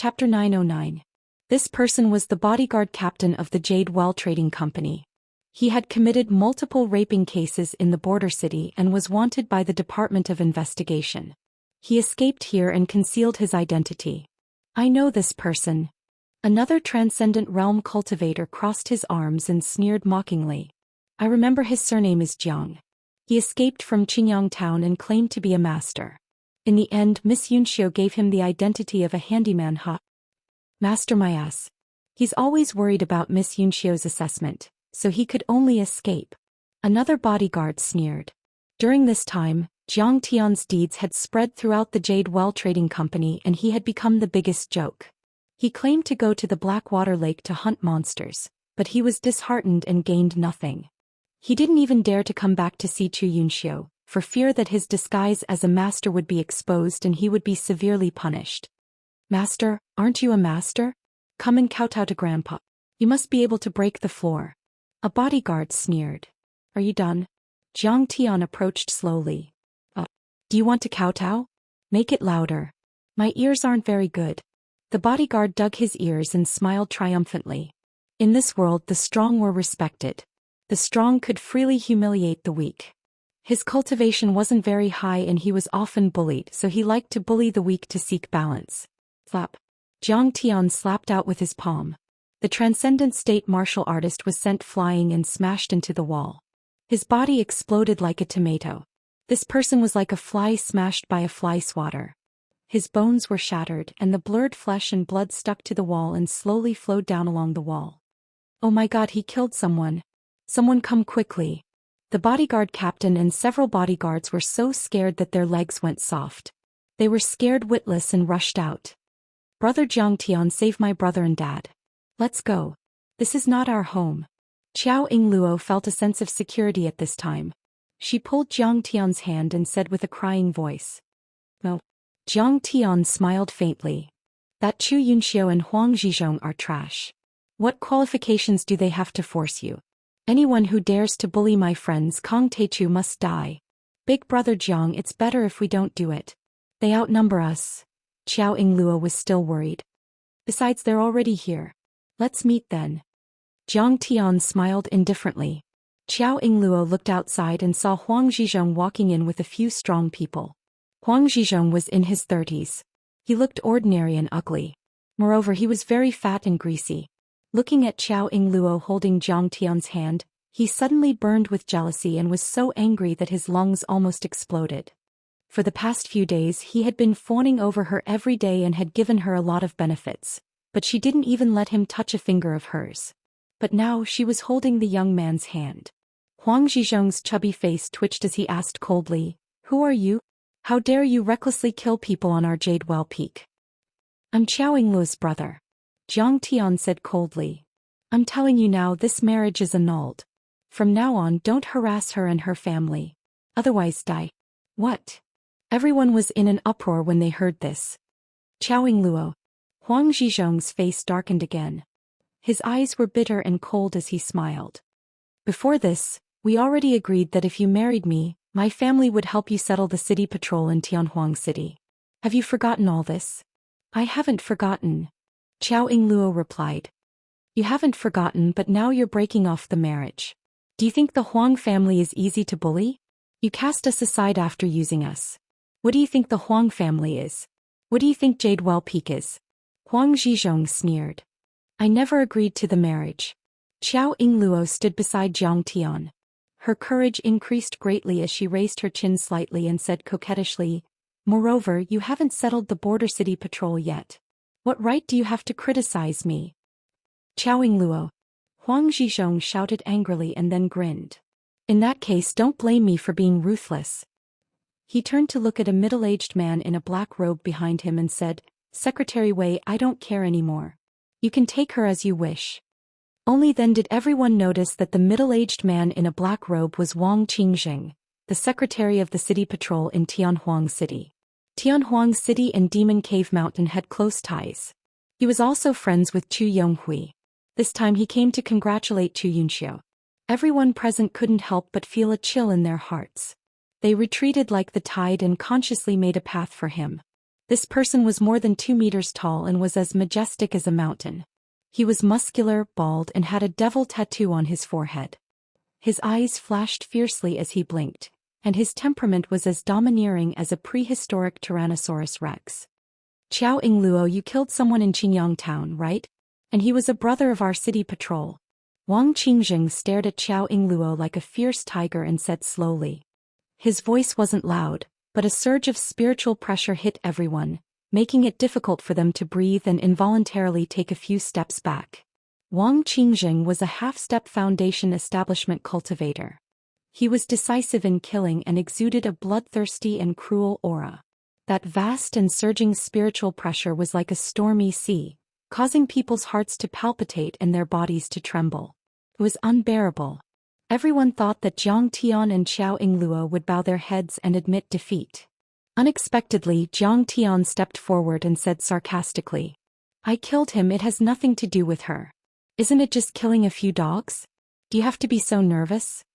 Chapter 909. This person was the bodyguard captain of the Jade Well Trading Company. He had committed multiple raping cases in the border city and was wanted by the Department of Investigation. He escaped here and concealed his identity. I know this person. Another transcendent realm cultivator crossed his arms and sneered mockingly. I remember his surname is Jiang. He escaped from Qingyang town and claimed to be a master. In the end, Miss Yunxiu gave him the identity of a handyman. Master my ass. He's always worried about Miss Yunxiu's assessment, so he could only escape. Another bodyguard sneered. During this time, Jiang Tian's deeds had spread throughout the Jade Well Trading Company and he had become the biggest joke. He claimed to go to the Blackwater Lake to hunt monsters, but he was disheartened and gained nothing. He didn't even dare to come back to see Chu Yunxiu, for fear that his disguise as a master would be exposed and he would be severely punished. Master, aren't you a master? Come and kowtow to Grandpa. You must be able to break the floor. A bodyguard sneered. Are you done? Jiang Tian approached slowly. Do you want to kowtow? Make it louder. My ears aren't very good. The bodyguard dug his ears and smiled triumphantly. In this world the strong were respected. The strong could freely humiliate the weak. His cultivation wasn't very high and he was often bullied, so he liked to bully the weak to seek balance. Slap. Jiang Tian slapped out with his palm. The transcendent state martial artist was sent flying and smashed into the wall. His body exploded like a tomato. This person was like a fly smashed by a fly swatter. His bones were shattered and the blurred flesh and blood stuck to the wall and slowly flowed down along the wall. Oh my God, he killed someone. Someone come quickly. The bodyguard captain and several bodyguards were so scared that their legs went soft. They were scared witless and rushed out. Brother Jiang Tian, save my brother and dad. Let's go. This is not our home. Qiao Yingluo felt a sense of security at this time. She pulled Jiang Tian's hand and said with a crying voice. No. Jiang Tian smiled faintly. That Chu Yunxiu and Huang Zhizhong are trash. What qualifications do they have to force you? Anyone who dares to bully my friends Kong Teichu must die. Big brother Jiang, it's better if we don't do it. They outnumber us. Qiao Yingluo was still worried. Besides, they're already here. Let's meet then. Jiang Tian smiled indifferently. Qiao Yingluo looked outside and saw Huang Zhizhong walking in with a few strong people. Huang Zhizhong was in his 30s. He looked ordinary and ugly. Moreover, he was very fat and greasy. Looking at Qiao Yingluo holding Jiang Tian's hand, he suddenly burned with jealousy and was so angry that his lungs almost exploded. For the past few days he had been fawning over her every day and had given her a lot of benefits, but she didn't even let him touch a finger of hers. But now she was holding the young man's hand. Huang Zhizhong's chubby face twitched as he asked coldly, "Who are you? How dare you recklessly kill people on our Jade Well Peak?" "I'm Qiao Yingluo's brother," Jiang Tian said coldly. "I'm telling you now, this marriage is annulled. From now on, don't harass her and her family. Otherwise die." "What?" Everyone was in an uproar when they heard this. Qiao Yingluo. Huang Zhizhong's face darkened again. His eyes were bitter and cold as he smiled. "Before this, we already agreed that if you married me, my family would help you settle the city patrol in Tianhuang City. Have you forgotten all this?" "I haven't forgotten," Qiao Yingluo replied. "You haven't forgotten, but now you're breaking off the marriage. Do you think the Huang family is easy to bully? You cast us aside after using us. What do you think the Huang family is? What do you think Jade Well Peak is?" Huang Zhizhong sneered. "I never agreed to the marriage." Qiao Yingluo stood beside Jiang Tian. Her courage increased greatly as she raised her chin slightly and said coquettishly, "Moreover, you haven't settled the border city patrol yet. What right do you have to criticize me?" "Qiao Yingluo." Huang Zhizhong shouted angrily and then grinned. "In that case, don't blame me for being ruthless." He turned to look at a middle-aged man in a black robe behind him and said, "Secretary Wei, I don't care anymore. You can take her as you wish." Only then did everyone notice that the middle-aged man in a black robe was Wang Qingzheng, the secretary of the city patrol in Tianhuang City. Tianhuang City and Demon Cave Mountain had close ties. He was also friends with Chu Yonghui. This time he came to congratulate Chu Yunxiu. Everyone present couldn't help but feel a chill in their hearts. They retreated like the tide and consciously made a path for him. This person was more than 2 meters tall and was as majestic as a mountain. He was muscular, bald, and had a devil tattoo on his forehead. His eyes flashed fiercely as he blinked, and his temperament was as domineering as a prehistoric Tyrannosaurus rex. Qiao Yingluo, you killed someone in Qingyang town, right? And he was a brother of our city patrol. Wang Qingjing stared at Qiao Yingluo like a fierce tiger and said slowly. His voice wasn't loud, but a surge of spiritual pressure hit everyone, making it difficult for them to breathe and involuntarily take a few steps back. Wang Qingjing was a half-step Foundation establishment cultivator. He was decisive in killing and exuded a bloodthirsty and cruel aura. That vast and surging spiritual pressure was like a stormy sea, causing people's hearts to palpitate and their bodies to tremble. It was unbearable. Everyone thought that Jiang Tian and Qiao Yingluo would bow their heads and admit defeat. Unexpectedly, Jiang Tian stepped forward and said sarcastically, "I killed him, it has nothing to do with her. Isn't it just killing a few dogs? Do you have to be so nervous?"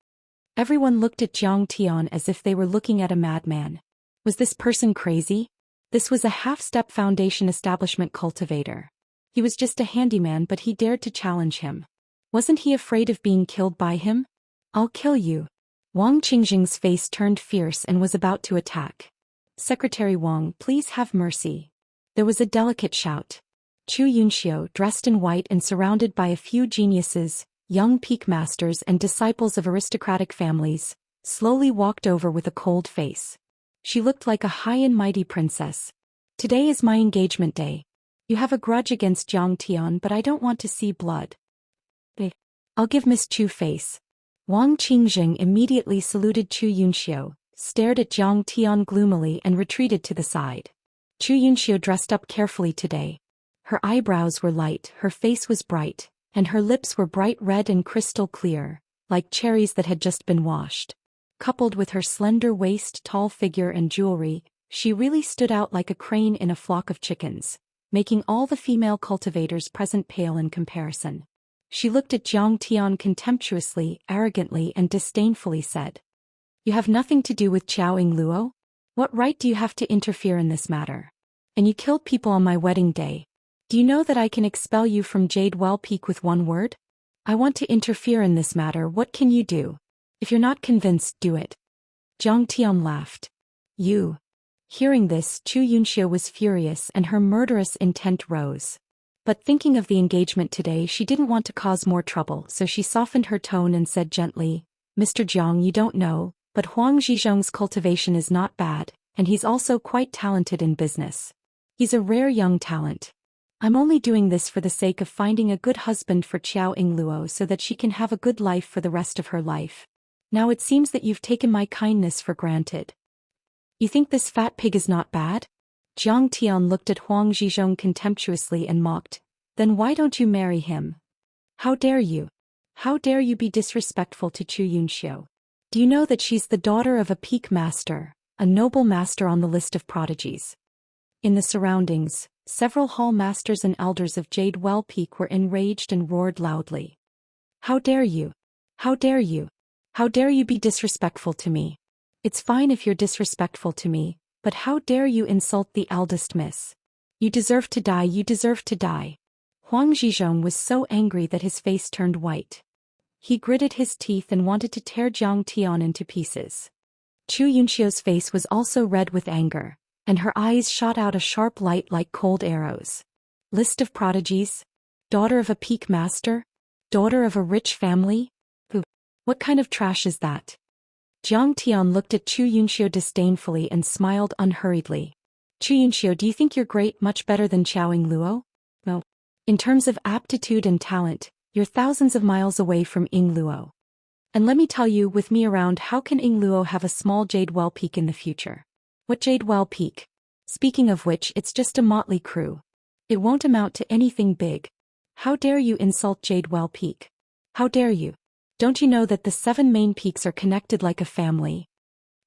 Everyone looked at Jiang Tian as if they were looking at a madman. Was this person crazy? This was a half-step Foundation establishment cultivator. He was just a handyman, but he dared to challenge him. Wasn't he afraid of being killed by him? "I'll kill you." Wang Qingjing's face turned fierce and was about to attack. "Secretary Wang, please have mercy." There was a delicate shout. Chu Yunxiu, dressed in white and surrounded by a few geniuses, young peak masters and disciples of aristocratic families, slowly walked over with a cold face. She looked like a high and mighty princess. "Today is my engagement day. You have a grudge against Jiang Tian, but I don't want to see blood. I'll give Miss Chu face." Wang Qingjing immediately saluted Chu Yunxiu, stared at Jiang Tian gloomily and retreated to the side. Chu Yunxiu dressed up carefully today. Her eyebrows were light, her face was bright, and her lips were bright red and crystal clear, like cherries that had just been washed. Coupled with her slender waist, tall figure and jewelry, she really stood out like a crane in a flock of chickens, making all the female cultivators present pale in comparison. She looked at Jiang Tian contemptuously, arrogantly and disdainfully said, "You have nothing to do with Qiao Yingluo? What right do you have to interfere in this matter? And you killed people on my wedding day. Do you know that I can expel you from Jade Well Peak with one word? I want to interfere in this matter. What can you do? If you're not convinced, do it." Jiang Tian laughed. "You." Hearing this, Chu Yunxiu was furious and her murderous intent rose. But thinking of the engagement today, she didn't want to cause more trouble, so she softened her tone and said gently, "Mr. Jiang, you don't know, but Huang Zhizhong's cultivation is not bad, and he's also quite talented in business. He's a rare young talent. I'm only doing this for the sake of finding a good husband for Qiao Yingluo so that she can have a good life for the rest of her life. Now it seems that you've taken my kindness for granted. You think this fat pig is not bad?" Jiang Tian looked at Huang Zhizhong contemptuously and mocked, "Then why don't you marry him? How dare you? How dare you be disrespectful to Chu Yunxiu? Do you know that she's the daughter of a peak master, a noble master on the list of prodigies?" In the surroundings, several hall masters and elders of Jade Well Peak were enraged and roared loudly. "How dare you? How dare you? How dare you be disrespectful to me? It's fine if you're disrespectful to me, but how dare you insult the eldest miss? You deserve to die, you deserve to die." Huang Zhizhong was so angry that his face turned white. He gritted his teeth and wanted to tear Jiang Tian into pieces. Chu Yunxiu's face was also red with anger, and her eyes shot out a sharp light like cold arrows. List of prodigies? Daughter of a peak master? Daughter of a rich family? What kind of trash is that? Jiang Tian looked at Chu Yunxiu disdainfully and smiled unhurriedly. "Chu Yunxiu, do you think you're great, much better than Qiao Yingluo? No. In terms of aptitude and talent, you're thousands of miles away from Yingluo. And let me tell you, with me around, how can Yingluo have a small Jade Well Peak in the future? What Jade Well Peak? Speaking of which, it's just a motley crew. It won't amount to anything big. How dare you insult Jade Well Peak? How dare you? Don't you know that the 7 main peaks are connected like a family?"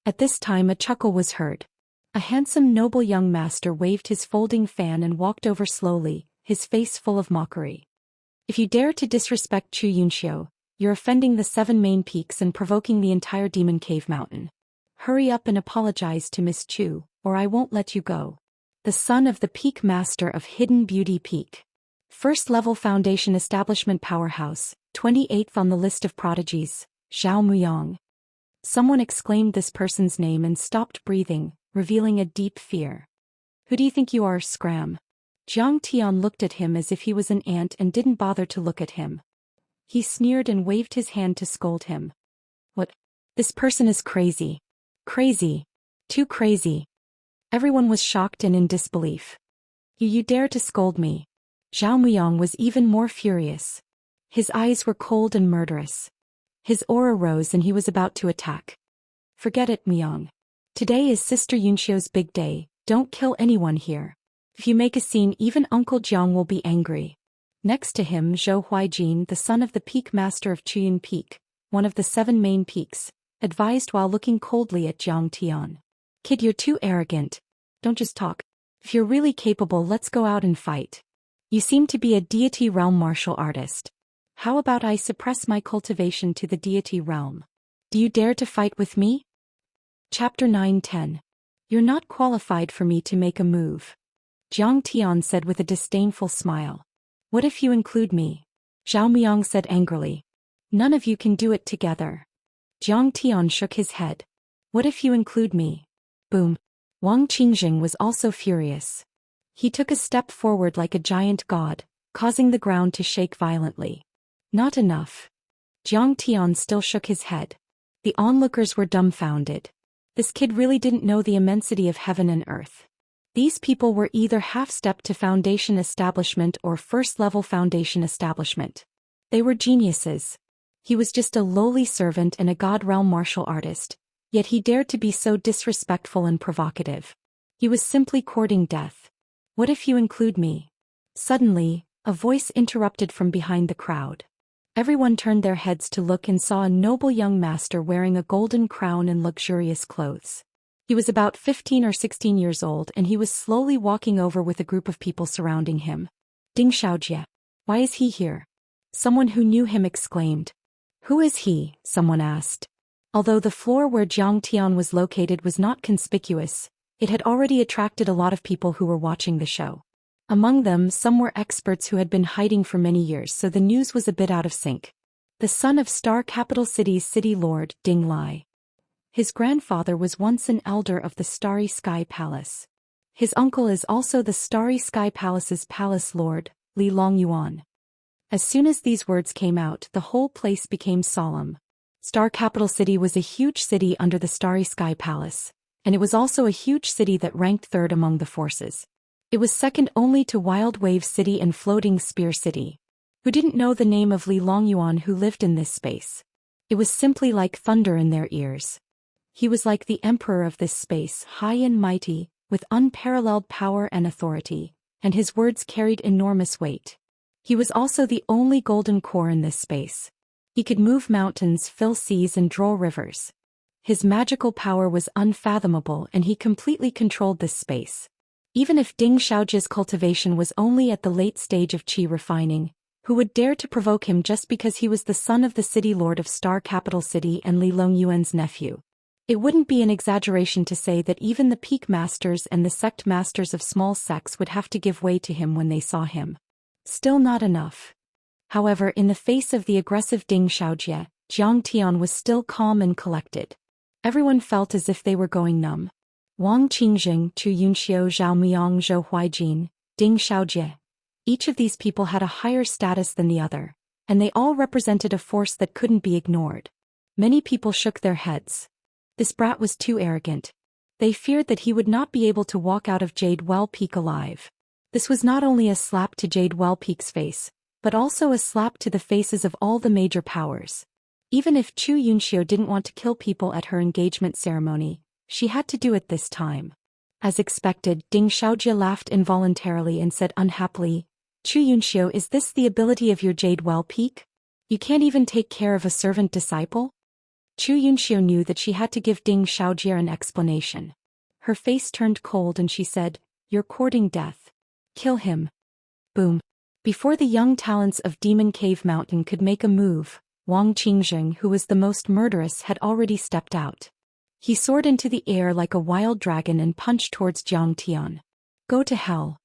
At this time a chuckle was heard. A handsome noble young master waved his folding fan and walked over slowly, his face full of mockery. "If you dare to disrespect Chu Yunxiu, you're offending the 7 main peaks and provoking the entire Demon Cave Mountain. Hurry up and apologize to Miss Chu, or I won't let you go." the son of the Peak Master of Hidden Beauty Peak. First-level foundation establishment powerhouse, 28th on the list of prodigies, Zhao Muyang. Someone exclaimed this person's name and stopped breathing, revealing a deep fear. Who do you think you are, Scram? Jiang Tian looked at him as if he was an ant and didn't bother to look at him. He sneered and waved his hand to scold him. What? This person is crazy. Crazy. Too crazy. Everyone was shocked and in disbelief. You dare to scold me? Zhao Muyang was even more furious. His eyes were cold and murderous. His aura rose and he was about to attack. Forget it, Muyang. Today is Sister Yunxia's big day, don't kill anyone here. If you make a scene, even Uncle Jiang will be angry. Next to him, Zhou Huijin, the son of the Peak Master of Chuyun Peak, one of the 7 main peaks, advised while looking coldly at Jiang Tian. Kid, you're too arrogant. Don't just talk. If you're really capable, let's go out and fight. You seem to be a deity realm martial artist. How about I suppress my cultivation to the deity realm? Do you dare to fight with me? Chapter 9-10. You're not qualified for me to make a move. Jiang Tian said with a disdainful smile. What if you include me? Zhao Muyang said angrily. None of you can do it together. Jiang Tian shook his head. What if you include me? Boom. Wang Qingjing was also furious. He took a step forward like a giant god, causing the ground to shake violently. Not enough. Jiang Tian still shook his head. The onlookers were dumbfounded. This kid really didn't know the immensity of heaven and earth. These people were either half-step to foundation establishment or first-level foundation establishment. They were geniuses. He was just a lowly servant and a god realm martial artist, yet he dared to be so disrespectful and provocative. He was simply courting death. What if you include me? Suddenly, a voice interrupted from behind the crowd. Everyone turned their heads to look and saw a noble young master wearing a golden crown and luxurious clothes. He was about 15 or 16 years old and he was slowly walking over with a group of people surrounding him. Ding Xiaojie. Why is he here? Someone who knew him exclaimed. Who is he? Someone asked. Although the floor where Jiang Tian was located was not conspicuous, it had already attracted a lot of people who were watching the show. Among them, some were experts who had been hiding for many years, so the news was a bit out of sync. The son of Star Capital City's city lord, Ding Lai. His grandfather was once an elder of the Starry Sky Palace. His uncle is also the Starry Sky Palace's palace lord, Li Longyuan. As soon as these words came out, the whole place became solemn. Star Capital City was a huge city under the Starry Sky Palace, and it was also a huge city that ranked third among the forces. It was second only to Wild Wave City and Floating Spear City. Who didn't know the name of Li Longyuan who lived in this space? It was simply like thunder in their ears. He was like the emperor of this space, high and mighty, with unparalleled power and authority, and his words carried enormous weight. He was also the only golden core in this space. He could move mountains, fill seas and draw rivers. His magical power was unfathomable and he completely controlled this space. Even if Ding Xiaojie's cultivation was only at the late stage of qi refining, who would dare to provoke him just because he was the son of the city lord of Star Capital City and Li Longyuan's nephew? It wouldn't be an exaggeration to say that even the peak masters and the sect masters of small sects would have to give way to him when they saw him. Still not enough. However, in the face of the aggressive Ding Xiaojie, Jiang Tian was still calm and collected. Everyone felt as if they were going numb. Wang Qingjing, Chu Yunxiu, Zhao Muyang, Zhou Huijin, Ding Xiaojie. Each of these people had a higher status than the other, and they all represented a force that couldn't be ignored. Many people shook their heads. This brat was too arrogant. They feared that he would not be able to walk out of Jade Well Peak alive. This was not only a slap to Jade Well Peak's face, but also a slap to the faces of all the major powers. Even if Chu Yunxiu didn't want to kill people at her engagement ceremony, she had to do it this time. As expected, Ding Xiaojie laughed involuntarily and said unhappily, Chu Yunxiu, is this the ability of your Jade Well Peak? You can't even take care of a servant disciple? Chu Yunxiu knew that she had to give Ding Xiaojie an explanation. Her face turned cold and she said, You're courting death. Kill him. Boom. Before the young talents of Demon Cave Mountain could make a move, Wang Qingjing, who was the most murderous, had already stepped out. He soared into the air like a wild dragon and punched towards Jiang Tian. Go to hell.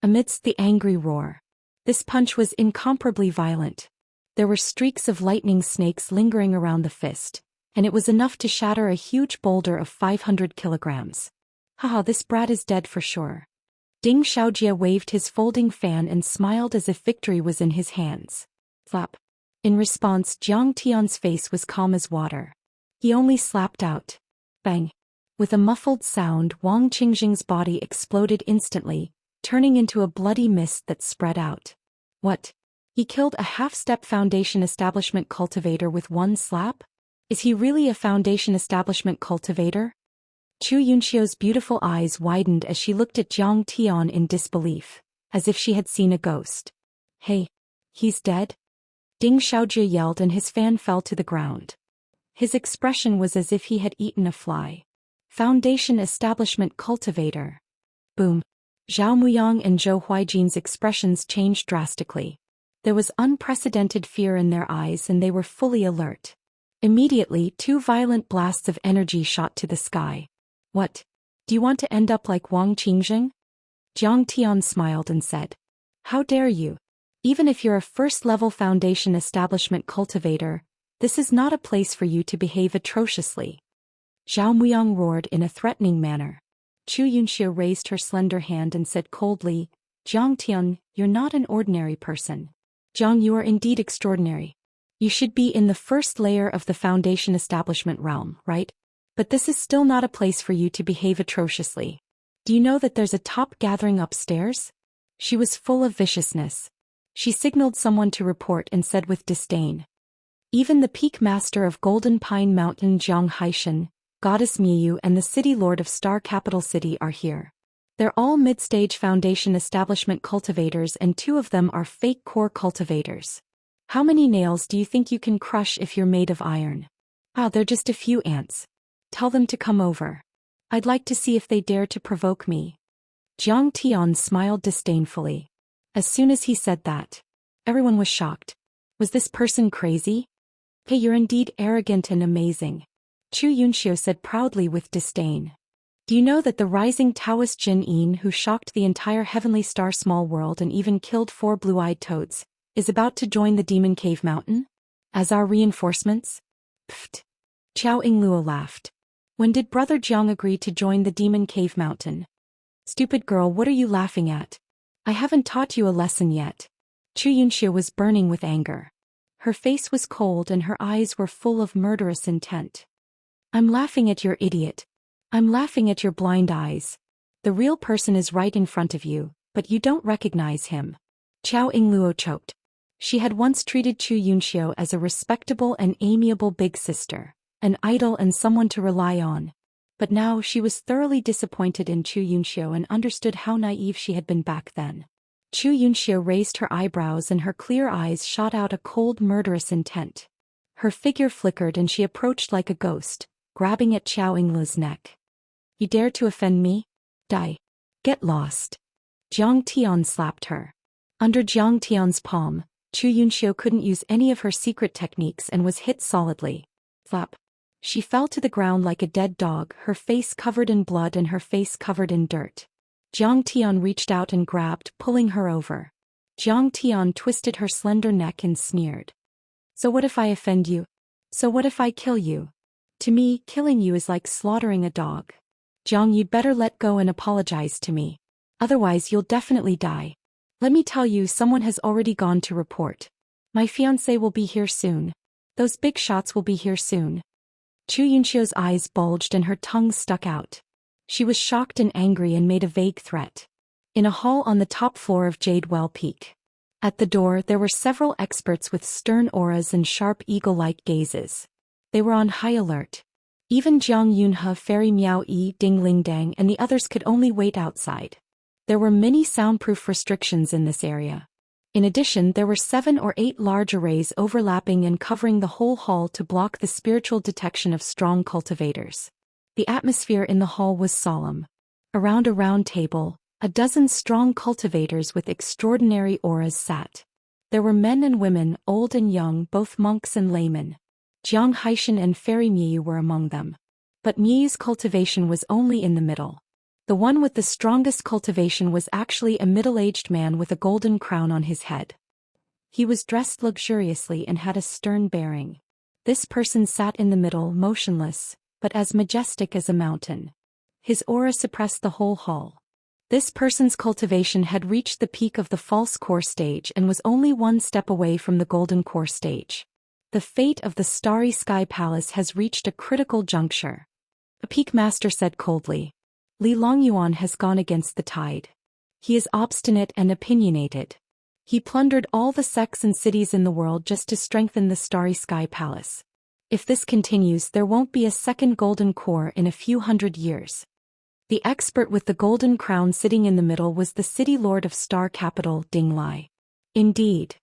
Amidst the angry roar. This punch was incomparably violent. There were streaks of lightning snakes lingering around the fist, and it was enough to shatter a huge boulder of 500 kilograms. Haha, this brat is dead for sure. Ding Xiaojie waved his folding fan and smiled as if victory was in his hands. Flap. In response, Jiang Tian's face was calm as water. He only slapped out. Bang. With a muffled sound, Wang Qingjing's body exploded instantly, turning into a bloody mist that spread out. What? He killed a half-step Foundation Establishment cultivator with one slap? Is he really a Foundation Establishment cultivator? Chu Yunxiu's beautiful eyes widened as she looked at Jiang Tian in disbelief, as if she had seen a ghost. Hey, he's dead? Ding Xiaojie yelled and his fan fell to the ground. His expression was as if he had eaten a fly. Foundation Establishment cultivator. Boom. Zhao Muyang and Zhou Huijin's expressions changed drastically. There was unprecedented fear in their eyes and they were fully alert. Immediately, two violent blasts of energy shot to the sky. What? Do you want to end up like Wang Qingjing? Jiang Tian smiled and said. How dare you? Even if you're a first-level Foundation Establishment cultivator, this is not a place for you to behave atrociously. Zhao Muyang roared in a threatening manner. Chu Yunxiu raised her slender hand and said coldly, Jiang Tian, you're not an ordinary person. Jiang, you are indeed extraordinary. You should be in the first layer of the Foundation Establishment realm, right? But this is still not a place for you to behave atrociously. Do you know that there's a top gathering upstairs? She was full of viciousness. She signaled someone to report and said with disdain. Even the peak master of Golden Pine Mountain Zhang Haishan, Goddess Miyu and the city lord of Star Capital City are here. They're all mid-stage Foundation Establishment cultivators and two of them are fake core cultivators. How many nails do you think you can crush if you're made of iron? Ah, they're just a few ants. Tell them to come over. I'd like to see if they dare to provoke me. Jiang Tian smiled disdainfully. As soon as he said that, everyone was shocked. Was this person crazy? Hey, you're indeed arrogant and amazing. Chu Yunxiu said proudly with disdain. Do you know that the rising Taoist Jin Yin who shocked the entire Heavenly Star small world and even killed 4 blue-eyed toads, is about to join the Demon Cave Mountain? As our reinforcements? Pfft. Qiao Yingluo laughed. When did Brother Jiang agree to join the Demon Cave Mountain? Stupid girl, what are you laughing at? I haven't taught you a lesson yet. Chu Yunxiu was burning with anger. Her face was cold and her eyes were full of murderous intent. I'm laughing at your idiot. I'm laughing at your blind eyes. The real person is right in front of you, but you don't recognize him. Qiao Yingluo choked. She had once treated Chu Yunxiu as a respectable and amiable big sister, an idol and someone to rely on. But now she was thoroughly disappointed in Chu Yunxiu and understood how naive she had been back then. Chu Yunxiu raised her eyebrows and her clear eyes shot out a cold murderous intent. Her figure flickered and she approached like a ghost, grabbing at Qiao Yingluo's neck. You dare to offend me? Die. Get lost. Jiang Tian slapped her. Under Jiang Tian's palm, Chu Yunxiu couldn't use any of her secret techniques and was hit solidly. Flap. She fell to the ground like a dead dog, her face covered in blood and her face covered in dirt. Jiang Tian reached out and grabbed, pulling her over. Jiang Tian twisted her slender neck and sneered. So what if I offend you? So what if I kill you? To me, killing you is like slaughtering a dog. Jiang, you'd better let go and apologize to me. Otherwise you'll definitely die. Let me tell you, someone has already gone to report. My fiancé will be here soon. Those big shots will be here soon. Chu Yunxiu's eyes bulged and her tongue stuck out. She was shocked and angry and made a vague threat. In a hall on the top floor of Jade Well Peak. At the door there were several experts with stern auras and sharp eagle-like gazes. They were on high alert. Even Jiang Yunhe, Fairy Miao Yi, Ding Lingdang and the others could only wait outside. There were many soundproof restrictions in this area. In addition, there were 7 or 8 large arrays overlapping and covering the whole hall to block the spiritual detection of strong cultivators. The atmosphere in the hall was solemn. Around a round table, a dozen strong cultivators with extraordinary auras sat. There were men and women, old and young, both monks and laymen. Jiang Haishan and Fairy Miyu were among them. But Miyu's cultivation was only in the middle. The one with the strongest cultivation was actually a middle-aged man with a golden crown on his head. He was dressed luxuriously and had a stern bearing. This person sat in the middle, motionless, but as majestic as a mountain. His aura suppressed the whole hall. This person's cultivation had reached the peak of the false core stage and was only one step away from the golden core stage. The fate of the Starry Sky Palace has reached a critical juncture. A peak master said coldly. Li Longyuan has gone against the tide. He is obstinate and opinionated. He plundered all the sects and cities in the world just to strengthen the Starry Sky Palace. If this continues, there won't be a second golden core in a few hundred years. The expert with the golden crown sitting in the middle was the city lord of Star Capital, Ding Lai. Indeed.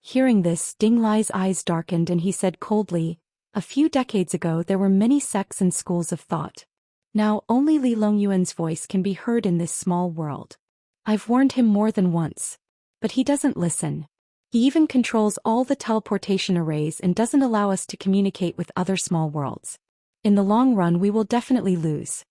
Hearing this, Ding Lai's eyes darkened and he said coldly, a few decades ago there were many sects and schools of thought. Now only Li Longyuan's voice can be heard in this small world. I've warned him more than once. But he doesn't listen. He even controls all the teleportation arrays and doesn't allow us to communicate with other small worlds. In the long run we will definitely lose.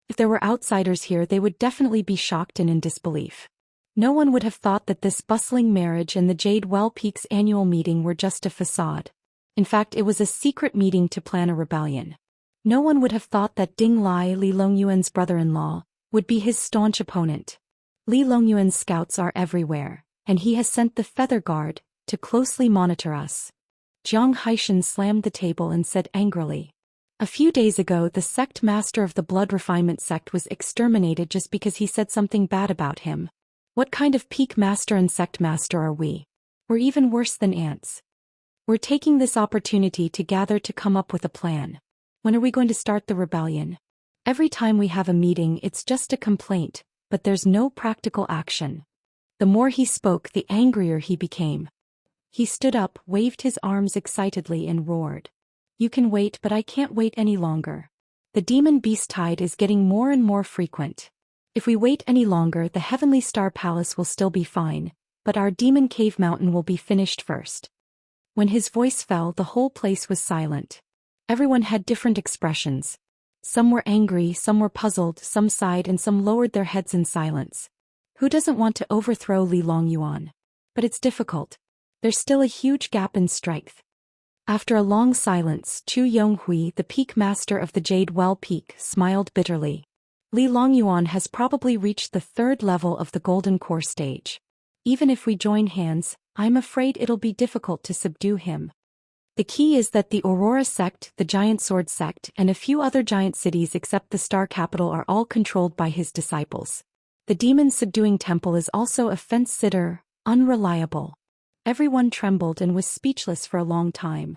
If there were outsiders here they would definitely be shocked and in disbelief. No one would have thought that this bustling marriage and the Jade Well Peak's annual meeting were just a facade. In fact, it was a secret meeting to plan a rebellion. No one would have thought that Ding Lai, Li Longyuan's brother-in-law, would be his staunch opponent. Li Longyuan's scouts are everywhere, and he has sent the Feather Guard to closely monitor us. Zhou Xian slammed the table and said angrily. A few days ago the sect master of the Blood Refinement sect was exterminated just because he said something bad about him. What kind of peak master and sect master are we? We're even worse than ants. We're taking this opportunity to gather to come up with a plan. When are we going to start the rebellion? Every time we have a meeting it's just a complaint, but there's no practical action. The more he spoke, the angrier he became. He stood up, waved his arms excitedly and roared. You can wait, but I can't wait any longer. The demon beast tide is getting more and more frequent. If we wait any longer the Heavenly Star Palace will still be fine, but our demon cave mountain will be finished first. When his voice fell the whole place was silent. Everyone had different expressions. Some were angry, some were puzzled, some sighed and some lowered their heads in silence. Who doesn't want to overthrow Li Longyuan? But it's difficult. There's still a huge gap in strength. After a long silence, Chu Yonghui, the peak master of the Jade Well Peak, smiled bitterly. Li Longyuan has probably reached the third level of the Golden Core stage. Even if we join hands, I'm afraid it'll be difficult to subdue him. The key is that the Aurora sect, the Giant Sword sect, and a few other giant cities except the Star Capital are all controlled by his disciples. The demon subduing temple is also a fence-sitter, unreliable. Everyone trembled and was speechless for a long time.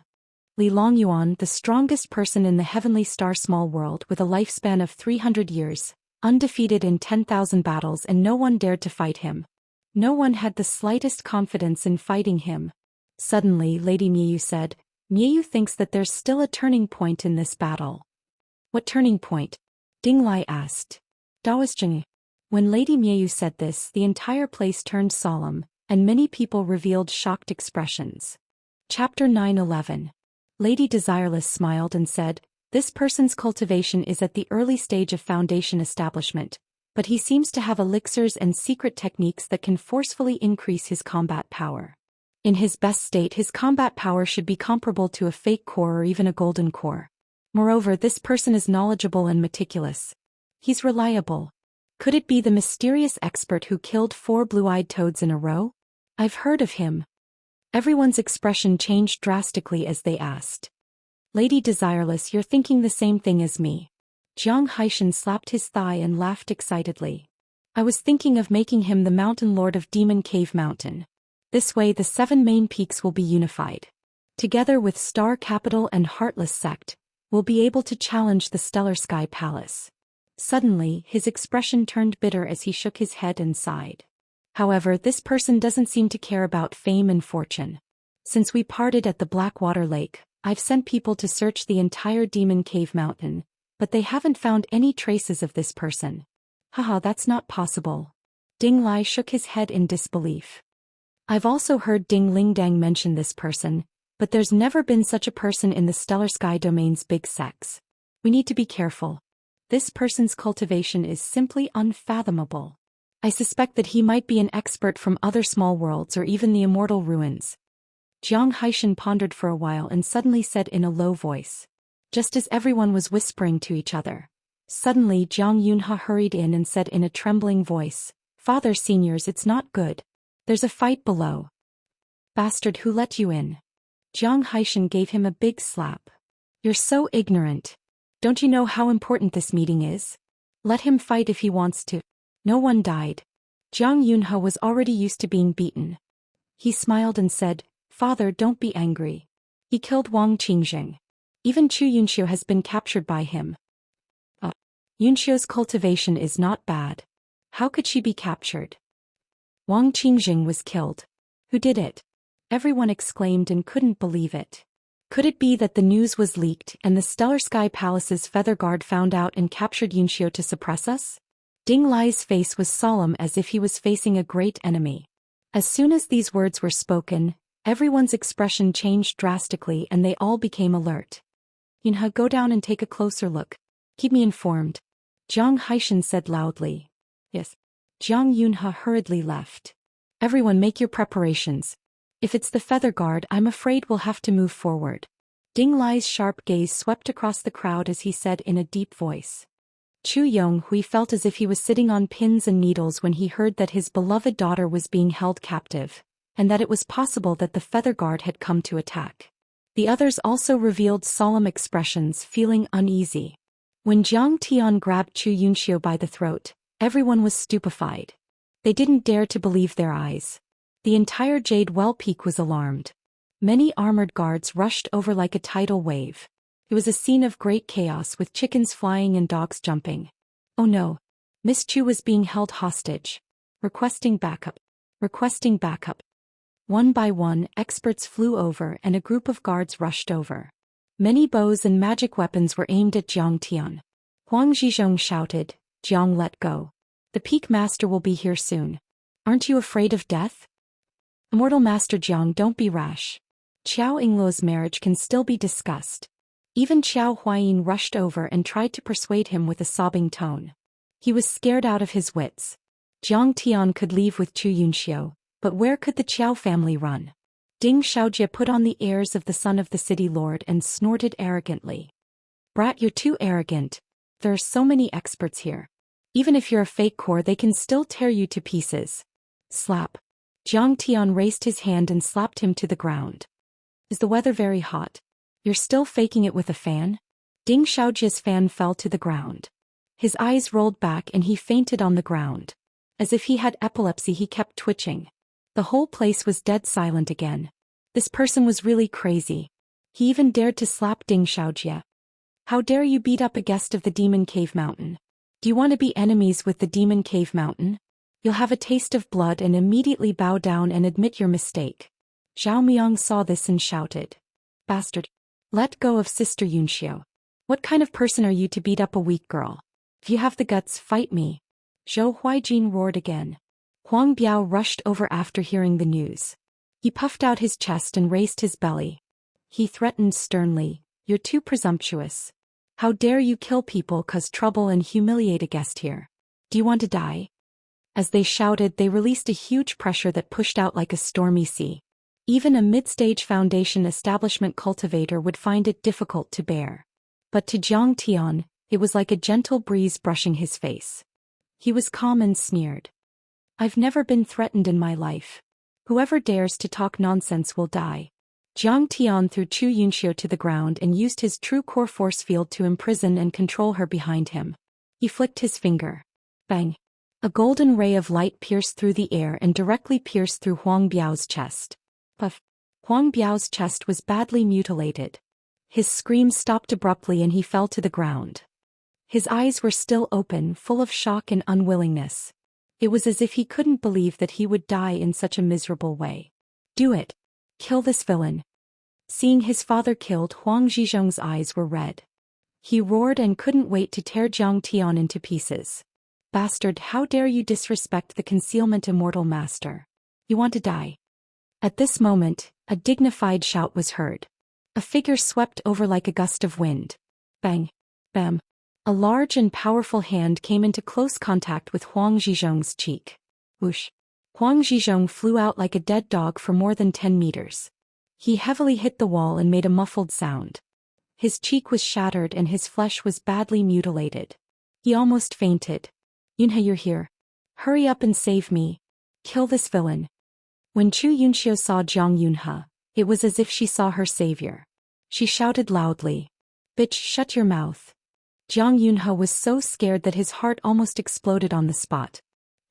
Li Longyuan, the strongest person in the Heavenly Star Small World with a lifespan of 300 years, undefeated in 10,000 battles and no one dared to fight him. No one had the slightest confidence in fighting him. Suddenly Lady Miyu said, Miyu thinks that there's still a turning point in this battle. What turning point? Ding Lai asked. Daoist. When Lady Miyu said this the entire place turned solemn, and many people revealed shocked expressions. Chapter 9:11. Lady Desireless smiled and said, this person's cultivation is at the early stage of foundation establishment, but he seems to have elixirs and secret techniques that can forcefully increase his combat power. In his best state his combat power should be comparable to a fake core or even a golden core. Moreover, this person is knowledgeable and meticulous. He's reliable. Could it be the mysterious expert who killed 4 blue-eyed toads in a row? I've heard of him. Everyone's expression changed drastically as they asked. Lady Desireless, you're thinking the same thing as me. Zhou Xian slapped his thigh and laughed excitedly. I was thinking of making him the Mountain Lord of Demon Cave Mountain. This way the 7 main peaks will be unified. Together with Star Capital and Heartless Sect, we'll be able to challenge the Stellar Sky Palace. Suddenly, his expression turned bitter as he shook his head and sighed. However, this person doesn't seem to care about fame and fortune. Since we parted at the Blackwater Lake, I've sent people to search the entire Demon Cave Mountain, but they haven't found any traces of this person. Haha, that's not possible. Ding Lai shook his head in disbelief. I've also heard Ding Lingdang mention this person, but there's never been such a person in the Stellar Sky Domain's big sects. We need to be careful. This person's cultivation is simply unfathomable. I suspect that he might be an expert from other small worlds or even the Immortal ruins. Zhou Xian pondered for a while and suddenly said in a low voice. Just as everyone was whispering to each other. Suddenly Zhang Yunhe hurried in and said in a trembling voice, "Father Seniors, it's not good. There's a fight below." "Bastard, who let you in?" Zhang Xian gave him a big slap. "You're so ignorant. Don't you know how important this meeting is? Let him fight if he wants to." No one died. Zhang Yunhe was already used to being beaten. He smiled and said, "Father, don't be angry. He killed Wang Qingzheng. Even Chu Yunxiu has been captured by him." Yunxiu's cultivation is not bad. How could she be captured? Wang Qingzheng was killed. Who did it? Everyone exclaimed and couldn't believe it. Could it be that the news was leaked and the Stellar Sky Palace's feather guard found out and captured Yunxiu to suppress us? Ding Lai's face was solemn as if he was facing a great enemy. As soon as these words were spoken, everyone's expression changed drastically and they all became alert. "Yunhe, go down and take a closer look. Keep me informed," Zhang Xian said loudly. "Yes." Zhang Yunhe hurriedly left. "Everyone make your preparations. If it's the feather guard, I'm afraid we'll have to move forward." Ding Lai's sharp gaze swept across the crowd as he said in a deep voice. Chu Yonghui felt as if he was sitting on pins and needles when he heard that his beloved daughter was being held captive, and that it was possible that the feather guard had come to attack. The others also revealed solemn expressions, feeling uneasy. When Jiang Tian grabbed Chu Yunxiu by the throat, everyone was stupefied. They didn't dare to believe their eyes. The entire Jade Well Peak was alarmed. Many armored guards rushed over like a tidal wave. It was a scene of great chaos with chickens flying and dogs jumping. Oh no! Miss Chu was being held hostage. Requesting backup. Requesting backup. One by one, experts flew over and a group of guards rushed over. Many bows and magic weapons were aimed at Jiang Tian. Huang Zhizhong shouted, "Jiang, let go. The Peak Master will be here soon. Aren't you afraid of death?" "Immortal Master Jiang, don't be rash. Qiao Yingluo's marriage can still be discussed." Even Qiao Huayin rushed over and tried to persuade him with a sobbing tone. He was scared out of his wits. Jiang Tian could leave with Chu Yunxiu, but where could the Qiao family run? Ding Xiaojie put on the airs of the son of the city lord and snorted arrogantly. "Brat, you're too arrogant. There are so many experts here. Even if you're a fake core, they can still tear you to pieces." Slap. Jiang Tian raised his hand and slapped him to the ground. "Is the weather very hot? You're still faking it with a fan?" Ding Xiaojie's fan fell to the ground. His eyes rolled back and he fainted on the ground. As if he had epilepsy, he kept twitching. The whole place was dead silent again. This person was really crazy. He even dared to slap Ding Xiaojie. "How dare you beat up a guest of the Demon Cave Mountain? Do you want to be enemies with the Demon Cave Mountain? You'll have a taste of blood and immediately bow down and admit your mistake." Zhao Miang saw this and shouted, "Bastard! Let go of Sister Yunxiu. What kind of person are you to beat up a weak girl? If you have the guts, fight me." Zhou Huijin roared again. Huang Biao rushed over after hearing the news. He puffed out his chest and raised his belly. He threatened sternly, "You're too presumptuous. How dare you kill people, cause trouble and humiliate a guest here? Do you want to die?" As they shouted, they released a huge pressure that pushed out like a stormy sea. Even a mid-stage foundation establishment cultivator would find it difficult to bear. But to Jiang Tian, it was like a gentle breeze brushing his face. He was calm and sneered. "I've never been threatened in my life. Whoever dares to talk nonsense will die." Jiang Tian threw Chu Yunxiu to the ground and used his true core force field to imprison and control her behind him. He flicked his finger. Bang! A golden ray of light pierced through the air and directly pierced through Huang Biao's chest. Puff! Huang Biao's chest was badly mutilated. His scream stopped abruptly and he fell to the ground. His eyes were still open, full of shock and unwillingness. It was as if he couldn't believe that he would die in such a miserable way. "Do it! Kill this villain!" Seeing his father killed, Huang Zhizhong's eyes were red. He roared and couldn't wait to tear Jiang Tian into pieces. "Bastard, how dare you disrespect the concealment Immortal Master? You want to die." At this moment, a dignified shout was heard. A figure swept over like a gust of wind. Bang! Bam! A large and powerful hand came into close contact with Huang Zhizhong's cheek. Whoosh! Huang Zhizhong flew out like a dead dog for more than 10 meters. He heavily hit the wall and made a muffled sound. His cheek was shattered and his flesh was badly mutilated. He almost fainted. Yunhe, you're here. Hurry up and save me. Kill this villain. When Chu Yunxiu saw Jiang Yunhe, it was as if she saw her savior. She shouted loudly. Bitch, shut your mouth. Jiang Yunhe was so scared that his heart almost exploded on the spot.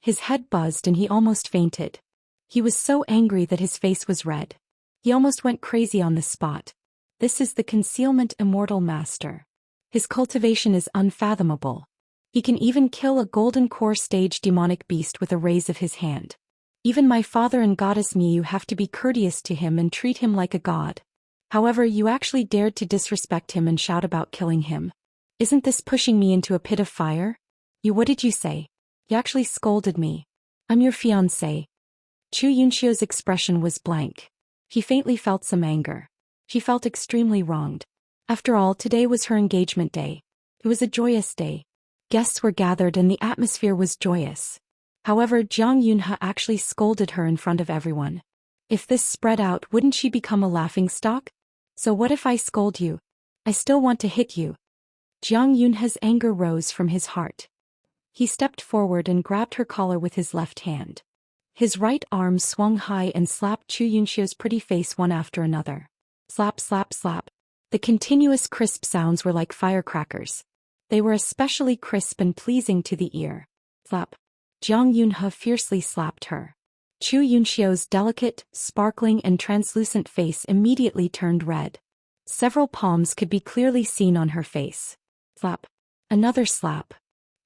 His head buzzed and he almost fainted. He was so angry that his face was red. He almost went crazy on the spot. This is the concealment immortal master. His cultivation is unfathomable. He can even kill a golden core stage demonic beast with a raise of his hand. Even my father and goddess me, you have to be courteous to him and treat him like a god. However, you actually dared to disrespect him and shout about killing him. Isn't this pushing me into a pit of fire? What did you say? You actually scolded me. I'm your fiancé. Chu Yunxiu's expression was blank. He faintly felt some anger. She felt extremely wronged. After all, today was her engagement day. It was a joyous day. Guests were gathered and the atmosphere was joyous. However, Jiang Yunhe actually scolded her in front of everyone. If this spread out, wouldn't she become a laughingstock? So what if I scold you? I still want to hit you. Jiang Yunhe's anger rose from his heart. He stepped forward and grabbed her collar with his left hand. His right arm swung high and slapped Chu Yunxiu's pretty face one after another. Slap, slap, slap. The continuous crisp sounds were like firecrackers. They were especially crisp and pleasing to the ear. Slap. Jiang Yunhe fiercely slapped her. Chu Yunxiu's delicate, sparkling and translucent face immediately turned red. Several palms could be clearly seen on her face. Slap. Another slap.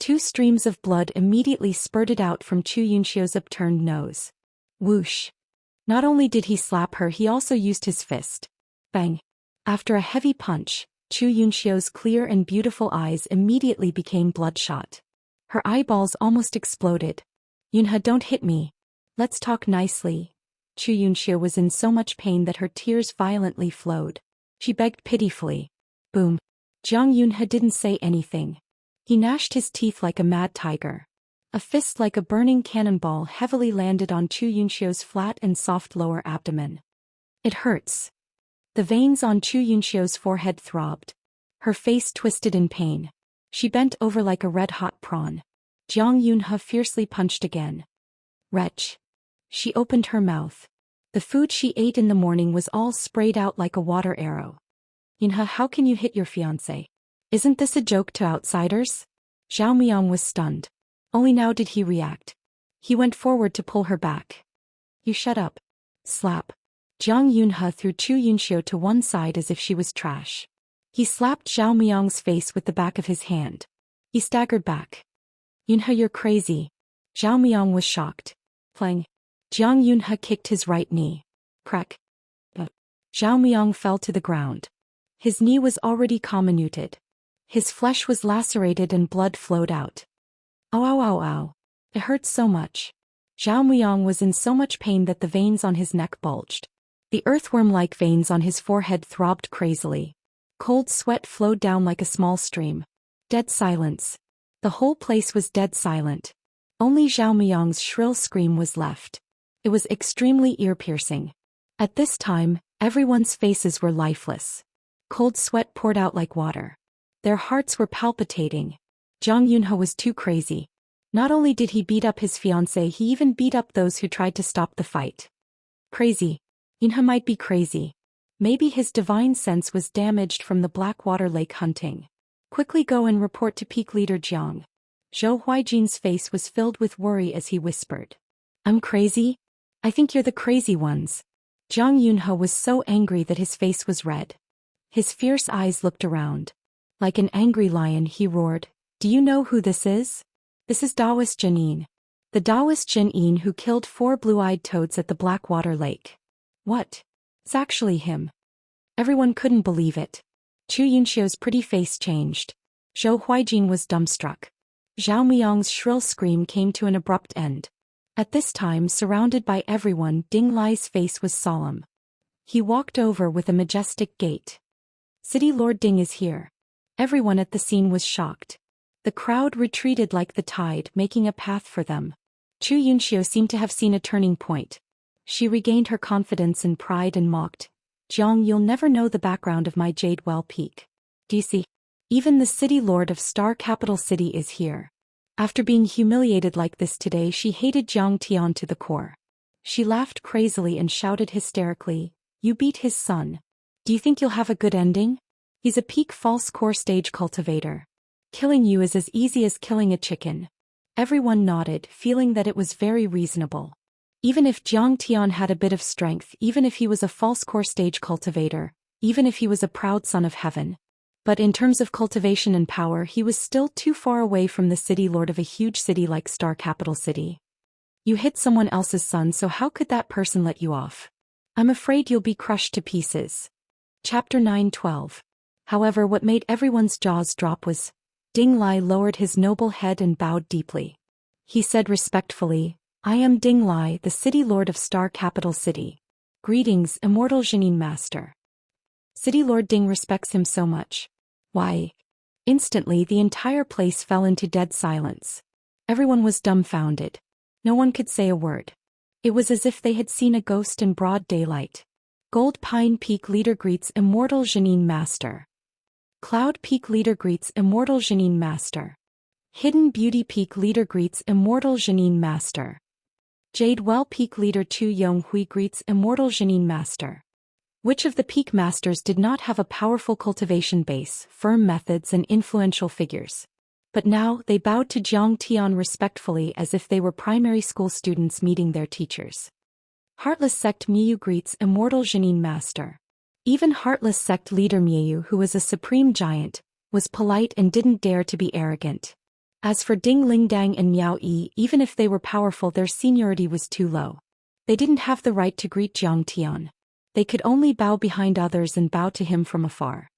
2 streams of blood immediately spurted out from Chu Yunxiu's upturned nose. Whoosh. Not only did he slap her, he also used his fist. Bang. After a heavy punch, Chu Yunxiu's clear and beautiful eyes immediately became bloodshot. Her eyeballs almost exploded. Yunhe, don't hit me. Let's talk nicely. Chu Yunxiu was in so much pain that her tears violently flowed. She begged pitifully. Boom. Jiang Yunhe didn't say anything. He gnashed his teeth like a mad tiger. A fist like a burning cannonball heavily landed on Chu Yunxiu's flat and soft lower abdomen. It hurts. The veins on Chu Yunxiu's forehead throbbed. Her face twisted in pain. She bent over like a red-hot prawn. Jiang Yunhe fiercely punched again. Wretch. She opened her mouth. The food she ate in the morning was all sprayed out like a water arrow. Yunhe, how can you hit your fiancé? Isn't this a joke to outsiders? Zhao Miang was stunned. Only now did he react. He went forward to pull her back. You shut up. Slap. Jiang Yunhe threw Chu Yunxiu to one side as if she was trash. He slapped Zhao Miang's face with the back of his hand. He staggered back. Yunhe, you're crazy. Zhao Miang was shocked. Plang. Jiang Yunhe kicked his right knee. Crack. Zhao Miang fell to the ground. His knee was already comminuted. His flesh was lacerated and blood flowed out. Ow, ow, ow, ow. It hurt so much. Zhao Miang was in so much pain that the veins on his neck bulged. The earthworm-like veins on his forehead throbbed crazily. Cold sweat flowed down like a small stream. Dead silence. The whole place was dead silent. Only Zhao Miang's shrill scream was left. It was extremely ear-piercing. At this time, everyone's faces were lifeless. Cold sweat poured out like water. Their hearts were palpitating. Jiang Yunhe was too crazy. Not only did he beat up his fiancée, he even beat up those who tried to stop the fight. Crazy. Yunhe might be crazy. Maybe his divine sense was damaged from the Blackwater Lake hunting. Quickly go and report to Peak Leader Jiang. Zhou Huijin's face was filled with worry as he whispered. I'm crazy? I think you're the crazy ones. Jiang Yunhe was so angry that his face was red. His fierce eyes looked around. Like an angry lion, he roared, Do you know who this is? This is Daoist Jianyin. The Daoist Jianyin who killed 4 blue-eyed toads at the Blackwater Lake. What? It's actually him. Everyone couldn't believe it. Chu Yunxiu's pretty face changed. Zhou Huijin was dumbstruck. Zhao Miang's shrill scream came to an abrupt end. At this time, surrounded by everyone, Ding Lai's face was solemn. He walked over with a majestic gait. City Lord Ding is here. Everyone at the scene was shocked. The crowd retreated like the tide, making a path for them. Chu Yunxiu seemed to have seen a turning point. She regained her confidence and pride and mocked. Jiang, you'll never know the background of my Jade Well Peak. Do you see? Even the city lord of Star Capital City is here. After being humiliated like this today, she hated Jiang Tian to the core. She laughed crazily and shouted hysterically, "You beat his son. Do you think you'll have a good ending? He's a peak false core stage cultivator. Killing you is as easy as killing a chicken." Everyone nodded, feeling that it was very reasonable. Even if Jiang Tian had a bit of strength, even if he was a false core stage cultivator, even if he was a proud son of heaven. But in terms of cultivation and power, he was still too far away from the city lord of a huge city like Star Capital City. You hit someone else's son, so how could that person let you off? I'm afraid you'll be crushed to pieces. Chapter 9:12. However, what made everyone's jaws drop was, Ding Lai lowered his noble head and bowed deeply. He said respectfully, "I am Ding Lai, the city lord of Star Capital City. Greetings, Immortal Zhenin Master." City Lord Ding respects him so much. Why? Instantly the entire place fell into dead silence. Everyone was dumbfounded. No one could say a word. It was as if they had seen a ghost in broad daylight. Gold Pine Peak Leader greets Immortal Zhenin Master. Cloud Peak Leader greets Immortal Zhenin Master. Hidden Beauty Peak Leader greets Immortal Zhenin Master. Jade Well Peak Leader Chu Yonghui greets Immortal Zhenin Master. Which of the peak masters did not have a powerful cultivation base, firm methods and influential figures? But now they bowed to Jiang Tian respectfully as if they were primary school students meeting their teachers. Heartless Sect Miyu greets Immortal Zhenin Master. Even Heartless Sect leader Miyu, who was a supreme giant, was polite and didn't dare to be arrogant. As for Ding Lingdang and Miao Yi, even if they were powerful, their seniority was too low. They didn't have the right to greet Jiang Tian. They could only bow behind others and bow to him from afar.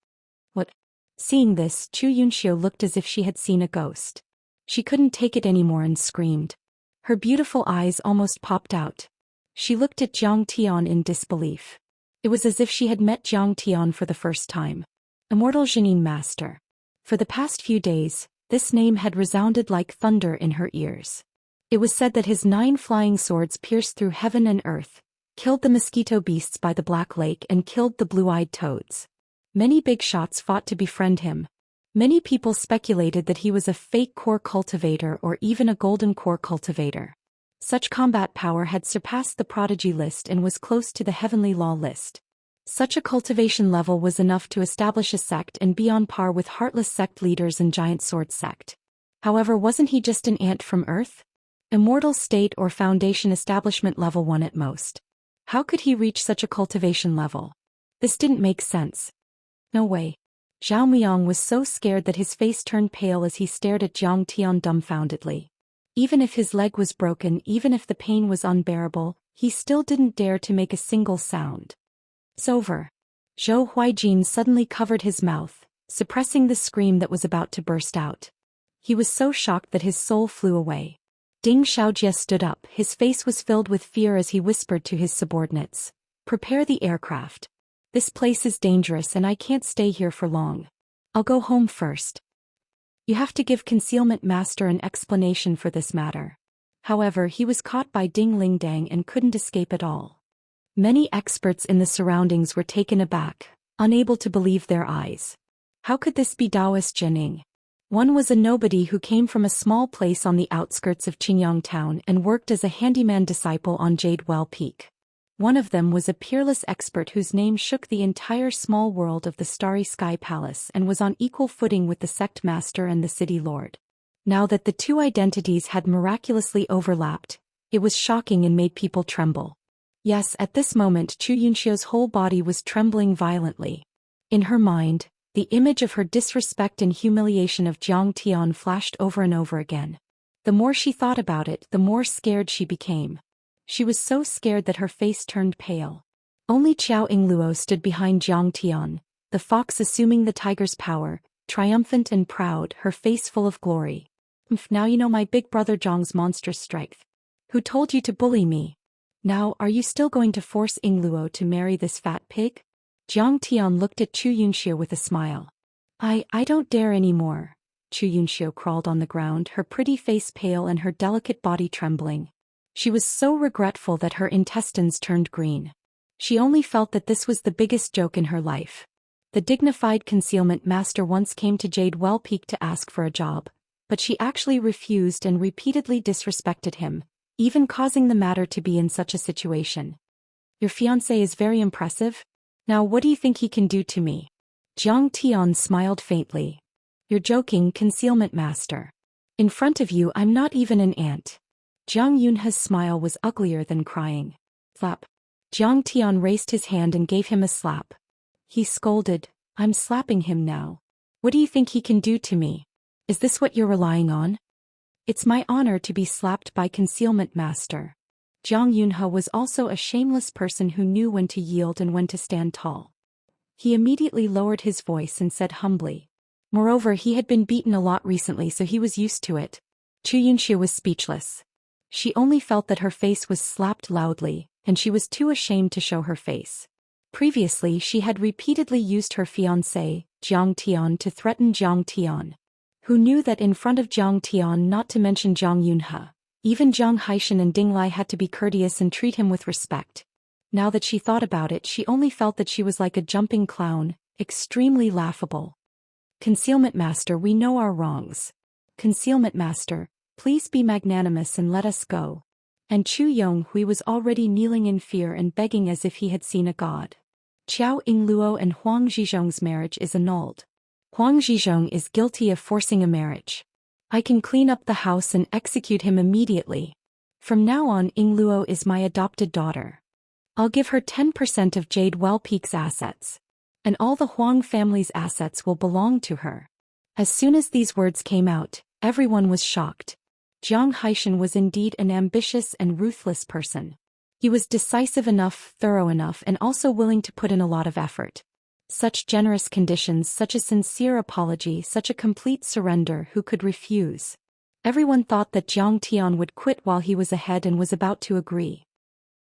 What? Seeing this, Chu Yunxiu looked as if she had seen a ghost. She couldn't take it anymore and screamed. Her beautiful eyes almost popped out. She looked at Jiang Tian in disbelief. It was as if she had met Jiang Tian for the first time. Immortal Zhenin Master. For the past few days, this name had resounded like thunder in her ears. It was said that his 9 flying swords pierced through heaven and earth, killed the mosquito beasts by the Black Lake and killed the blue-eyed toads. Many big shots fought to befriend him. Many people speculated that he was a fake core cultivator or even a golden core cultivator. Such combat power had surpassed the prodigy list and was close to the heavenly law list. Such a cultivation level was enough to establish a sect and be on par with Heartless Sect leaders and Giant Sword Sect. However, wasn't he just an ant from Earth? Immortal State or Foundation Establishment level 1 at most. How could he reach such a cultivation level? This didn't make sense. No way. Zhao Miang was so scared that his face turned pale as he stared at Jiang Tian dumbfoundedly. Even if his leg was broken, even if the pain was unbearable, he still didn't dare to make a single sound. It's over. Zhou Huijin suddenly covered his mouth, suppressing the scream that was about to burst out. He was so shocked that his soul flew away. Ding Xiaojie stood up, his face was filled with fear as he whispered to his subordinates, "Prepare the aircraft. This place is dangerous and I can't stay here for long. I'll go home first." You have to give Concealment Master an explanation for this matter. However, he was caught by Ding Lingdang and couldn't escape at all. Many experts in the surroundings were taken aback, unable to believe their eyes. How could this be Daoist Jining? One was a nobody who came from a small place on the outskirts of Qingyang town and worked as a handyman disciple on Jade Well Peak. One of them was a peerless expert whose name shook the entire small world of the Starry Sky Palace and was on equal footing with the sect master and the city lord. Now that the two identities had miraculously overlapped, it was shocking and made people tremble. Yes, at this moment Chu Yunxiu's whole body was trembling violently. In her mind, the image of her disrespect and humiliation of Jiang Tian flashed over and over again. The more she thought about it, the more scared she became. She was so scared that her face turned pale. Only Qiao Yingluo stood behind Jiang Tian, the fox assuming the tiger's power, triumphant and proud, her face full of glory. Now you know my big brother Zhang's monstrous strength. Who told you to bully me? Now, are you still going to force Yingluo to marry this fat pig? Jiang Tian looked at Chu Yunxiu with a smile. I don't dare anymore. Chu Yunxiu crawled on the ground, her pretty face pale and her delicate body trembling. She was so regretful that her intestines turned green. She only felt that this was the biggest joke in her life. The dignified concealment master once came to Jade Well-Peak to ask for a job, but she actually refused and repeatedly disrespected him, even causing the matter to be in such a situation. Your fiancé is very impressive. Now what do you think he can do to me? Jiang Tian smiled faintly. You're joking, concealment master. In front of you I'm not even an ant. Jiang Yunhe's smile was uglier than crying. Slap. Jiang Tian raised his hand and gave him a slap. He scolded, I'm slapping him now. What do you think he can do to me? Is this what you're relying on? It's my honor to be slapped by concealment master. Jiang Yunhe was also a shameless person who knew when to yield and when to stand tall. He immediately lowered his voice and said humbly. Moreover, he had been beaten a lot recently, so he was used to it. Chu Yunxia was speechless. She only felt that her face was slapped loudly, and she was too ashamed to show her face. Previously, she had repeatedly used her fiancé, Jiang Tian, to threaten Jiang Tian, who knew that in front of Jiang Tian, not to mention Jiang Yunhe, even Jiang Haishan and Ding Lai had to be courteous and treat him with respect. Now that she thought about it, she only felt that she was like a jumping clown, extremely laughable. Concealment master, we know our wrongs. Concealment master, please be magnanimous and let us go. And Chu Yonghui was already kneeling in fear and begging as if he had seen a god. Qiao Yingluo and Huang Zhizhong's marriage is annulled. Huang Zhizhong is guilty of forcing a marriage. I can clean up the house and execute him immediately. From now on, Yingluo is my adopted daughter. I'll give her 10% of Jade Well-Peak's assets. And all the Huang family's assets will belong to her. As soon as these words came out, everyone was shocked. Jiang Haishan was indeed an ambitious and ruthless person. He was decisive enough, thorough enough, and also willing to put in a lot of effort. Such generous conditions, such a sincere apology, such a complete surrender, who could refuse? Everyone thought that Jiang Tian would quit while he was ahead and was about to agree.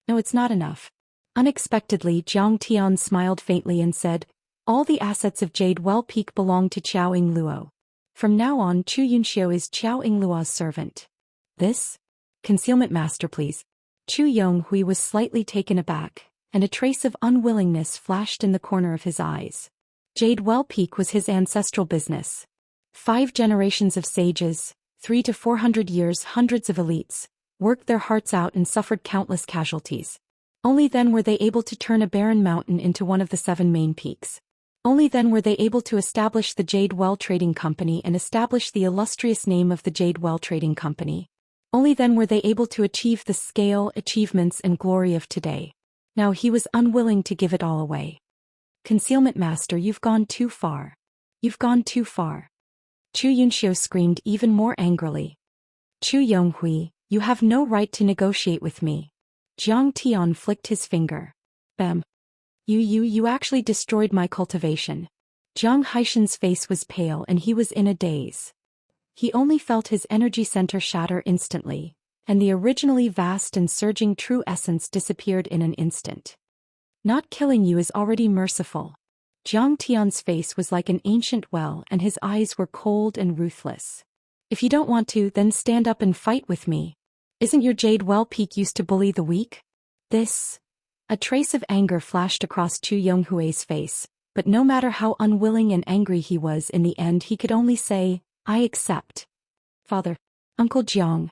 No, it's not enough. Unexpectedly, Jiang Tian smiled faintly and said, all the assets of Jade Well-Peak belong to Qiao Yingluo. From now on, Chu Yunxiu is Qiao Yingluo's servant. This? Concealment master, please. Chu Yonghui was slightly taken aback, and a trace of unwillingness flashed in the corner of his eyes. Jade Well-Peak was his ancestral business. 5 generations of sages, 300 to 400 years, hundreds of elites, worked their hearts out and suffered countless casualties. Only then were they able to turn a barren mountain into one of the 7 main peaks. Only then were they able to establish the Jade Well Trading Company and establish the illustrious name of the Jade Well Trading Company. Only then were they able to achieve the scale, achievements, and glory of today. Now he was unwilling to give it all away. Concealment master, you've gone too far. You've gone too far. Chu Yunxiu screamed even more angrily. Chu Yonghui, you have no right to negotiate with me. Jiang Tian flicked his finger. Bam. You actually destroyed my cultivation. Jiang Haishan's face was pale and he was in a daze. He only felt his energy center shatter instantly, and the originally vast and surging true essence disappeared in an instant. Not killing you is already merciful. Jiang Tian's face was like an ancient well and his eyes were cold and ruthless. If you don't want to, then stand up and fight with me. Isn't your Jade Well-Peak used to bully the weak? A trace of anger flashed across Chu Yonghui's face, but no matter how unwilling and angry he was, in the end he could only say, I accept. Father. Uncle Jiang.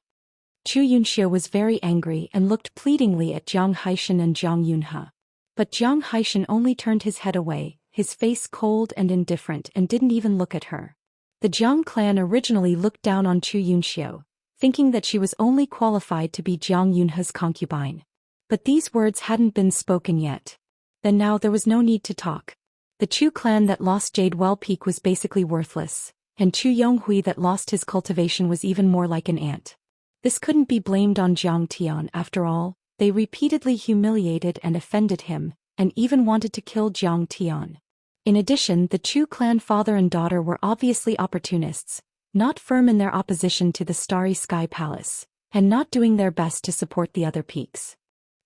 Chu Yunxiu was very angry and looked pleadingly at Jiang Haishan and Jiang Yunhe. But Jiang Haishan only turned his head away, his face cold and indifferent, and didn't even look at her. The Jiang clan originally looked down on Chu Yunxiu, thinking that she was only qualified to be Jiang Yunhe's concubine. But these words hadn't been spoken yet. Then now there was no need to talk. The Chu clan that lost Jade Well-Peak was basically worthless, and Chu Yonghui that lost his cultivation was even more like an ant. This couldn't be blamed on Jiang Tian. After all, they repeatedly humiliated and offended him, and even wanted to kill Jiang Tian. In addition, the Chu clan father and daughter were obviously opportunists, not firm in their opposition to the Starry Sky Palace, and not doing their best to support the other peaks.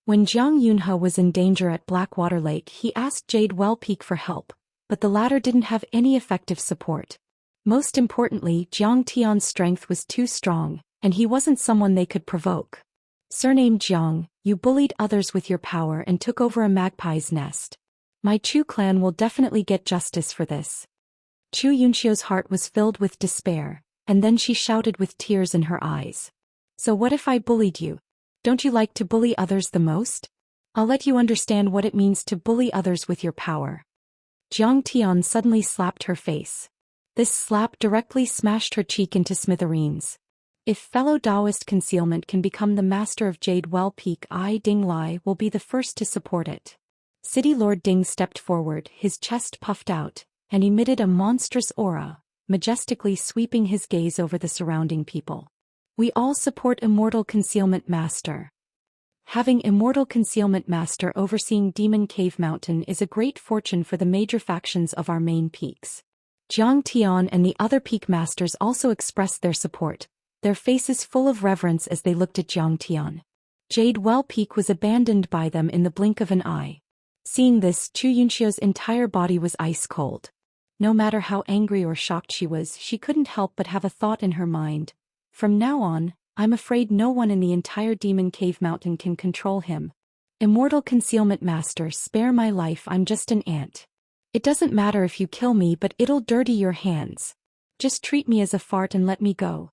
When Jiang Yunhe was in danger at Blackwater Lake, he asked Jade Well-Peak for help, but the latter didn't have any effective support. Most importantly, Jiang Tian's strength was too strong, and he wasn't someone they could provoke. Surnamed Jiang, you bullied others with your power and took over a magpie's nest. My Chu clan will definitely get justice for this. Chu Yunxiu's heart was filled with despair, and then she shouted with tears in her eyes. So what if I bullied you? Don't you like to bully others the most? I'll let you understand what it means to bully others with your power. Jiang Tian suddenly slapped her face. This slap directly smashed her cheek into smithereens. If fellow Daoist concealment can become the master of Jade Well Peak, I Ding Lai will be the first to support it. City Lord Ding stepped forward, his chest puffed out, and emitted a monstrous aura, majestically sweeping his gaze over the surrounding people. We all support Immortal Concealment Master. Having Immortal Concealment Master overseeing Demon Cave Mountain is a great fortune for the major factions of our main peaks. Jiang Tian and the other peak masters also expressed their support, their faces full of reverence as they looked at Jiang Tian. Jade Well Peak was abandoned by them in the blink of an eye. Seeing this, Chu Yunxiu's entire body was ice cold. No matter how angry or shocked she was, she couldn't help but have a thought in her mind. From now on, I'm afraid no one in the entire Demon Cave Mountain can control him. Immortal Concealment Master, spare my life, I'm just an ant. It doesn't matter if you kill me, but it'll dirty your hands. Just treat me as a fart and let me go.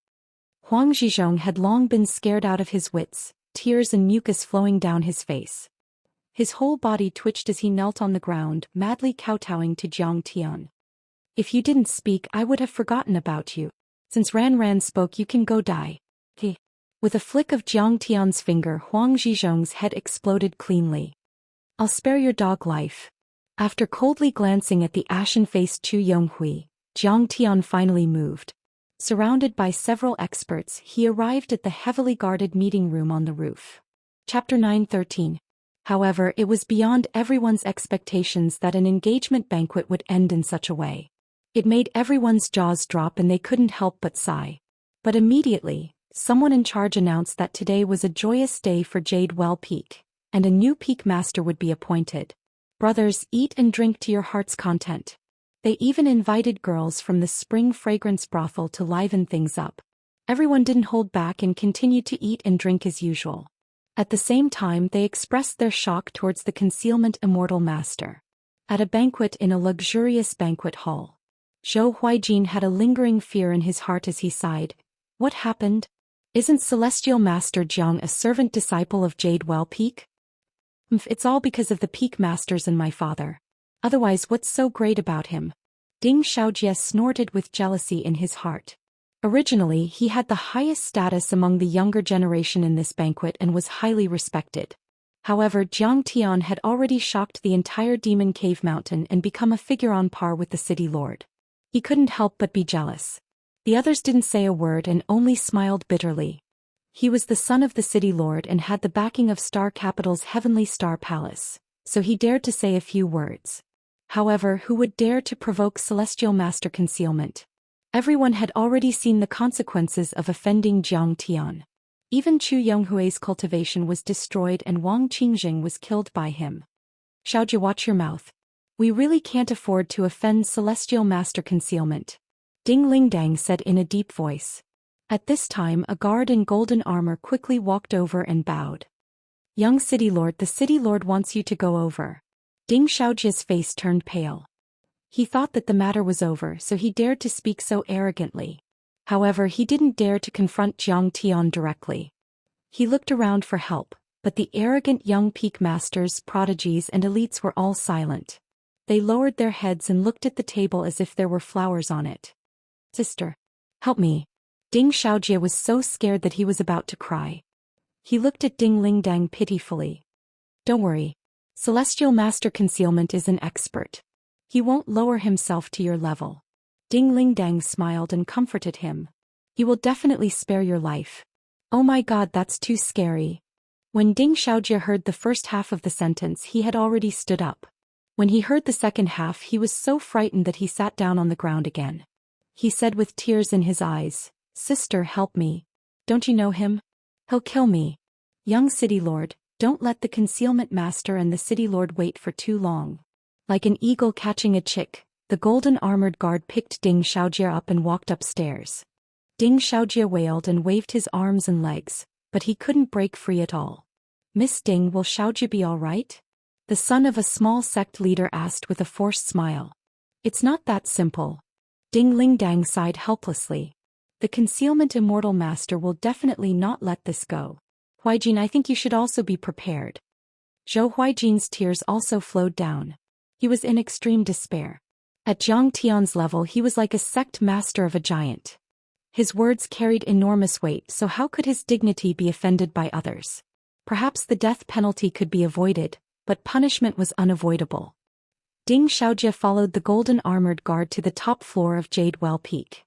Huang Zhizhong had long been scared out of his wits, tears and mucus flowing down his face. His whole body twitched as he knelt on the ground, madly kowtowing to Jiang Tian. If you didn't speak, I would have forgotten about you. Since Ran spoke, you can go die. He. With a flick of Jiang Tian's finger, Huang Zhizhong's head exploded cleanly. I'll spare your dog life. After coldly glancing at the ashen-faced Chu Yonghui, Jiang Tian finally moved. Surrounded by several experts, he arrived at the heavily guarded meeting room on the roof. Chapter 9:13. However, it was beyond everyone's expectations that an engagement banquet would end in such a way. It made everyone's jaws drop and they couldn't help but sigh. But immediately, someone in charge announced that today was a joyous day for Jade Well Peak, and a new peak master would be appointed. Brothers, eat and drink to your heart's content. They even invited girls from the Spring Fragrance Brothel to liven things up. Everyone didn't hold back and continued to eat and drink as usual. At the same time, they expressed their shock towards the Concealment Immortal Master. At a banquet in a luxurious banquet hall, Zhou Huijin had a lingering fear in his heart as he sighed. What happened? Isn't Celestial Master Jiang a servant disciple of Jade Well Peak? It's all because of the Peak Masters and my father. Otherwise, what's so great about him? Ding Xiaojie snorted with jealousy in his heart. Originally, he had the highest status among the younger generation in this banquet and was highly respected. However, Jiang Tian had already shocked the entire Demon Cave Mountain and become a figure on par with the city lord. He couldn't help but be jealous. The others didn't say a word and only smiled bitterly. He was the son of the city lord and had the backing of Star Capital's Heavenly Star Palace, so he dared to say a few words. However, who would dare to provoke Celestial Master Concealment? Everyone had already seen the consequences of offending Jiang Tian. Even Chu Yonghui's cultivation was destroyed and Wang Qingjing was killed by him. Xiaojie, watch your mouth. We really can't afford to offend Celestial Master Concealment. Ding Lingdang said in a deep voice. At this time, a guard in golden armor quickly walked over and bowed. Young City Lord, the City Lord wants you to go over. Ding Xiaojie's face turned pale. He thought that the matter was over, so he dared to speak so arrogantly. However, he didn't dare to confront Jiang Tian directly. He looked around for help, but the arrogant young peak masters, prodigies and elites were all silent. They lowered their heads and looked at the table as if there were flowers on it. Sister, help me. Ding Xiaojie was so scared that he was about to cry. He looked at Ding Lingdang pitifully. Don't worry. Celestial Master Concealment is an expert. He won't lower himself to your level. Ding Lingdang smiled and comforted him. He will definitely spare your life. Oh my god, that's too scary. When Ding Xiaojie heard the first half of the sentence, he had already stood up. When he heard the second half, he was so frightened that he sat down on the ground again. He said with tears in his eyes, Sister, help me. Don't you know him? He'll kill me. Young City Lord, don't let the Concealment Master and the City Lord wait for too long. Like an eagle catching a chick, the golden armored guard picked Ding Xiaojie up and walked upstairs. Ding Xiaojie wailed and waved his arms and legs, but he couldn't break free at all. Miss Ding, will Xiaojie be all right? The son of a small sect leader asked with a forced smile. It's not that simple. Ding Lingdang sighed helplessly. The concealment immortal master will definitely not let this go. Huijin, I think you should also be prepared. Zhou Huijin's tears also flowed down. He was in extreme despair. At Jiang Tian's level he was like a sect master of a giant. His words carried enormous weight, so how could his dignity be offended by others? Perhaps the death penalty could be avoided, but punishment was unavoidable. Ding Xiaojie followed the golden armored guard to the top floor of Jade Well Peak.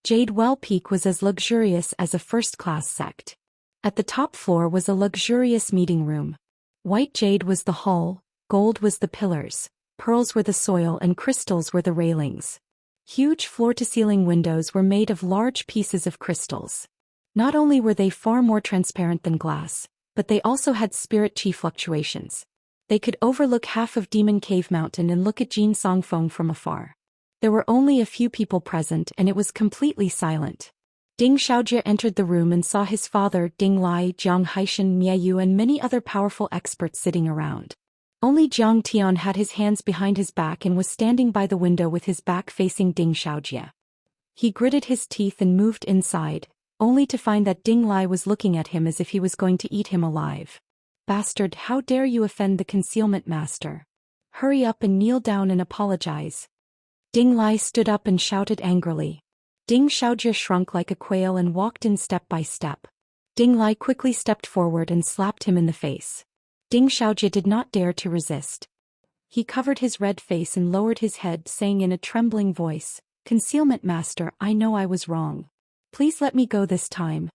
Jade Well Peak was as luxurious as a first-class sect. At the top floor was a luxurious meeting room. White jade was the hull, gold was the pillars, pearls were the soil and crystals were the railings. Huge floor-to-ceiling windows were made of large pieces of crystals. Not only were they far more transparent than glass, but they also had spirit chi fluctuations. They could overlook half of Demon Cave Mountain and look at Jin Songfeng from afar. There were only a few people present and it was completely silent. Ding Xiaojie entered the room and saw his father Ding Lai, Jiang Haishan, Miayu and many other powerful experts sitting around. Only Jiang Tian had his hands behind his back and was standing by the window with his back facing Ding Xiaojie. He gritted his teeth and moved inside, only to find that Ding Lai was looking at him as if he was going to eat him alive. Bastard, how dare you offend the concealment master? Hurry up and kneel down and apologize. Ding Lai stood up and shouted angrily. Ding Xiaojie shrunk like a quail and walked in step by step. Ding Lai quickly stepped forward and slapped him in the face. Ding Xiaojie did not dare to resist. He covered his red face and lowered his head, saying in a trembling voice, "Concealment master, I know I was wrong. Please let me go this time."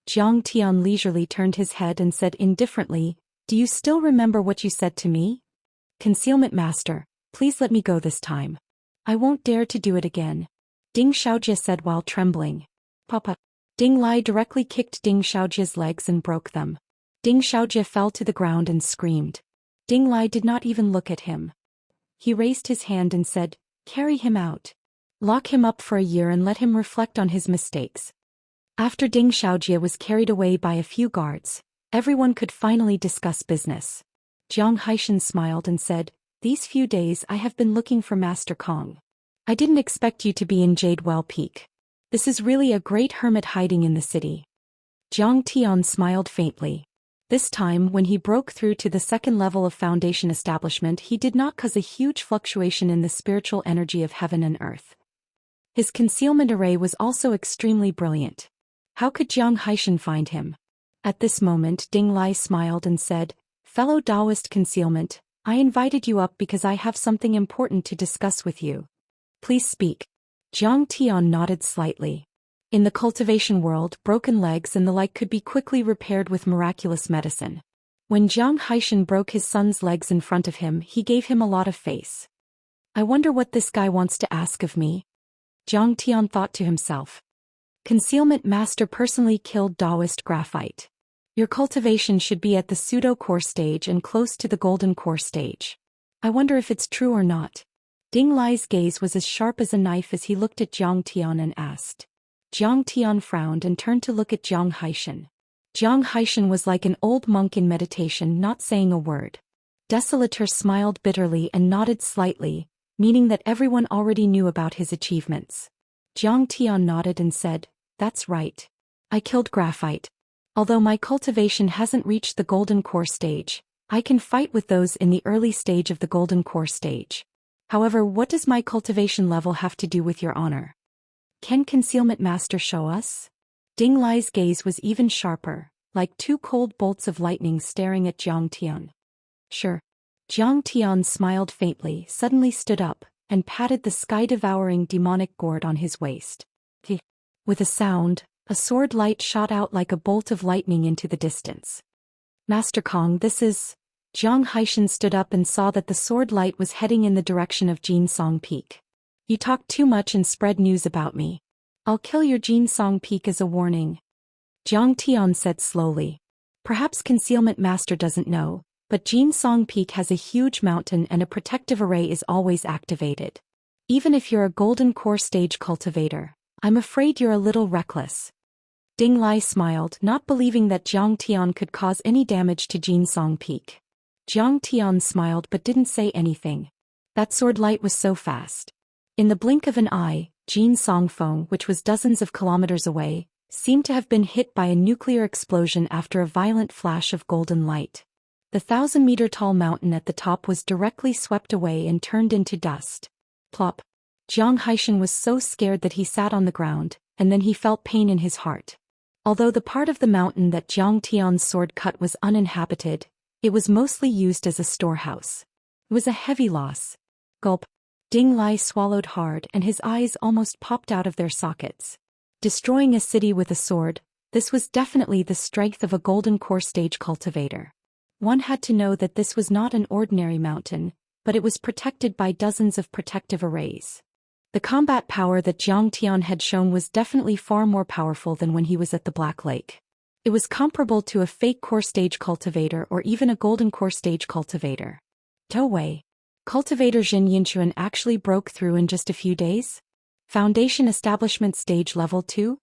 Jiang Tian leisurely turned his head and said indifferently, "Do you still remember what you said to me? Concealment master, please let me go this time. I won't dare to do it again." Ding Xiaojie said while trembling. "Papa." Ding Lai directly kicked Ding Xiaojie's legs and broke them. Ding Xiaojie fell to the ground and screamed. Ding Lai did not even look at him. He raised his hand and said, "Carry him out. Lock him up for a year and let him reflect on his mistakes." After Ding Xiaojie was carried away by a few guards, everyone could finally discuss business. Jiang Haishan smiled and said, "These few days I have been looking for Master Kong. I didn't expect you to be in Jade Well Peak. This is really a great hermit hiding in the city." Jiang Tian smiled faintly. This time, when he broke through to the second level of Foundation establishment, he did not cause a huge fluctuation in the spiritual energy of heaven and earth. His concealment array was also extremely brilliant. How could Jiang Haishan find him? At this moment, Ding Lai smiled and said, "Fellow Daoist concealment, I invited you up because I have something important to discuss with you. Please speak." Jiang Tian nodded slightly. In the cultivation world, broken legs and the like could be quickly repaired with miraculous medicine. When Jiang Haishan broke his son's legs in front of him, he gave him a lot of face. "I wonder what this guy wants to ask of me?" Jiang Tian thought to himself. Concealment master personally killed Daoist graphite. Your cultivation should be at the pseudo-core stage and close to the golden core stage. I wonder if it's true or not. Ding Lai's gaze was as sharp as a knife as he looked at Jiang Tian and asked. Jiang Tian frowned and turned to look at Jiang Haishan. Jiang Haishan was like an old monk in meditation, not saying a word. Desolator smiled bitterly and nodded slightly, meaning that everyone already knew about his achievements. Jiang Tian nodded and said, "That's right. I killed graphite. Although my cultivation hasn't reached the golden core stage, I can fight with those in the early stage of the golden core stage. However, what does my cultivation level have to do with your honor? Can Concealment Master show us?" Ding Lai's gaze was even sharper, like two cold bolts of lightning staring at Jiang Tian. "Sure." Jiang Tian smiled faintly, suddenly stood up, and patted the sky-devouring demonic gourd on his waist. With a sound, a sword light shot out like a bolt of lightning into the distance. "Master Kong, this is..." Jiang Haishan stood up and saw that the sword light was heading in the direction of Jinsong Peak. "You talked too much and spread news about me. I'll kill your Jinsong Peak as a warning." Jiang Tian said slowly. "Perhaps Concealment Master doesn't know, But Jinsong Peak has a huge mountain and a protective array is always activated. Even if you're a golden core stage cultivator, I'm afraid you're a little reckless. Ding Lai smiled, not believing that Jiang Tian could cause any damage to Jinsong Peak. Jiang Tian smiled but didn't say anything. That sword light was so fast. In the blink of an eye, Jinsong Feng, which was dozens of kilometers away, seemed to have been hit by a nuclear explosion after a violent flash of golden light. The 1,000-meter-tall mountain at the top was directly swept away and turned into dust. Plop. Jiang Haishan was so scared that he sat on the ground, and then he felt pain in his heart. Although the part of the mountain that Jiang Tian's sword cut was uninhabited, it was mostly used as a storehouse. It was a heavy loss. Gulp. Ding Lai swallowed hard and his eyes almost popped out of their sockets. Destroying a city with a sword, this was definitely the strength of a golden core stage cultivator. One had to know that this was not an ordinary mountain, but it was protected by dozens of protective arrays. The combat power that Jiang Tian had shown was definitely far more powerful than when he was at the Black Lake. It was comparable to a fake core stage cultivator or even a golden core stage cultivator. No way. Cultivator Zhen Yinchuan actually broke through in just a few days? Foundation Establishment Stage Level 2?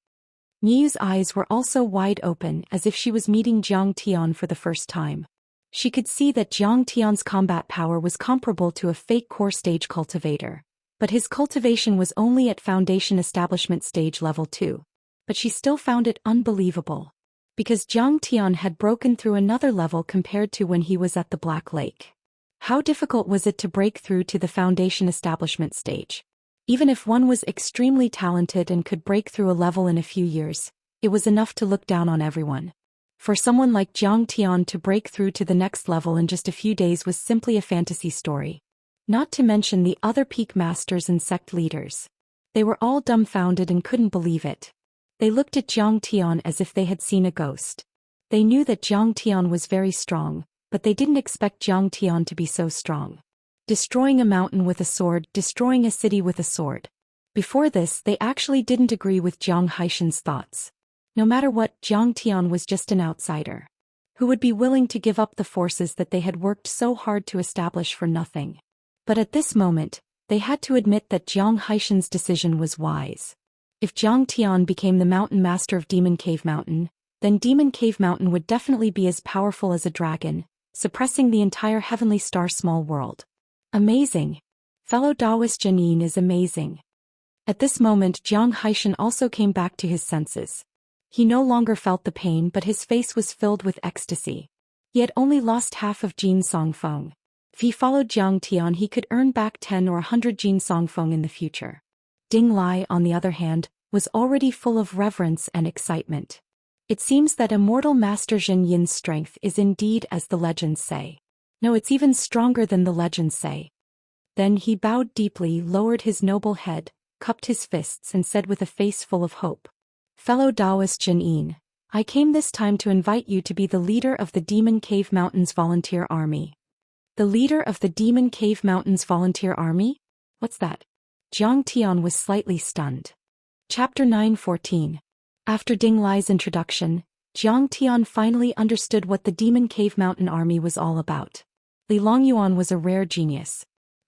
Niyu's eyes were also wide open as if she was meeting Jiang Tian for the first time. She could see that Jiang Tian's combat power was comparable to a fake core stage cultivator, but his cultivation was only at Foundation Establishment Stage Level 2. But she still found it unbelievable. Because Jiang Tian had broken through another level compared to when he was at the Black Lake. How difficult was it to break through to the Foundation Establishment stage? Even if one was extremely talented and could break through a level in a few years, it was enough to look down on everyone. For someone like Jiang Tian to break through to the next level in just a few days was simply a fantasy story. Not to mention the other peak masters and sect leaders. They were all dumbfounded and couldn't believe it. They looked at Jiang Tian as if they had seen a ghost. They knew that Jiang Tian was very strong, but they didn't expect Jiang Tian to be so strong. Destroying a mountain with a sword, destroying a city with a sword. Before this, they actually didn't agree with Jiang Haishan's thoughts. No matter what, Jiang Tian was just an outsider. Who would be willing to give up the forces that they had worked so hard to establish for nothing. But at this moment, they had to admit that Jiang Haishan's decision was wise. If Jiang Tian became the mountain master of Demon Cave Mountain, then Demon Cave Mountain would definitely be as powerful as a dragon, suppressing the entire Heavenly Star small world. Amazing. Fellow Daoist Janine is amazing. At this moment Jiang Haishan also came back to his senses. He no longer felt the pain but his face was filled with ecstasy. He had only lost half of Jinsong Feng. If he followed Jiang Tian he could earn back 10 or 100 Jinsong Feng in the future. Ding Lai, on the other hand, was already full of reverence and excitement. It seems that Immortal Master Zhen Yin's strength is indeed as the legends say. No, it's even stronger than the legends say. Then he bowed deeply, lowered his noble head, cupped his fists and said with a face full of hope. Fellow Daoist Zhen Yin, I came this time to invite you to be the leader of the Demon Cave Mountains Volunteer Army. The leader of the Demon Cave Mountains Volunteer Army? What's that? Jiang Tian was slightly stunned. Chapter 9:14. After Ding Lai's introduction, Jiang Tian finally understood what the Demon Cave Mountain Army was all about. Li Longyuan was a rare genius.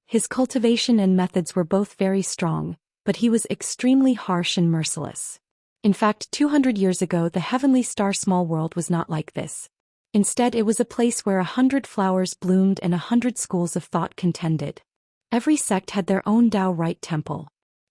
His cultivation and methods were both very strong, but he was extremely harsh and merciless. In fact, 200 years ago the Heavenly Star small world was not like this. Instead, it was a place where 100 flowers bloomed and 100 schools of thought contended. Every sect had their own Dao Right temple.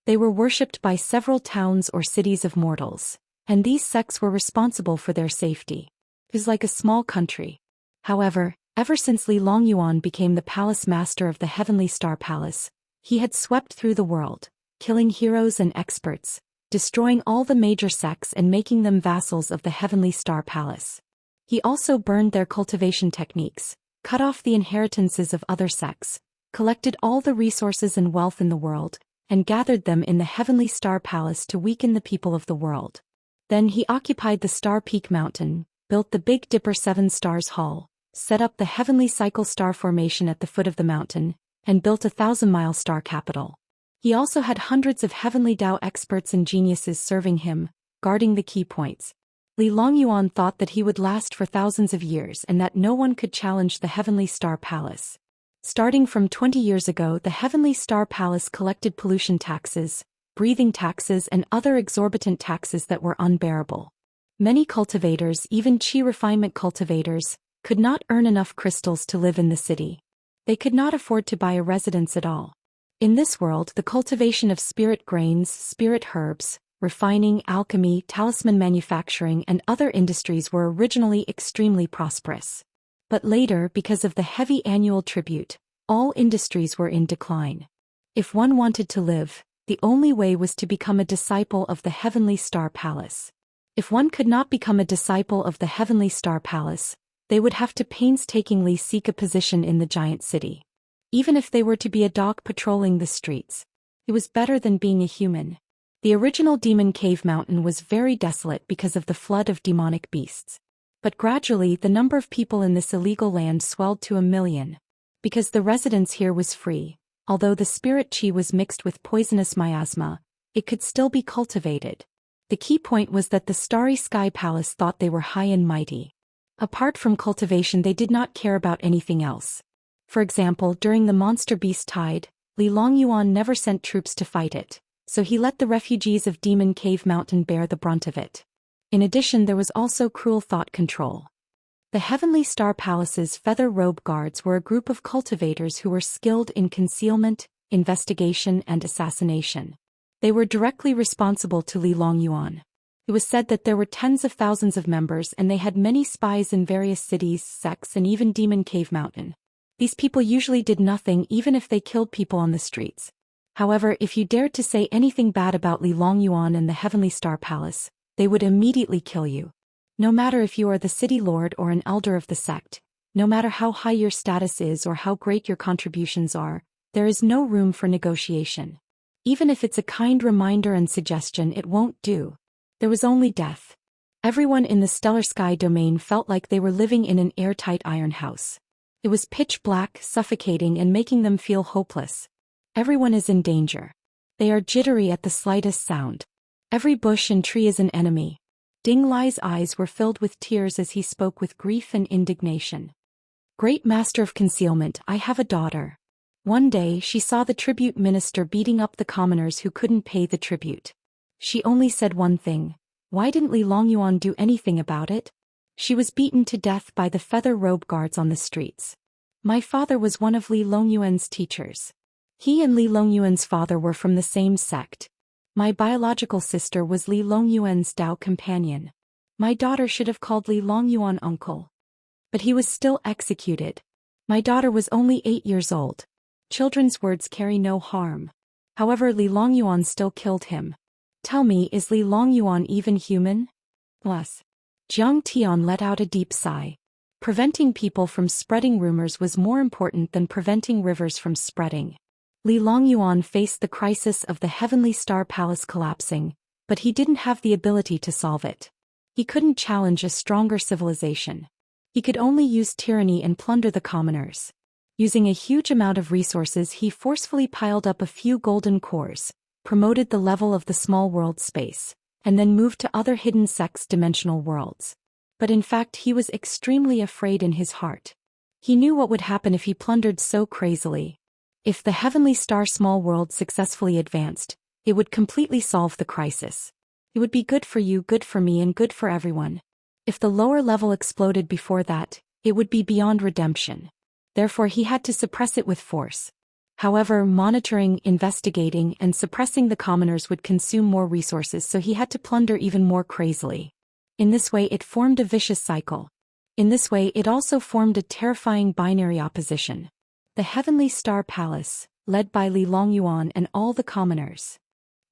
They were worshipped by several towns or cities of mortals, and these sects were responsible for their safety. It was like a small country. However, ever since Li Longyuan became the palace master of the Heavenly Star Palace, he had swept through the world, killing heroes and experts, destroying all the major sects and making them vassals of the Heavenly Star Palace. He also burned their cultivation techniques, cut off the inheritances of other sects, collected all the resources and wealth in the world, and gathered them in the Heavenly Star Palace to weaken the people of the world. Then he occupied the Star Peak Mountain, built the Big Dipper 7 Stars Hall, set up the Heavenly Cycle Star Formation at the foot of the mountain, and built a 1,000-mile star capital. He also had hundreds of Heavenly Dao experts and geniuses serving him, guarding the key points. Li Longyuan thought that he would last for thousands of years and that no one could challenge the Heavenly Star Palace. Starting from 20 years ago, the Heavenly Star Palace collected pollution taxes, breathing taxes and other exorbitant taxes that were unbearable. Many cultivators, even qi refinement cultivators, could not earn enough crystals to live in the city. They could not afford to buy a residence at all. In this world, the cultivation of spirit grains, spirit herbs, refining, alchemy, talisman manufacturing and other industries were originally extremely prosperous. But later, because of the heavy annual tribute, all industries were in decline. If one wanted to live, the only way was to become a disciple of the Heavenly Star Palace. If one could not become a disciple of the Heavenly Star Palace, they would have to painstakingly seek a position in the giant city. Even if they were to be a dog patrolling the streets, it was better than being a human. The original Demon Cave Mountain was very desolate because of the flood of demonic beasts. But gradually the number of people in this illegal land swelled to 1 million. Because the residence here was free, although the spirit qi was mixed with poisonous miasma, it could still be cultivated. The key point was that the Starry Sky Palace thought they were high and mighty. Apart from cultivation, they did not care about anything else. For example, during the monster beast tide, Li Longyuan never sent troops to fight it, so he let the refugees of Demon Cave Mountain bear the brunt of it. In addition, there was also cruel thought control. The Heavenly Star Palace's feather robe guards were a group of cultivators who were skilled in concealment, investigation and assassination. They were directly responsible to Li Longyuan. It was said that there were tens of thousands of members and they had many spies in various cities, sects and even Demon Cave Mountain. These people usually did nothing even if they killed people on the streets. However, if you dared to say anything bad about Li Longyuan and the Heavenly Star Palace, they would immediately kill you. No matter if you are the city lord or an elder of the sect, no matter how high your status is or how great your contributions are, there is no room for negotiation. Even if it's a kind reminder and suggestion, it won't do. There was only death. Everyone in the Stellar Sky domain felt like they were living in an airtight iron house. It was pitch black, suffocating and making them feel hopeless. Everyone is in danger. They are jittery at the slightest sound. Every bush and tree is an enemy. Ding Lai's eyes were filled with tears as he spoke with grief and indignation. Great Master of Concealment, I have a daughter. One day she saw the tribute minister beating up the commoners who couldn't pay the tribute. She only said one thing. Why didn't Li Longyuan do anything about it? She was beaten to death by the feather robe guards on the streets. My father was one of Li Longyuan's teachers. He and Li Longyuan's father were from the same sect. My biological sister was Li Longyuan's Dao companion. My daughter should have called Li Longyuan uncle. But he was still executed. My daughter was only 8 years old. Children's words carry no harm. However, Li Longyuan still killed him. Tell me, is Li Longyuan even human? Bless. Jiang Tian let out a deep sigh. Preventing people from spreading rumors was more important than preventing rivers from spreading. Li Longyuan faced the crisis of the Heavenly Star Palace collapsing, but he didn't have the ability to solve it. He couldn't challenge a stronger civilization. He could only use tyranny and plunder the commoners. Using a huge amount of resources, he forcefully piled up a few golden cores, promoted the level of the small world space, and then moved to other hidden sects' dimensional worlds. But in fact he was extremely afraid in his heart. He knew what would happen if he plundered so crazily. If the Heavenly Star small world successfully advanced, it would completely solve the crisis. It would be good for you, good for me, and good for everyone. If the lower level exploded before that, it would be beyond redemption. Therefore he had to suppress it with force. However, monitoring, investigating, and suppressing the commoners would consume more resources, so he had to plunder even more crazily. In this way it formed a vicious cycle. In this way it also formed a terrifying binary opposition. The Heavenly Star Palace, led by Li Longyuan and all the commoners.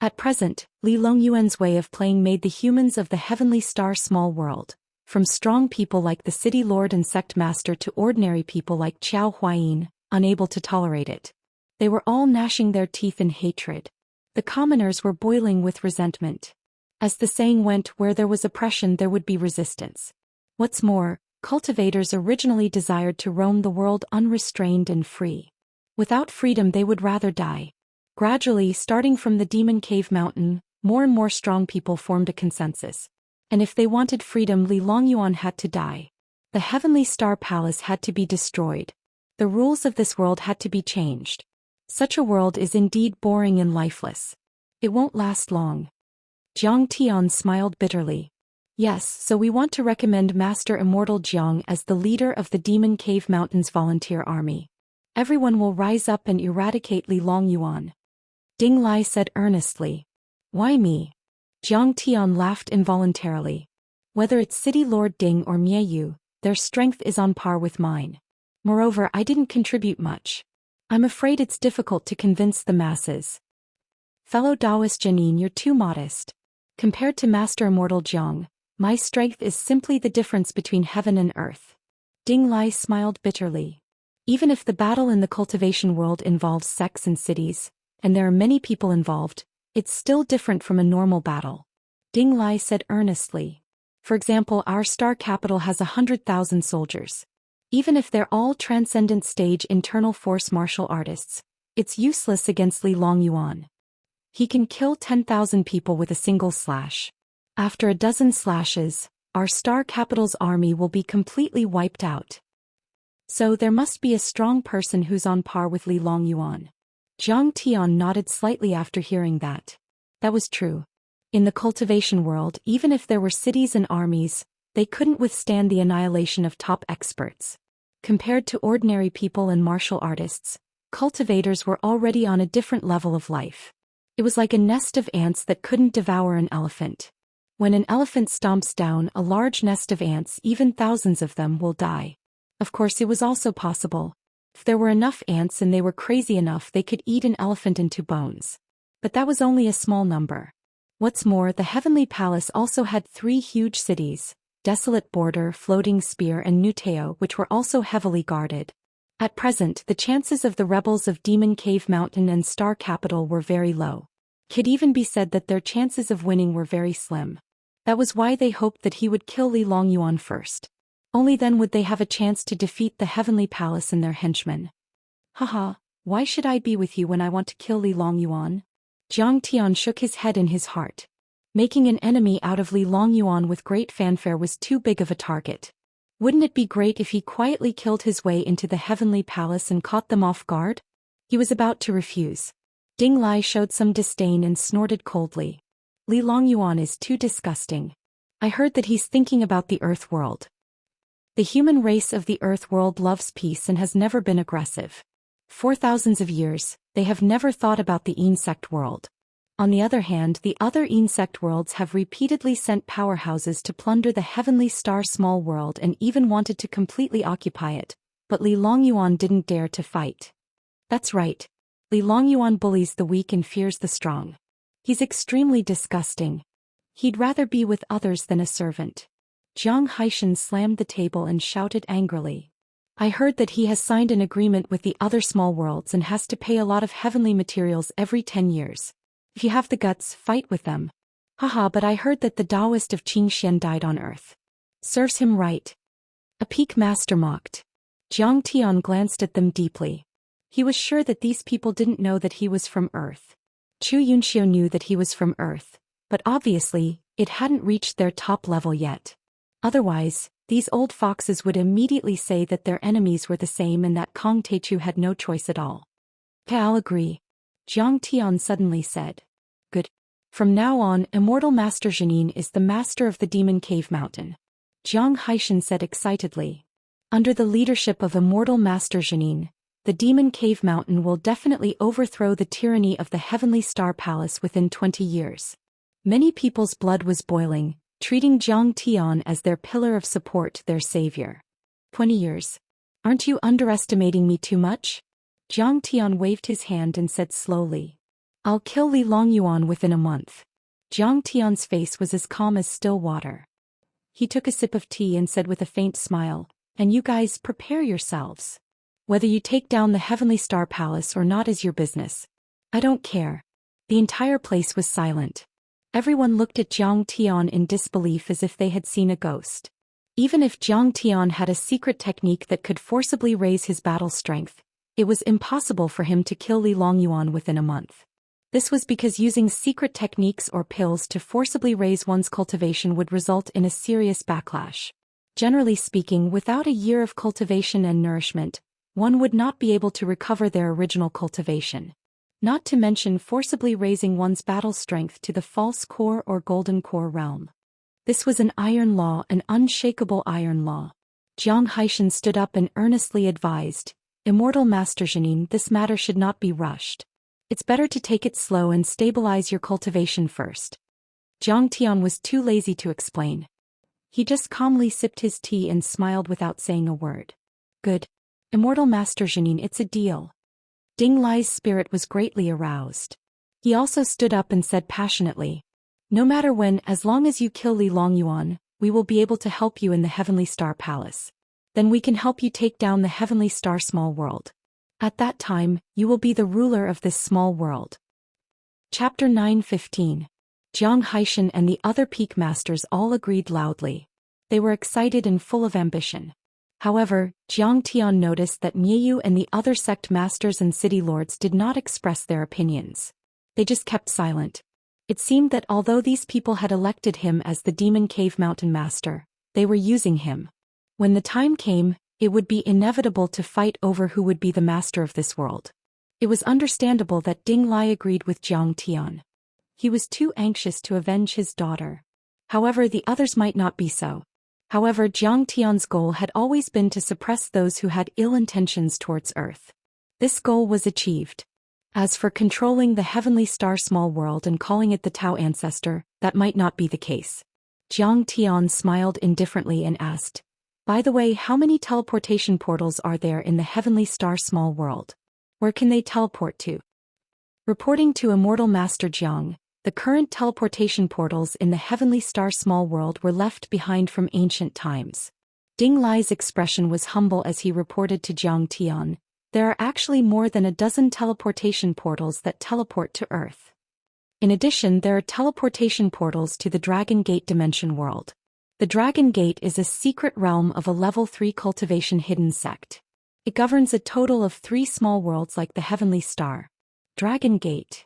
At present, Li Longyuan's way of playing made the humans of the Heavenly Star small world, from strong people like the City Lord and Sect Master to ordinary people like Qiao Huayin, unable to tolerate it. They were all gnashing their teeth in hatred. The commoners were boiling with resentment. As the saying went, where there was oppression there would be resistance. What's more, cultivators originally desired to roam the world unrestrained and free. Without freedom they would rather die. Gradually, starting from the Demon Cave Mountain, more and more strong people formed a consensus. And if they wanted freedom, Li Longyuan had to die. The Heavenly Star Palace had to be destroyed. The rules of this world had to be changed. Such a world is indeed boring and lifeless. It won't last long. Jiang Tian smiled bitterly. Yes, so we want to recommend Master Immortal Jiang as the leader of the Demon Cave Mountains Volunteer Army. Everyone will rise up and eradicate Li Longyuan. Ding Lai said earnestly. Why me? Jiang Tian laughed involuntarily. Whether it's City Lord Ding or Mieyu, their strength is on par with mine. Moreover, I didn't contribute much. I'm afraid it's difficult to convince the masses. Fellow Daoist Janine, you're too modest. Compared to Master Immortal Jiang, my strength is simply the difference between heaven and earth. Ding Lai smiled bitterly. Even if the battle in the cultivation world involves sects and cities, and there are many people involved, it's still different from a normal battle. Ding Lai said earnestly. For example, our star capital has 100,000 soldiers. Even if they're all transcendent stage internal force martial artists, it's useless against Li Longyuan. He can kill 10,000 people with a single slash. After a dozen slashes, our star capital's army will be completely wiped out. So there must be a strong person who's on par with Li Longyuan. Jiang Tian nodded slightly after hearing that. That was true. In the cultivation world, even if there were cities and armies, they couldn't withstand the annihilation of top experts. Compared to ordinary people and martial artists, cultivators were already on a different level of life. It was like a nest of ants that couldn't devour an elephant. When an elephant stomps down a large nest of ants, even thousands of them will die. Of course, it was also possible. If there were enough ants and they were crazy enough, they could eat an elephant into bones. But that was only a small number. What's more, the Heavenly Palace also had 3 huge cities, Desolate Border, Floating Spear and Nuteo, which were also heavily guarded. At present, the chances of the rebels of Demon Cave Mountain and Star Capital were very low. Could even be said that their chances of winning were very slim. That was why they hoped that he would kill Li Longyuan first. Only then would they have a chance to defeat the Heavenly Palace and their henchmen. Haha, why should I be with you when I want to kill Li Longyuan? Jiang Tian shook his head in his heart. Making an enemy out of Li Longyuan with great fanfare was too big of a target. Wouldn't it be great if he quietly killed his way into the Heavenly Palace and caught them off guard? He was about to refuse. Ding Lai showed some disdain and snorted coldly. Li Longyuan is too disgusting. I heard that he's thinking about the Earth world. The human race of the Earth world loves peace and has never been aggressive. For thousands of years, they have never thought about the insect world. On the other hand, the other insect worlds have repeatedly sent powerhouses to plunder the Heavenly Star small world and even wanted to completely occupy it, but Li Longyuan didn't dare to fight. That's right. Li Longyuan bullies the weak and fears the strong. He's extremely disgusting. He'd rather be with others than a servant. Jiang Haishan slammed the table and shouted angrily. I heard that he has signed an agreement with the other small worlds and has to pay a lot of heavenly materials every 10 years. If you have the guts, fight with them. Haha, but I heard that the Daoist of Xianxia died on Earth. Serves him right. A peak master mocked. Jiang Tian glanced at them deeply. He was sure that these people didn't know that he was from Earth. Chu Yunxiu knew that he was from Earth, but obviously, it hadn't reached their top level yet. Otherwise, these old foxes would immediately say that their enemies were the same and that Kong Teichu had no choice at all. I'll agree. Jiang Tian suddenly said. Good. From now on, Immortal Master Janine is the master of the Demon Cave Mountain. Jiang Haishan said excitedly. Under the leadership of Immortal Master Janine, the Demon Cave Mountain will definitely overthrow the tyranny of the Heavenly Star Palace within 20 years. Many people's blood was boiling, treating Jiang Tian as their pillar of support, their savior. 20 years. Aren't you underestimating me too much? Jiang Tian waved his hand and said slowly. I'll kill Li Longyuan within a month. Jiang Tian's face was as calm as still water. He took a sip of tea and said with a faint smile, and you guys prepare yourselves. Whether you take down the Heavenly Star Palace or not is your business. I don't care. The entire place was silent. Everyone looked at Jiang Tian in disbelief as if they had seen a ghost. Even if Jiang Tian had a secret technique that could forcibly raise his battle strength, it was impossible for him to kill Li Longyuan within a month. This was because using secret techniques or pills to forcibly raise one's cultivation would result in a serious backlash. Generally speaking, without a year of cultivation and nourishment, one would not be able to recover their original cultivation. Not to mention forcibly raising one's battle strength to the false core or golden core realm. This was an iron law, an unshakable iron law. Zhou Xian stood up and earnestly advised, Immortal Master Xianin, this matter should not be rushed. It's better to take it slow and stabilize your cultivation first. Zhang Tian was too lazy to explain. He just calmly sipped his tea and smiled without saying a word. Good. Immortal Master Xianin, it's a deal. Ding Lai's spirit was greatly aroused. He also stood up and said passionately, no matter when, as long as you kill Li Longyuan, we will be able to help you in the Heavenly Star Palace. Then we can help you take down the Heavenly Star Small World. At that time, you will be the ruler of this small world. Chapter 9:15. Zhang Xian and the other peak masters all agreed loudly. They were excited and full of ambition. However, Jiang Tian noticed that Miyu and the other sect masters and city lords did not express their opinions. They just kept silent. It seemed that although these people had elected him as the Demon Cave Mountain Master, they were using him. When the time came, it would be inevitable to fight over who would be the master of this world. It was understandable that Ding Lai agreed with Jiang Tian. He was too anxious to avenge his daughter. However, the others might not be so. However, Jiang Tian's goal had always been to suppress those who had ill intentions towards Earth. This goal was achieved. As for controlling the Heavenly Star Small World and calling it the Tao Ancestor, that might not be the case. Jiang Tian smiled indifferently and asked, by the way, how many teleportation portals are there in the Heavenly Star Small World? Where can they teleport to? Reporting to Immortal Master Jiang, the current teleportation portals in the Heavenly Star Small World were left behind from ancient times. Ding Lai's expression was humble as he reported to Jiang Tian, there are actually more than a dozen teleportation portals that teleport to Earth. In addition, there are teleportation portals to the Dragon Gate Dimension World. The Dragon Gate is a secret realm of a level 3 cultivation hidden sect. It governs a total of 3 small worlds like the Heavenly Star. Dragon Gate.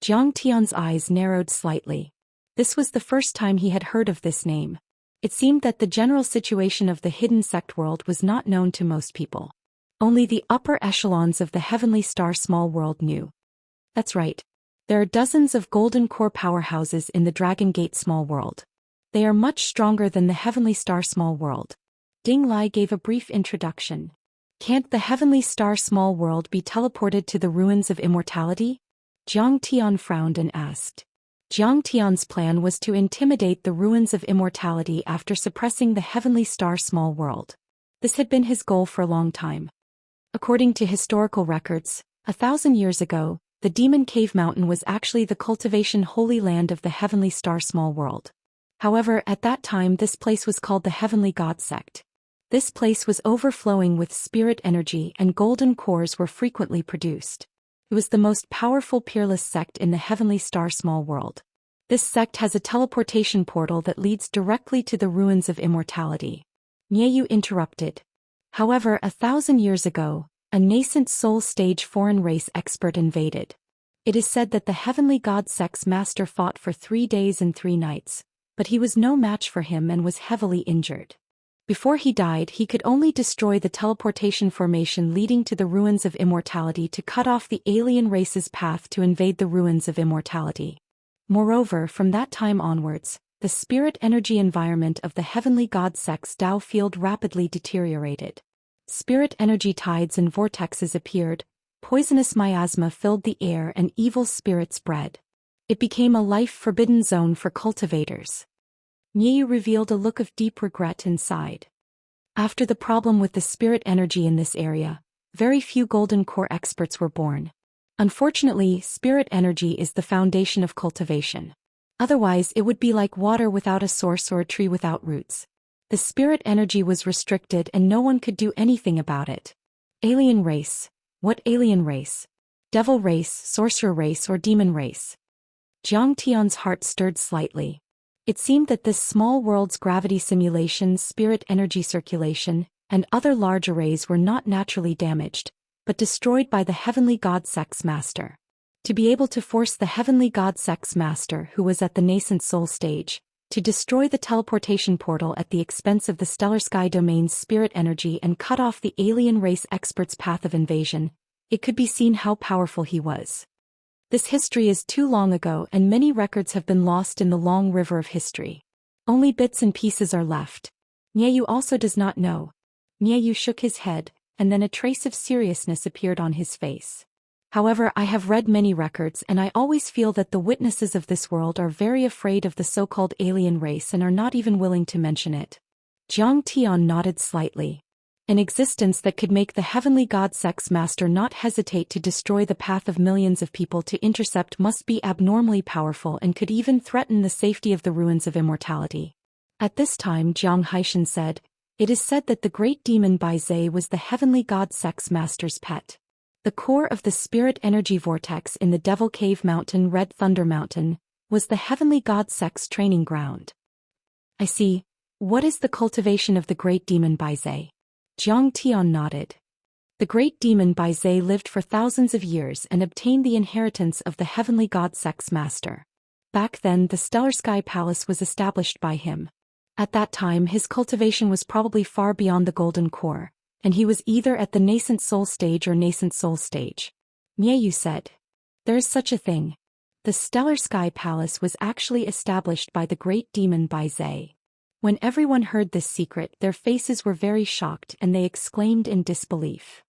Jiang Tian's eyes narrowed slightly. This was the first time he had heard of this name. It seemed that the general situation of the hidden sect world was not known to most people. Only the upper echelons of the Heavenly Star Small World knew. That's right. There are dozens of golden core powerhouses in the Dragon Gate Small World. They are much stronger than the Heavenly Star Small World. Ding Lai gave a brief introduction. Can't the Heavenly Star Small World be teleported to the ruins of immortality? Jiang Tian frowned and asked. Jiang Tian's plan was to intimidate the ruins of immortality after suppressing the Heavenly Star Small World. This had been his goal for a long time. According to historical records, 1,000 years ago, the Demon Cave Mountain was actually the cultivation holy land of the Heavenly Star Small World. However, at that time this place was called the Heavenly God Sect. This place was overflowing with spirit energy and golden cores were frequently produced. It was the most powerful peerless sect in the Heavenly Star Small World. This sect has a teleportation portal that leads directly to the ruins of immortality. Miyu interrupted. However, 1,000 years ago, a nascent soul stage foreign race expert invaded. It is said that the Heavenly God Sect's master fought for 3 days and 3 nights, but he was no match for him and was heavily injured. Before he died, he could only destroy the teleportation formation leading to the ruins of immortality to cut off the alien race's path to invade the ruins of immortality. Moreover, from that time onwards, the spirit energy environment of the Heavenly God Sect's Tao field rapidly deteriorated. Spirit energy tides and vortexes appeared, poisonous miasma filled the air and evil spirits bred. It became a life-forbidden zone for cultivators. Miyu revealed a look of deep regret and sighed. After the problem with the spirit energy in this area, very few golden core experts were born. Unfortunately, spirit energy is the foundation of cultivation. Otherwise, it would be like water without a source or a tree without roots. The spirit energy was restricted and no one could do anything about it. Alien race. What alien race? Devil race, sorcerer race, or demon race? Jiang Tian's heart stirred slightly. It seemed that this small world's gravity simulations, spirit energy circulation, and other large arrays were not naturally damaged, but destroyed by the Heavenly God Sect's master. To be able to force the heavenly god sex master who was at the nascent soul stage, to destroy the teleportation portal at the expense of the stellar sky domain's spirit energy and cut off the alien race expert's path of invasion, it could be seen how powerful he was. This history is too long ago and many records have been lost in the long river of history. Only bits and pieces are left. Niayu also does not know. Niayu shook his head, and then a trace of seriousness appeared on his face. However, I have read many records and I always feel that the witnesses of this world are very afraid of the so-called alien race and are not even willing to mention it. Jiang Tian nodded slightly. An existence that could make the heavenly god sex master not hesitate to destroy the path of millions of people to intercept must be abnormally powerful and could even threaten the safety of the ruins of immortality. At this time Jiang Haishan said, "It is said that the great demon Bai Zhe was the heavenly god sex master's pet. The core of the spirit energy vortex in the Devil Cave Mountain, Red Thunder Mountain, was the heavenly god sex training ground." I see. What is the cultivation of the great demon Bai Zhe? Jiang Tian nodded. The great demon Bai Zhe lived for thousands of years and obtained the inheritance of the heavenly god sex master. Back then the Stellar Sky Palace was established by him. At that time his cultivation was probably far beyond the golden core, and he was either at the nascent soul stage or nascent soul stage. Niayu said. There is such a thing. The Stellar Sky Palace was actually established by the great demon Bai Zhe. When everyone heard this secret, their faces were very shocked and they exclaimed in disbelief.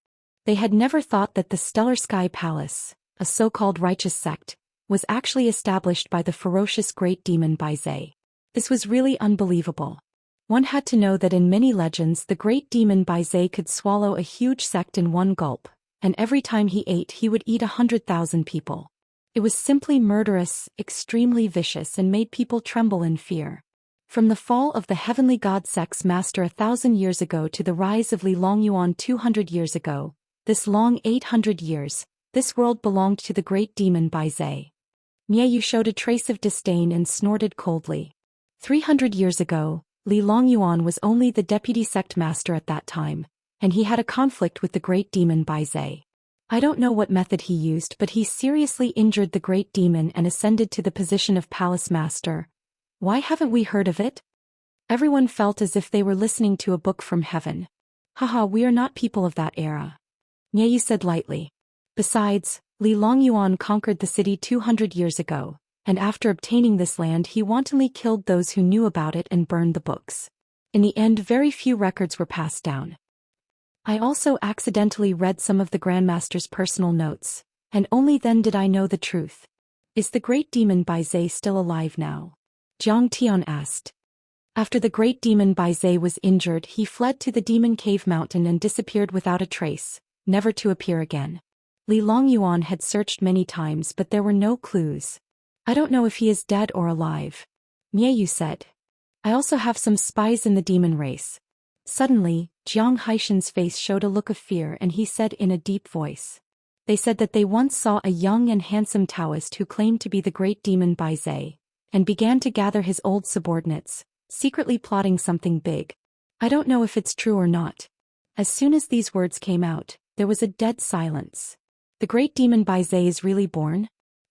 They had never thought that the Stellar Sky Palace, a so-called righteous sect, was actually established by the ferocious great demon Bai Zhe. This was really unbelievable. One had to know that in many legends the great demon Bai Zhe could swallow a huge sect in one gulp, and every time he ate he would eat 100,000 people. It was simply murderous, extremely vicious and made people tremble in fear. From the fall of the heavenly god sex master 1,000 years ago to the rise of Li Longyuan 200 years ago, this long 800 years, this world belonged to the great demon Bai Zhe. Niayu showed a trace of disdain and snorted coldly. 300 years ago, Li Longyuan was only the deputy sect master at that time, and he had a conflict with the great demon Bai Zhe. I don't know what method he used, but he seriously injured the great demon and ascended to the position of palace master. Why haven't we heard of it? Everyone felt as if they were listening to a book from heaven. Haha, we are not people of that era. Niayu said lightly. Besides, Li Longyuan conquered the city 200 years ago, and after obtaining this land he wantonly killed those who knew about it and burned the books. In the end very few records were passed down. I also accidentally read some of the Grandmaster's personal notes, and only then did I know the truth. Is the great demon Bai Zhe still alive now? Jiang Tian asked. After the great demon Bai Zhe was injured he fled to the Demon Cave Mountain and disappeared without a trace, never to appear again. Li Longyuan had searched many times but there were no clues. I don't know if he is dead or alive. Niayu said. I also have some spies in the demon race. Suddenly, Jiang Haishan's face showed a look of fear and he said in a deep voice. They said that they once saw a young and handsome Daoist who claimed to be the great demon Bai Zhe, and began to gather his old subordinates, secretly plotting something big. I don't know if it's true or not. As soon as these words came out, there was a dead silence. The great demon Bai Zhe is really born?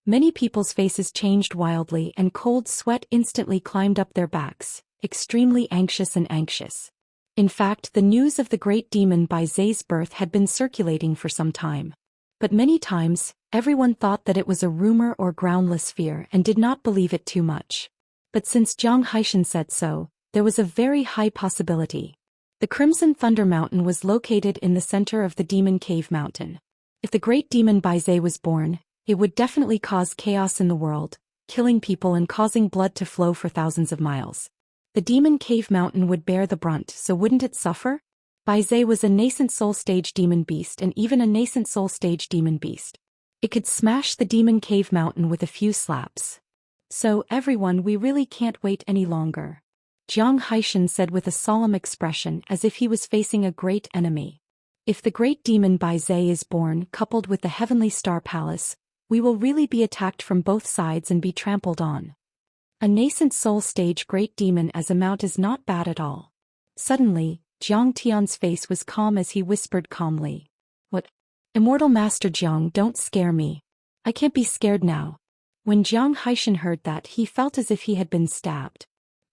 Many people's faces changed wildly and cold sweat instantly climbed up their backs, extremely anxious and anxious. In fact, the news of the great demon Bai Zhe's birth had been circulating for some time. But many times, everyone thought that it was a rumor or groundless fear and did not believe it too much. But since Jiang Haishan said so, there was a very high possibility. The Crimson Thunder Mountain was located in the center of the Demon Cave Mountain. If the great demon Bai Zhe was born, it would definitely cause chaos in the world, killing people and causing blood to flow for thousands of miles. The Demon Cave Mountain would bear the brunt, so wouldn't it suffer? Bai Zhe was a nascent soul stage demon beast and even a nascent soul stage demon beast. It could smash the Demon Cave Mountain with a few slaps. So, everyone, we really can't wait any longer. Jiang Haishan said with a solemn expression as if he was facing a great enemy. If the great demon Bai Zhe is born coupled with the Heavenly Star Palace, we will really be attacked from both sides and be trampled on. A nascent soul stage great demon as a mount is not bad at all. Suddenly, Jiang Tian's face was calm as he whispered calmly. What? Immortal Master Jiang, don't scare me. I can't be scared now. When Zhou Xian heard that, he felt as if he had been stabbed.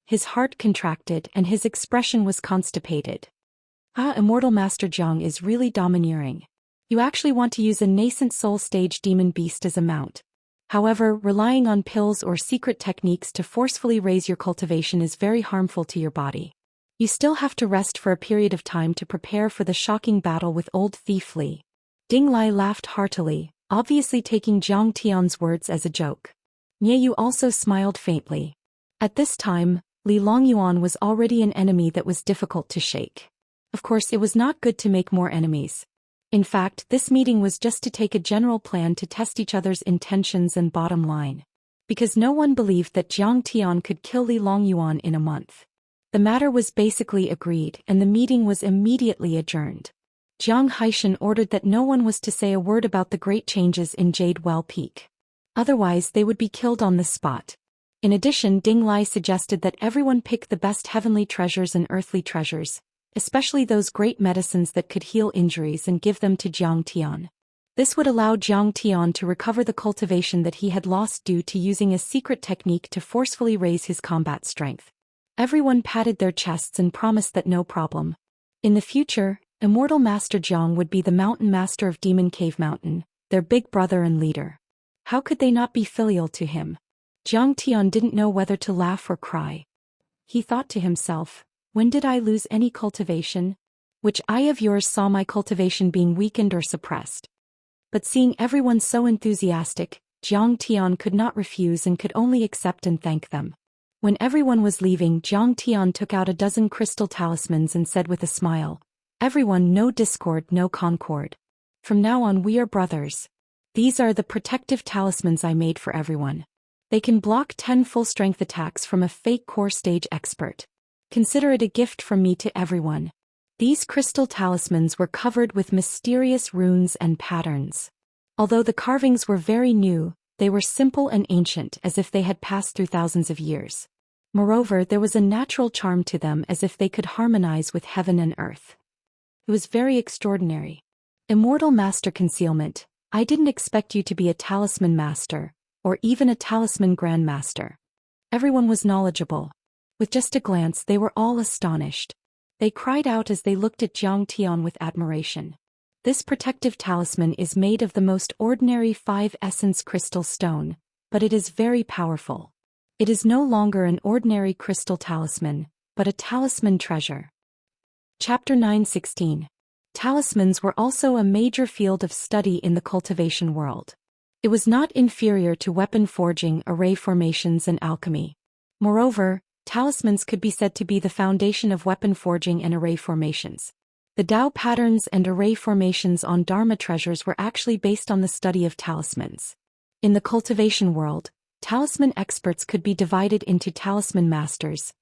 His heart contracted and his expression was constipated. Immortal Master Zhang is really domineering. You actually want to use a nascent soul stage demon beast as a mount. However, relying on pills or secret techniques to forcefully raise your cultivation is very harmful to your body. You still have to rest for a period of time to prepare for the shocking battle with old thief Li. Ding Lai laughed heartily, obviously taking Zhang Tian's words as a joke. Nie Yu also smiled faintly. At this time, Li Longyuan was already an enemy that was difficult to shake. Of course, it was not good to make more enemies. In fact, this meeting was just to take a general plan to test each other's intentions and bottom line. Because no one believed that Zhang Tian could kill Li Longyuan in a month. The matter was basically agreed and the meeting was immediately adjourned. Zhou Xian ordered that no one was to say a word about the great changes in Jade Well Peak. Otherwise they would be killed on the spot. In addition, Ding Lai suggested that everyone pick the best heavenly treasures and earthly treasures, especially those great medicines that could heal injuries, and give them to Zhang Tian. This would allow Zhang Tian to recover the cultivation that he had lost due to using a secret technique to forcefully raise his combat strength. Everyone patted their chests and promised that no problem. In the future, Immortal Master Zhang would be the mountain master of Demon Cave Mountain, their big brother and leader. How could they not be filial to him? Zhang Tian didn't know whether to laugh or cry. He thought to himself, when did I lose any cultivation? Which eye of yours saw my cultivation being weakened or suppressed? But seeing everyone so enthusiastic, Zhang Tian could not refuse and could only accept and thank them. When everyone was leaving, Zhang Tian took out a dozen crystal talismans and said with a smile, "Everyone, no discord, no concord. From now on we are brothers. These are the protective talismans I made for everyone. They can block 10 full-strength attacks from a fake core stage expert. Consider it a gift from me to everyone." These crystal talismans were covered with mysterious runes and patterns. Although the carvings were very new, they were simple and ancient, as if they had passed through thousands of years. Moreover, there was a natural charm to them, as if they could harmonize with heaven and earth. It was very extraordinary. Immortal Master Concealment, I didn't expect you to be a talisman master, or even a talisman grandmaster. Everyone was knowledgeable. With just a glance they were all astonished. They cried out as they looked at Zhang Tian with admiration. This protective talisman is made of the most ordinary 5-essence crystal stone, but it is very powerful. It is no longer an ordinary crystal talisman, but a talisman treasure. Chapter 9:16. Talismans were also a major field of study in the cultivation world. It was not inferior to weapon forging, array formations and alchemy. Moreover, talismans could be said to be the foundation of weapon forging and array formations. The Dao patterns and array formations on Dharma treasures were actually based on the study of talismans. In the cultivation world, talisman experts could be divided into talisman masters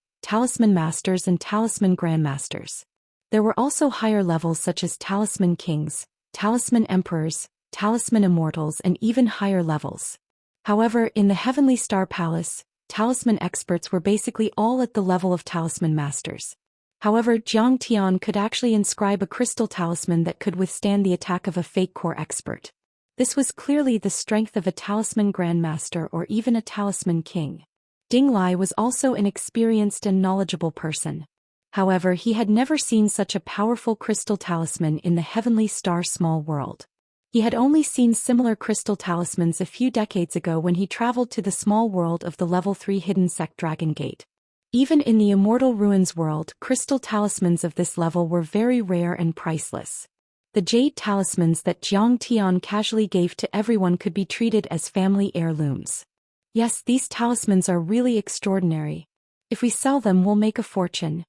and talisman grandmasters. There were also higher levels such as talisman kings, talisman emperors, talisman immortals, and even higher levels. However, in the Heavenly Star Palace, talisman experts were basically all at the level of talisman masters. However, Zhang Tian could actually inscribe a crystal talisman that could withstand the attack of a fake core expert. This was clearly the strength of a talisman grandmaster or even a talisman king. Ding Lai was also an experienced and knowledgeable person. However, he had never seen such a powerful crystal talisman in the Heavenly Star small world. He had only seen similar crystal talismans a few decades ago when he traveled to the small world of the level 3 hidden sect Dragon Gate. Even in the Immortal Ruins world, crystal talismans of this level were very rare and priceless. The jade talismans that Zhang Tian casually gave to everyone could be treated as family heirlooms. Yes, these talismans are really extraordinary. If we sell them, we'll make a fortune.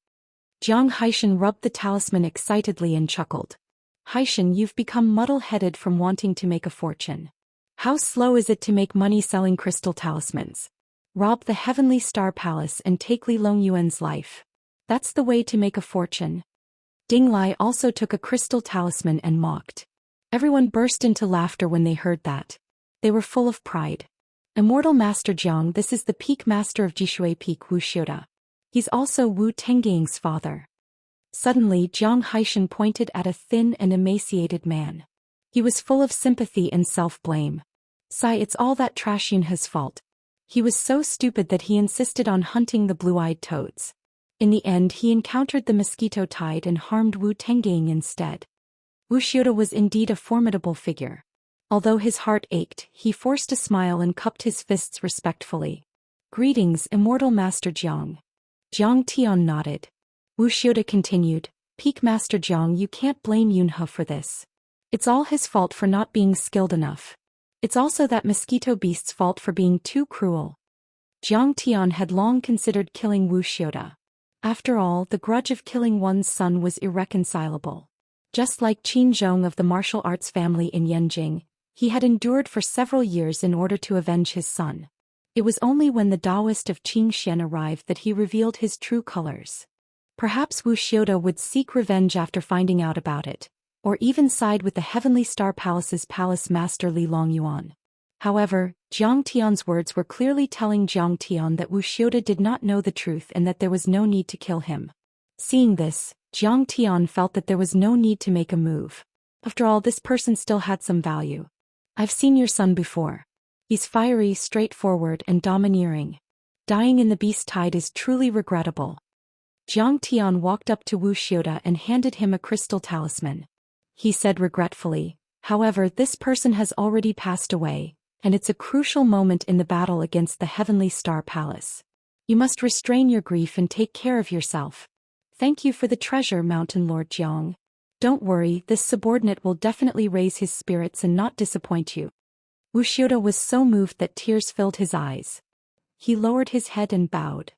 Zhang Xian rubbed the talisman excitedly and chuckled. Xian, you've become muddle-headed from wanting to make a fortune. How slow is it to make money selling crystal talismans? Rob the Heavenly Star Palace and take Li Longyuan's life. That's the way to make a fortune. Ding Lai also took a crystal talisman and mocked. Everyone burst into laughter when they heard that. They were full of pride. Immortal Master Jiang, this is the peak master of Jishui Peak Wuxia. He's also Wu Tengying's father. Suddenly Zhang Xian pointed at a thin and emaciated man. He was full of sympathy and self-blame. Sigh, it's all that trash Yunhe's fault. He was so stupid that he insisted on hunting the blue-eyed toads. In the end he encountered the mosquito tide and harmed Wu Tengang instead. Wuxia was indeed a formidable figure. Although his heart ached, he forced a smile and cupped his fists respectfully. Greetings, Immortal Master Jiang. Jiang Tian nodded. Wuxia continued, Peak Master Jiang, you can't blame Yunhe for this. It's all his fault for not being skilled enough. It's also that mosquito beast's fault for being too cruel. Jiang Tian had long considered killing Wuxia. After all, the grudge of killing one's son was irreconcilable. Just like Qin Zhong of the martial arts family in Yanjing, he had endured for several years in order to avenge his son. It was only when the Daoist of Zhou Xian arrived that he revealed his true colors. Perhaps Wuxia would seek revenge after finding out about it, or even side with the Heavenly Star Palace's palace master Li Longyuan. However, Jiang Tian's words were clearly telling Jiang Tian that Wuxia did not know the truth and that there was no need to kill him. Seeing this, Jiang Tian felt that there was no need to make a move. After all, this person still had some value. I've seen your son before. He's fiery, straightforward, and domineering. Dying in the beast tide is truly regrettable. Jiang Tian walked up to Wuxia and handed him a crystal talisman. He said regretfully, however, this person has already passed away, and it's a crucial moment in the battle against the Heavenly Star Palace. You must restrain your grief and take care of yourself. Thank you for the treasure, Mountain Lord Jiang. Don't worry, this subordinate will definitely raise his spirits and not disappoint you. Wuxia was so moved that tears filled his eyes. He lowered his head and bowed.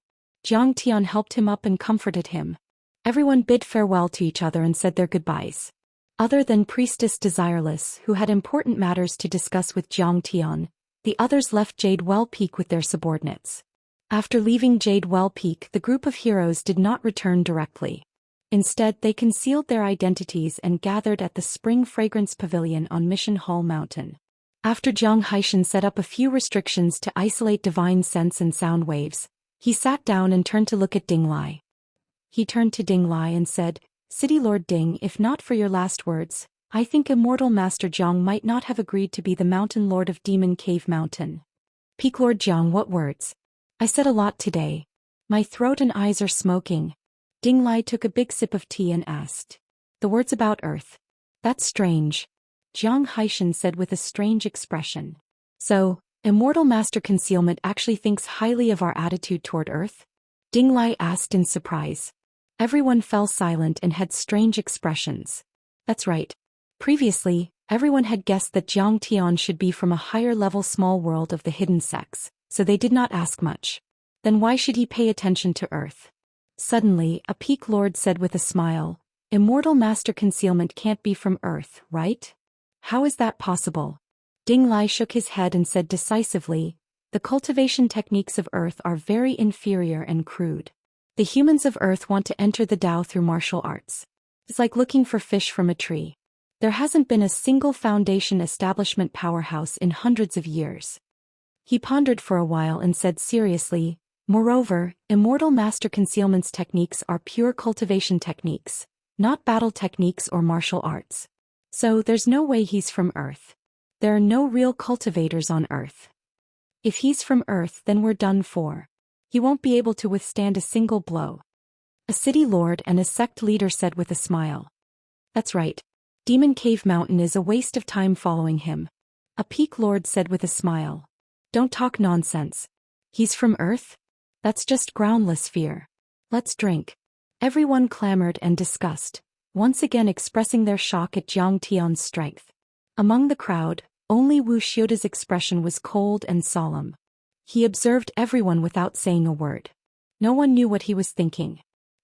Jiang Tian helped him up and comforted him. Everyone bid farewell to each other and said their goodbyes. Other than Priestess Desireless, who had important matters to discuss with Jiang Tian, the others left Jade Well Peak with their subordinates. After leaving Jade Well Peak, the group of heroes did not return directly. Instead, they concealed their identities and gathered at the Spring Fragrance Pavilion on Mission Hall Mountain. After Zhang Haishan set up a few restrictions to isolate divine sense and sound waves, he sat down and turned to look at Ding Lai. He turned to Ding Lai and said, City Lord Ding, if not for your last words, I think Immortal Master Jiang might not have agreed to be the Mountain Lord of Demon Cave Mountain. Peak Lord Jiang, what words? I said a lot today. My throat and eyes are smoking. Ding Lai took a big sip of tea and asked. The words about Earth. That's strange. Zhang Haishan said with a strange expression. So, Immortal Master Concealment actually thinks highly of our attitude toward Earth? Ding Lai asked in surprise. Everyone fell silent and had strange expressions. That's right. Previously, everyone had guessed that Jiang Tian should be from a higher-level small world of the hidden sects, so they did not ask much. Then why should he pay attention to Earth? Suddenly, a Peak Lord said with a smile, Immortal Master Concealment can't be from Earth, right? How is that possible? Ding Lai shook his head and said decisively, the cultivation techniques of Earth are very inferior and crude. The humans of Earth want to enter the Tao through martial arts. It's like looking for fish from a tree. There hasn't been a single foundation establishment powerhouse in hundreds of years. He pondered for a while and said seriously, moreover, Immortal Master Concealment's techniques are pure cultivation techniques, not battle techniques or martial arts. So there's no way he's from Earth. There are no real cultivators on Earth. If he's from Earth, then we're done for. He won't be able to withstand a single blow. A city lord and a sect leader said with a smile. That's right. Demon Cave Mountain is a waste of time following him. A Peak Lord said with a smile. Don't talk nonsense. He's from Earth? That's just groundless fear. Let's drink. Everyone clamored and discussed, once again expressing their shock at Jiang Tian's strength. Among the crowd, only Wuxia's expression was cold and solemn. He observed everyone without saying a word. No one knew what he was thinking.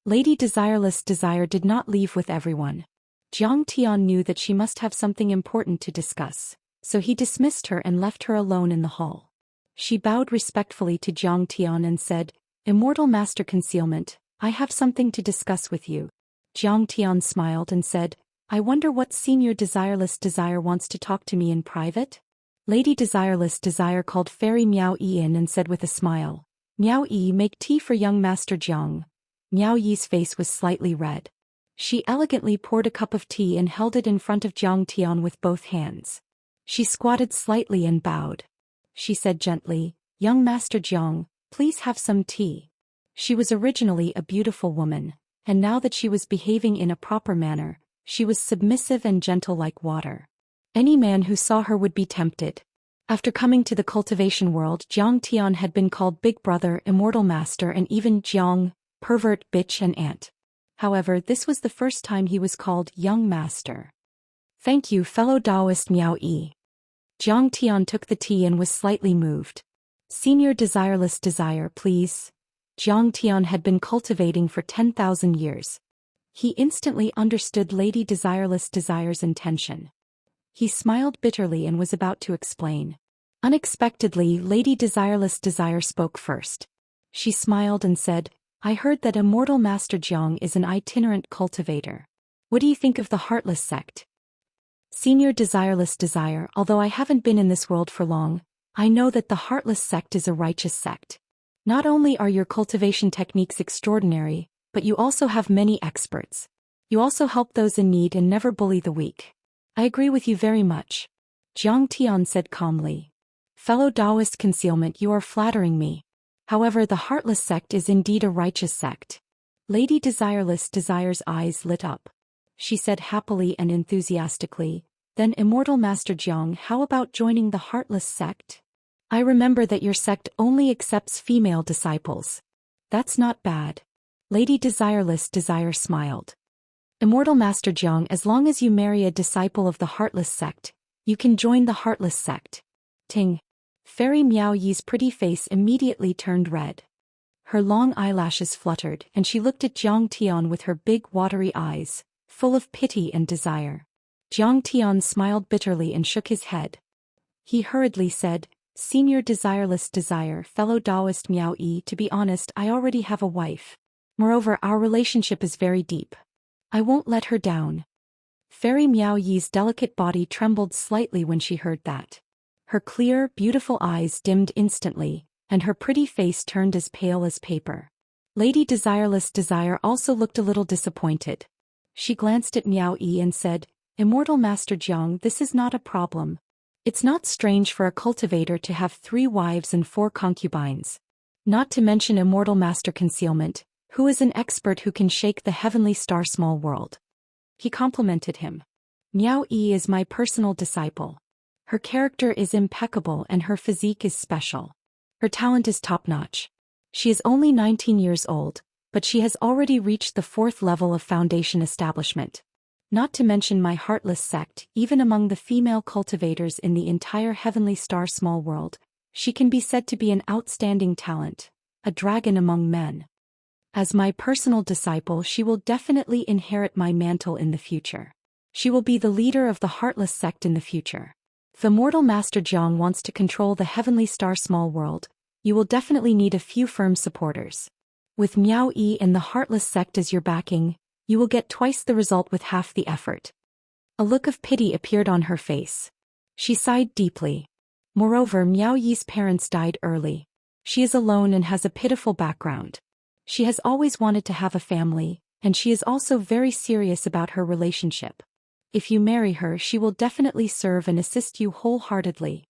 Lady Desireless Desire did not leave with everyone. Jiang Tian knew that she must have something important to discuss, so he dismissed her and left her alone in the hall. She bowed respectfully to Jiang Tian and said, Immortal Master Concealment, I have something to discuss with you. Jiang Tian smiled and said, I wonder what Senior Desireless Desire wants to talk to me in private? Lady Desireless Desire called Fairy Miao Yi in and said with a smile, Miao Yi, make tea for young Master Jiang. Miao Yi's face was slightly red. She elegantly poured a cup of tea and held it in front of Jiang Tian with both hands. She squatted slightly and bowed. She said gently, "Young Master Jiang, please have some tea." She was originally a beautiful woman, and now that she was behaving in a proper manner, she was submissive and gentle like water. Any man who saw her would be tempted. After coming to the cultivation world, Jiang Tian had been called Big Brother, Immortal Master, and even Jiang, pervert, bitch and ant. However, this was the first time he was called Young Master. "Thank you, fellow Daoist Miao Yi." Jiang Tian took the tea and was slightly moved. "Senior Desireless Desire, please." Jiang Tian had been cultivating for 10,000 years. He instantly understood Lady Desireless Desire's intention. He smiled bitterly and was about to explain. Unexpectedly, Lady Desireless Desire spoke first. She smiled and said, "I heard that Immortal Master Jiang is an itinerant cultivator. What do you think of the Heartless sect?" "Senior Desireless Desire, although I haven't been in this world for long, I know that the Heartless sect is a righteous sect. Not only are your cultivation techniques extraordinary, but you also have many experts. You also help those in need and never bully the weak. I agree with you very much," Jiang Tian said calmly. "Fellow Daoist concealment, you are flattering me. However, the Heartless sect is indeed a righteous sect." Lady Desireless Desire's eyes lit up. She said happily and enthusiastically, "Then Immortal Master Jiang, how about joining the Heartless sect? I remember that your sect only accepts female disciples." "That's not bad." Lady Desireless Desire smiled. "Immortal Master Jiang, as long as you marry a disciple of the Heartless sect, you can join the Heartless sect." Ting. Fairy Miao Yi's pretty face immediately turned red. Her long eyelashes fluttered and she looked at Jiang Tian with her big watery eyes, full of pity and desire. Jiang Tian smiled bitterly and shook his head. He hurriedly said, "Senior Desireless Desire, fellow Daoist Miao Yi, to be honest, I already have a wife. Moreover, our relationship is very deep. I won't let her down." Fairy Miao Yi's delicate body trembled slightly when she heard that. Her clear, beautiful eyes dimmed instantly, and her pretty face turned as pale as paper. Lady Desireless Desire also looked a little disappointed. She glanced at Miao Yi and said, "Immortal Master Jiang, this is not a problem. It's not strange for a cultivator to have 3 wives and 4 concubines. Not to mention Immortal Master Concealment, who is an expert who can shake the heavenly star small world." He complimented him. "Miao Yi is my personal disciple. Her character is impeccable and her physique is special. Her talent is top-notch. She is only 19 years old, but she has already reached the 4th level of foundation establishment. Not to mention my Heartless sect, even among the female cultivators in the entire heavenly star small world, she can be said to be an outstanding talent, a dragon among men. As my personal disciple, she will definitely inherit my mantle in the future. She will be the leader of the Heartless sect in the future. If Immortal Master Jiang wants to control the heavenly star small world, you will definitely need a few firm supporters. With Miao Yi and the Heartless sect as your backing, you will get twice the result with half the effort." A look of pity appeared on her face. She sighed deeply. Moreover, Miao Yi's parents died early. She is alone and has a pitiful background. She has always wanted to have a family, and she is also very serious about her relationship. If you marry her, she will definitely serve and assist you wholeheartedly.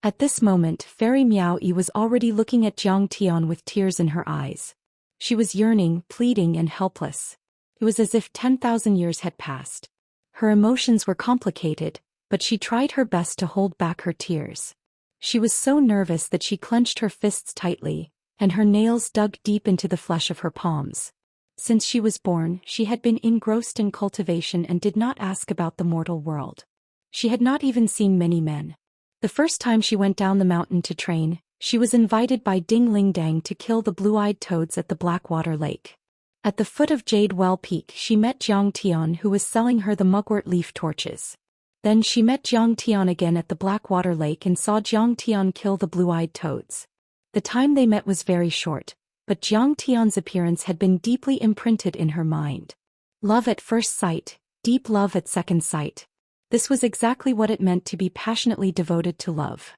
At this moment, Fairy Miao Yi was already looking at Jiang Tian with tears in her eyes. She was yearning, pleading and helpless. It was as if 10,000 years had passed. Her emotions were complicated, but she tried her best to hold back her tears. She was so nervous that she clenched her fists tightly, and her nails dug deep into the flesh of her palms. Since she was born, she had been engrossed in cultivation and did not ask about the mortal world. She had not even seen many men. The first time she went down the mountain to train, she was invited by Ding Ling Dang to kill the blue-eyed toads at the Blackwater Lake. At the foot of Jade Well Peak, she met Jiang Tian, who was selling her the mugwort leaf torches. Then she met Jiang Tian again at the Blackwater Lake and saw Jiang Tian kill the blue-eyed toads. The time they met was very short, but Jiang Tian's appearance had been deeply imprinted in her mind. Love at first sight, deep love at second sight. This was exactly what it meant to be passionately devoted to love.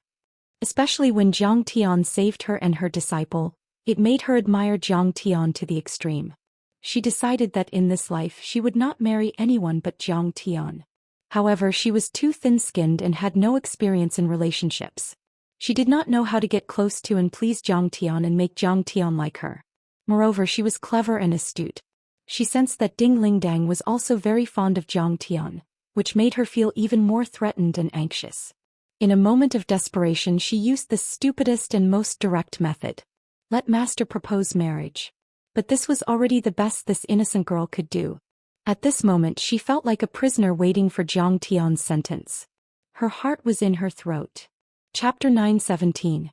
Especially when Jiang Tian saved her and her disciple, it made her admire Jiang Tian to the extreme. She decided that in this life she would not marry anyone but Jiang Tian. However, she was too thin-skinned and had no experience in relationships. She did not know how to get close to and please Zhang Tian and make Zhang Tian like her. Moreover, she was clever and astute. She sensed that Ding Lingdang was also very fond of Zhang Tian, which made her feel even more threatened and anxious. In a moment of desperation, she used the stupidest and most direct method. Let Master propose marriage. But this was already the best this innocent girl could do. At this moment, she felt like a prisoner waiting for Zhang Tian's sentence. Her heart was in her throat. Chapter 9:17.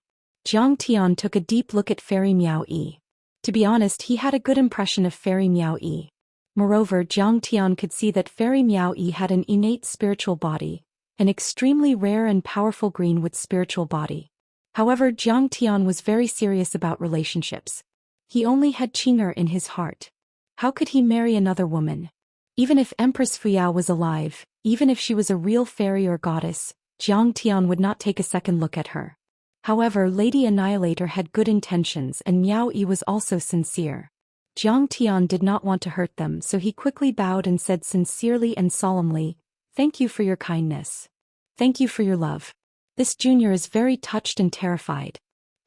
Zhang Tian took a deep look at Fairy Miao Yi. To be honest, he had a good impression of Fairy Miao Yi. Moreover, Zhang Tian could see that Fairy Miao Yi had an innate spiritual body, an extremely rare and powerful green with spiritual body. However, Zhang Tian was very serious about relationships. He only had Qing'er in his heart. How could he marry another woman? Even if Empress Fuyao was alive, even if she was a real fairy or goddess, Zhang Tian would not take a second look at her. However, Lady Annihilator had good intentions and Miao Yi was also sincere. Zhang Tian did not want to hurt them, so he quickly bowed and said sincerely and solemnly, "Thank you for your kindness. Thank you for your love. This junior is very touched and terrified.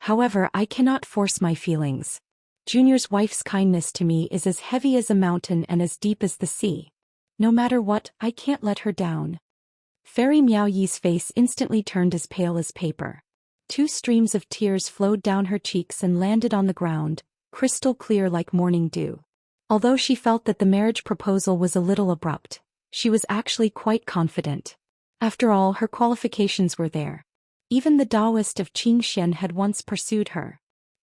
However, I cannot force my feelings. Junior's wife's kindness to me is as heavy as a mountain and as deep as the sea. No matter what, I can't let her down." Fairy Miao Yi's face instantly turned as pale as paper. 2 streams of tears flowed down her cheeks and landed on the ground, crystal clear like morning dew. Although she felt that the marriage proposal was a little abrupt, she was actually quite confident. After all, her qualifications were there. Even the Daoist of Xianxia had once pursued her.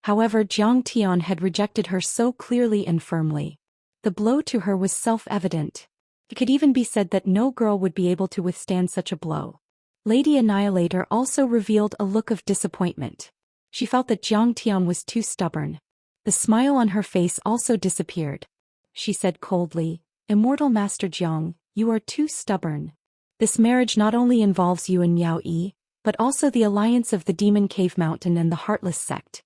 However, Zhang Tian had rejected her so clearly and firmly. The blow to her was self-evident. It could even be said that no girl would be able to withstand such a blow. Lady Annihilator also revealed a look of disappointment. She felt that Zhang Tian was too stubborn. The smile on her face also disappeared. She said coldly, "Immortal Master Zhang, you are too stubborn. This marriage not only involves you and Miao Yi, but also the alliance of the Demon Cave Mountain and the Heartless Sect.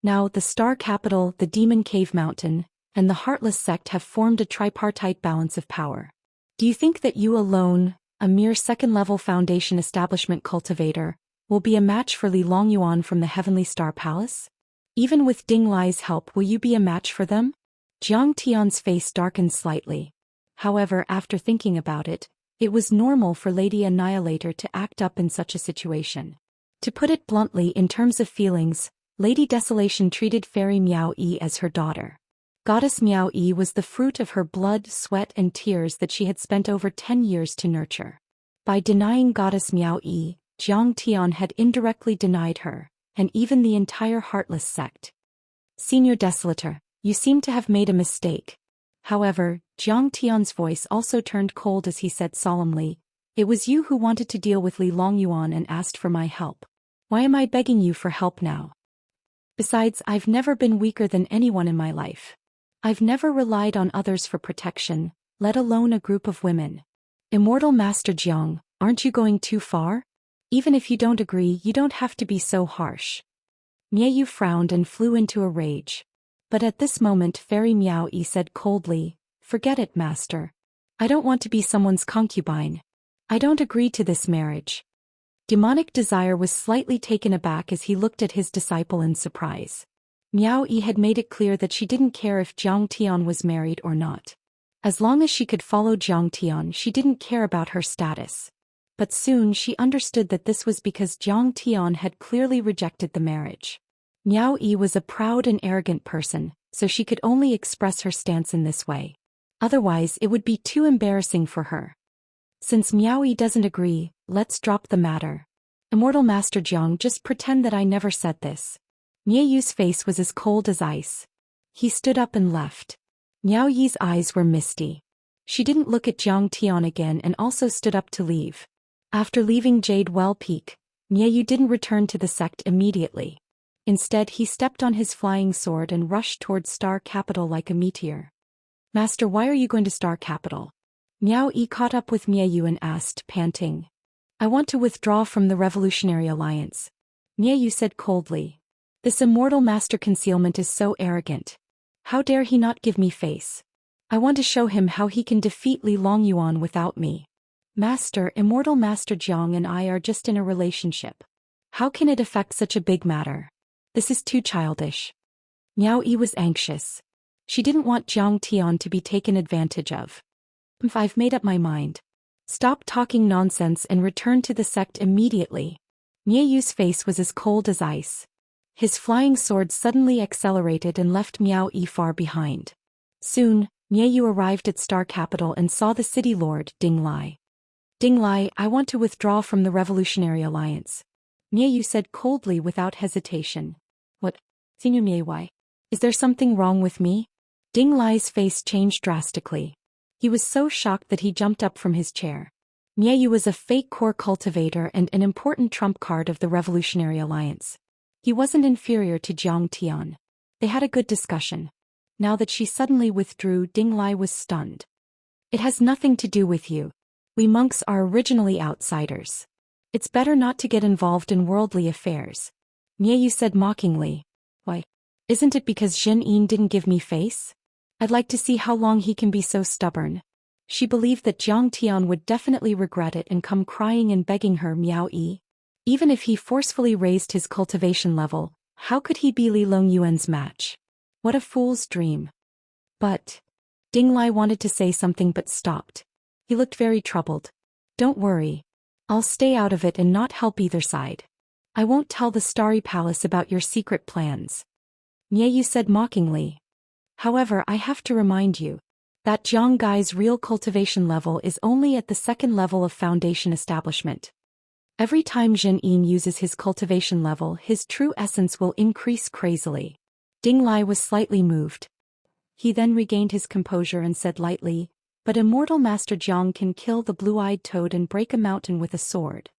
Now, the Star Capital, the Demon Cave Mountain, and the Heartless Sect have formed a tripartite balance of power. Do you think that you alone, a mere second-level foundation establishment cultivator, will be a match for Li Longyuan from the Heavenly Star Palace? Even with Ding Lai's help, will you be a match for them?" Zhang Tian's face darkened slightly. However, after thinking about it, it was normal for Lady Annihilator to act up in such a situation. To put it bluntly, in terms of feelings, Lady Desolation treated Fairy Miao Yi as her daughter. Goddess Miao Yi was the fruit of her blood, sweat and tears that she had spent over 10 years to nurture. By denying Goddess Miao Yi, Zhang Tian had indirectly denied her, and even the entire Heartless Sect. "Senior Desolator, you seem to have made a mistake." However, Zhang Tian's voice also turned cold as he said solemnly, "It was you who wanted to deal with Li Longyuan and asked for my help. Why am I begging you for help now? Besides, I've never been weaker than anyone in my life. I've never relied on others for protection, let alone a group of women. Immortal Master Zhang, aren't you going too far? Even if you don't agree, you don't have to be so harsh." Miaoyu frowned and flew into a rage. But at this moment Fairy Miao Yi said coldly, "Forget it, Master. I don't want to be someone's concubine. I don't agree to this marriage." Demonic Desire was slightly taken aback as he looked at his disciple in surprise. Miao Yi had made it clear that she didn't care if Zhang Tian was married or not. As long as she could follow Zhang Tian, she didn't care about her status. But soon she understood that this was because Zhang Tian had clearly rejected the marriage. Miao Yi was a proud and arrogant person, so she could only express her stance in this way. Otherwise, it would be too embarrassing for her. "Since Miao Yi doesn't agree, let's drop the matter. Immortal Master Zhang, just pretend that I never said this." Miaoyu's face was as cold as ice. He stood up and left. Miao Yi's eyes were misty. She didn't look at Zhang Tian again and also stood up to leave. After leaving Jade Well Peak, Miaoyu didn't return to the sect immediately. Instead, he stepped on his flying sword and rushed towards Star Capital like a meteor. "Master, why are you going to Star Capital?" Miao Yi caught up with Miaoyu and asked, panting. "I want to withdraw from the Revolutionary Alliance," Miaoyu said coldly. "This Immortal Master Concealment is so arrogant. How dare he not give me face? I want to show him how he can defeat Li Longyuan without me." Master, Immortal Master Jiang and I are just in a relationship. How can it affect such a big matter? This is too childish. Miao Yi was anxious. She didn't want Jiang Tian to be taken advantage of. I've made up my mind. Stop talking nonsense and return to the sect immediately. Miao Yu's face was as cold as ice. His flying sword suddenly accelerated and left Miao Yi far behind. Soon, Miao Yu arrived at Star Capital and saw the city lord, Ding Lai. Ding Lai, I want to withdraw from the Revolutionary Alliance. Miao Yu said coldly without hesitation. What? Senior Miao Yi? Is there something wrong with me? Ding Lai's face changed drastically. He was so shocked that he jumped up from his chair. Miao Yu was a fake core cultivator and an important trump card of the Revolutionary Alliance. He wasn't inferior to Jiang Tian. They had a good discussion. Now that she suddenly withdrew, Ding Lai was stunned. It has nothing to do with you. We monks are originally outsiders. It's better not to get involved in worldly affairs. Miao Yu said mockingly. Why? Isn't it because Zhen Yin didn't give me face? I'd like to see how long he can be so stubborn. She believed that Jiang Tian would definitely regret it and come crying and begging her. Miao Yi. Even if he forcefully raised his cultivation level, how could he be Li Longyuan's match? What a fool's dream. But Ding Lai wanted to say something but stopped. He looked very troubled. Don't worry. I'll stay out of it and not help either side. I won't tell the Starry Palace about your secret plans. Miao Yu said mockingly. However, I have to remind you that Jiang Gai's real cultivation level is only at the second level of foundation establishment. Every time Zhen Yin uses his cultivation level, his true essence will increase crazily. Ding Lai was slightly moved. He then regained his composure and said lightly, but Immortal Master Jiang can kill the blue-eyed toad and break a mountain with a sword.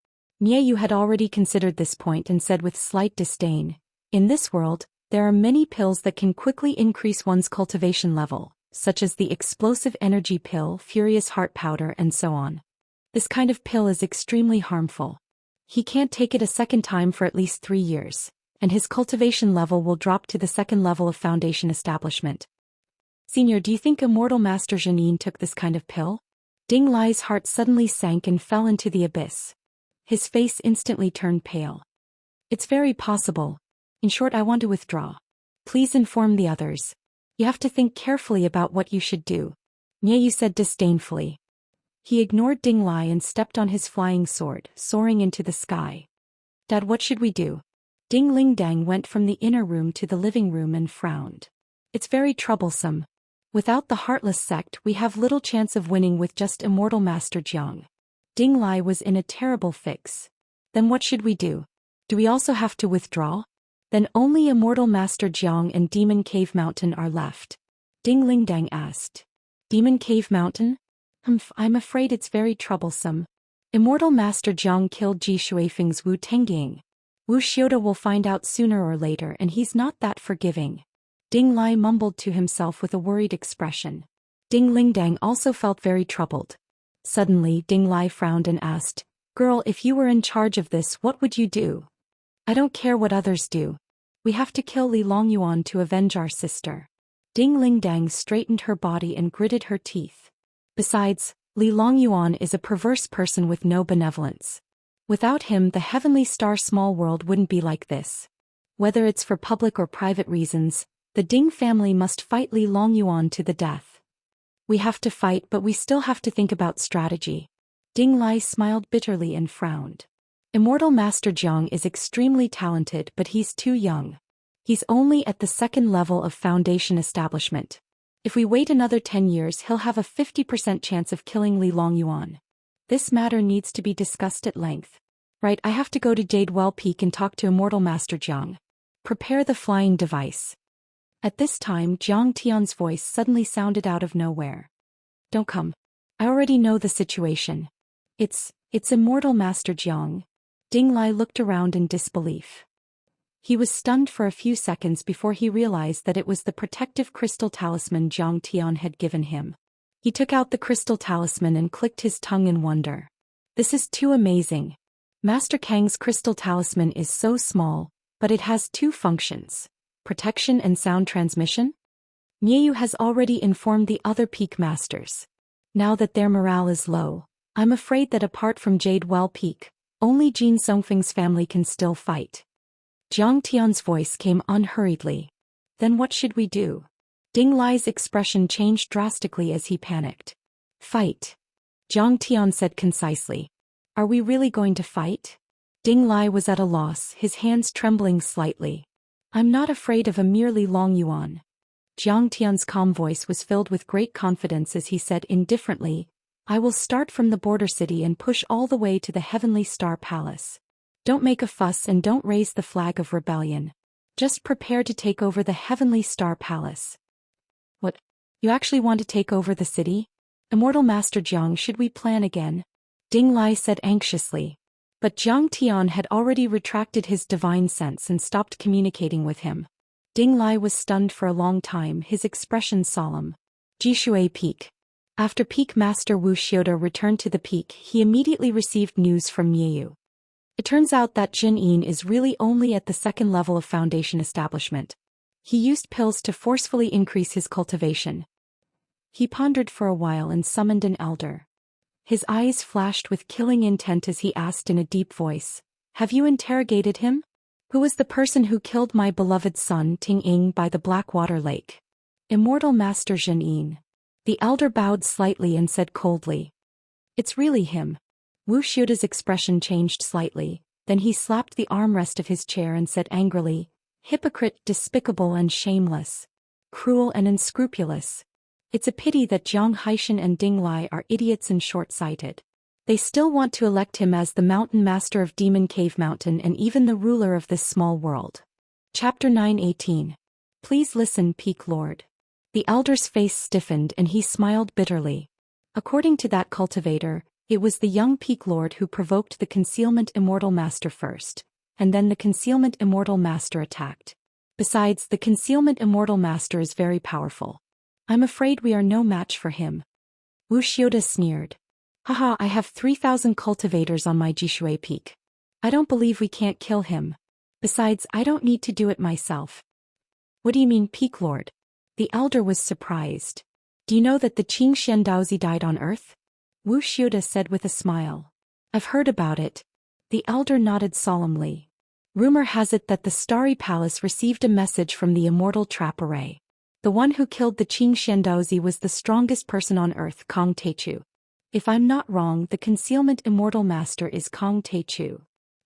Miao Yu had already considered this point and said with slight disdain, in this world, there are many pills that can quickly increase one's cultivation level, such as the explosive energy pill, furious heart powder, and so on. This kind of pill is extremely harmful. He can't take it a second time for at least 3 years, and his cultivation level will drop to the second level of foundation establishment. Senior, do you think Immortal Master Zhen Yin took this kind of pill? Ding Lai's heart suddenly sank and fell into the abyss. His face instantly turned pale. It's very possible. In short, I want to withdraw. Please inform the others. You have to think carefully about what you should do. Miao Yu said disdainfully. He ignored Ding Lai and stepped on his flying sword, soaring into the sky. Dad, what should we do? Ding Lingdang went from the inner room to the living room and frowned. It's very troublesome. Without the Heartless sect, we have little chance of winning with just Immortal Master Jiang. Ding Lai was in a terrible fix. Then what should we do? Do we also have to withdraw? Then only Immortal Master Jiang and Demon Cave Mountain are left. Ding Lingdang asked. Demon Cave Mountain? I'm afraid it's very troublesome. Immortal Master Jiang killed Ji Shuifeng's Wu Tengying. Wu Xiota will find out sooner or later, and he's not that forgiving. Ding Lai mumbled to himself with a worried expression. Ding Lingdang also felt very troubled. Suddenly, Ding Lai frowned and asked, Girl, if you were in charge of this, what would you do? I don't care what others do. We have to kill Li Longyuan to avenge our sister. Ding Lingdang straightened her body and gritted her teeth. Besides, Li Longyuan is a perverse person with no benevolence. Without him, the heavenly star small world wouldn't be like this. Whether it's for public or private reasons, the Ding family must fight Li Longyuan to the death. We have to fight, but we still have to think about strategy. Ding Lai smiled bitterly and frowned. Immortal Master Jiang is extremely talented, but he's too young. He's only at the second level of foundation establishment. If we wait another 10 years, he'll have a 50% chance of killing Li Longyuan. This matter needs to be discussed at length. Right, I have to go to Jade Well Peak and talk to Immortal Master Jiang. Prepare the flying device. At this time, Jiang Tian's voice suddenly sounded out of nowhere. Don't come. I already know the situation. It's Immortal Master Jiang. Ding Lai looked around in disbelief. He was stunned for a few seconds before he realized that it was the protective crystal talisman Jiang Tian had given him. He took out the crystal talisman and clicked his tongue in wonder. This is too amazing. Master Kang's crystal talisman is so small, but it has 2 functions: protection and sound transmission. Miao Yu has already informed the other peak masters. Now that their morale is low, I'm afraid that apart from Jade Well Peak, only Jin Songfeng's family can still fight. Jiang Tian's voice came unhurriedly. Then what should we do? Ding Lai's expression changed drastically as he panicked. Fight. Jiang Tian said concisely. Are we really going to fight? Ding Lai was at a loss, his hands trembling slightly. I'm not afraid of a merely Long Yuan. Jiang Tian's calm voice was filled with great confidence as he said indifferently, I will start from the border city and push all the way to the Heavenly Star Palace. Don't make a fuss and don't raise the flag of rebellion. Just prepare to take over the Heavenly Star Palace. What? You actually want to take over the city? Immortal Master Jiang, should we plan again? Ding Lai said anxiously. But Jiang Tian had already retracted his divine sense and stopped communicating with him. Ding Lai was stunned for a long time, his expression solemn. Jishui Peak. After Peak Master Wuxia returned to the peak, he immediately received news from Miyu. It turns out that Jin Yin is really only at the second level of foundation establishment. He used pills to forcefully increase his cultivation. He pondered for a while and summoned an elder. His eyes flashed with killing intent as he asked in a deep voice, Have you interrogated him? Who was the person who killed my beloved son Ting Ying by the Blackwater Lake? Immortal Master Jin Yin. The elder bowed slightly and said coldly. It's really him. Wu Xiuda's expression changed slightly, then he slapped the armrest of his chair and said angrily, Hypocrite, despicable and shameless. Cruel and unscrupulous. It's a pity that Jiang Haishan and Ding Lai are idiots and short-sighted. They still want to elect him as the Mountain Master of Demon Cave Mountain and even the ruler of this small world. Chapter 9:18. Please listen, Peak Lord. The elder's face stiffened and he smiled bitterly. According to that cultivator, it was the young Peak Lord who provoked the Concealment Immortal Master first, and then the Concealment Immortal Master attacked. Besides, the Concealment Immortal Master is very powerful. I'm afraid we are no match for him. Wu Xiuda sneered. Haha, I have 3,000 cultivators on my Jishui Peak. I don't believe we can't kill him. Besides, I don't need to do it myself. What do you mean, Peak Lord? The elder was surprised. Do you know that the Qing Xian Daozi died on Earth? Wu Xiuda said with a smile. I've heard about it. The elder nodded solemnly. Rumor has it that the Starry Palace received a message from the Immortal Trap Array. The one who killed the Qing Xian Daozi was the strongest person on Earth, Kong Teichu. If I'm not wrong, the Concealment Immortal Master is Kong Teichu.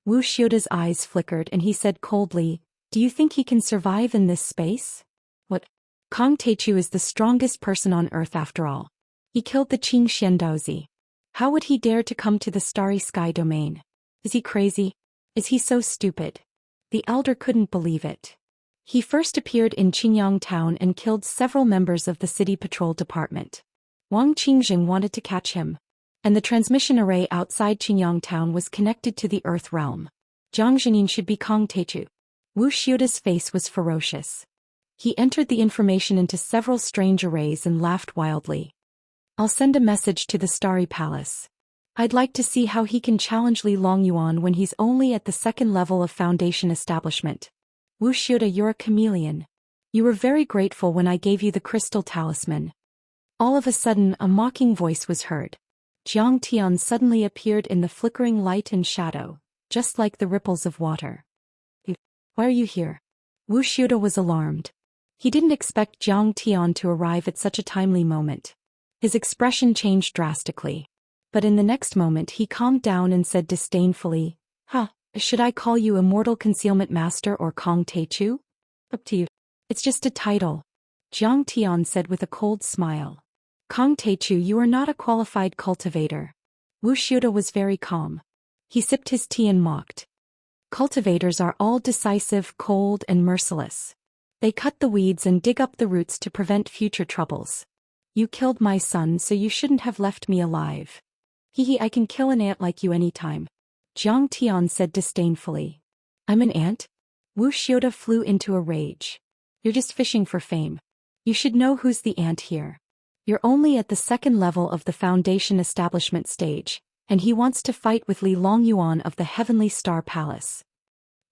Wu Xiuda's eyes flickered and he said coldly, Do you think he can survive in this space? What? Kong Teichu is the strongest person on Earth after all. He killed the Qing Xian Daozi. How would he dare to come to the Starry Sky domain? Is he crazy? Is he so stupid? The elder couldn't believe it. He first appeared in Qingyang town and killed several members of the city patrol department. Wang Qingjing wanted to catch him. And the transmission array outside Qingyang town was connected to the Earth realm. Jiang Zhenin should be Kong Teichu. Wu Xiuda's face was ferocious. He entered the information into several strange arrays and laughed wildly. I'll send a message to the Starry Palace. I'd like to see how he can challenge Li Longyuan when he's only at the second level of foundation establishment. Wu Xiuda, you're a chameleon. You were very grateful when I gave you the crystal talisman. All of a sudden, a mocking voice was heard. Jiang Tian suddenly appeared in the flickering light and shadow, just like the ripples of water. Why are you here? Wu Xiuda was alarmed. He didn't expect Jiang Tian to arrive at such a timely moment. His expression changed drastically. But in the next moment he calmed down and said disdainfully, should I call you Immortal Concealment Master or Kong Teichu? Up to you. It's just a title. Jiang Tian said with a cold smile. Kong Teichu, you are not a qualified cultivator. Wu Xiuda was very calm. He sipped his tea and mocked. Cultivators are all decisive, cold, and merciless. They cut the weeds and dig up the roots to prevent future troubles. You killed my son, so you shouldn't have left me alive. I can kill an ant like you anytime. Jiang Tian said disdainfully. I'm an ant? Wu Xiuda flew into a rage. You're just fishing for fame. You should know who's the ant here. You're only at the second level of the foundation establishment stage, and he wants to fight with Li Longyuan of the Heavenly Star Palace.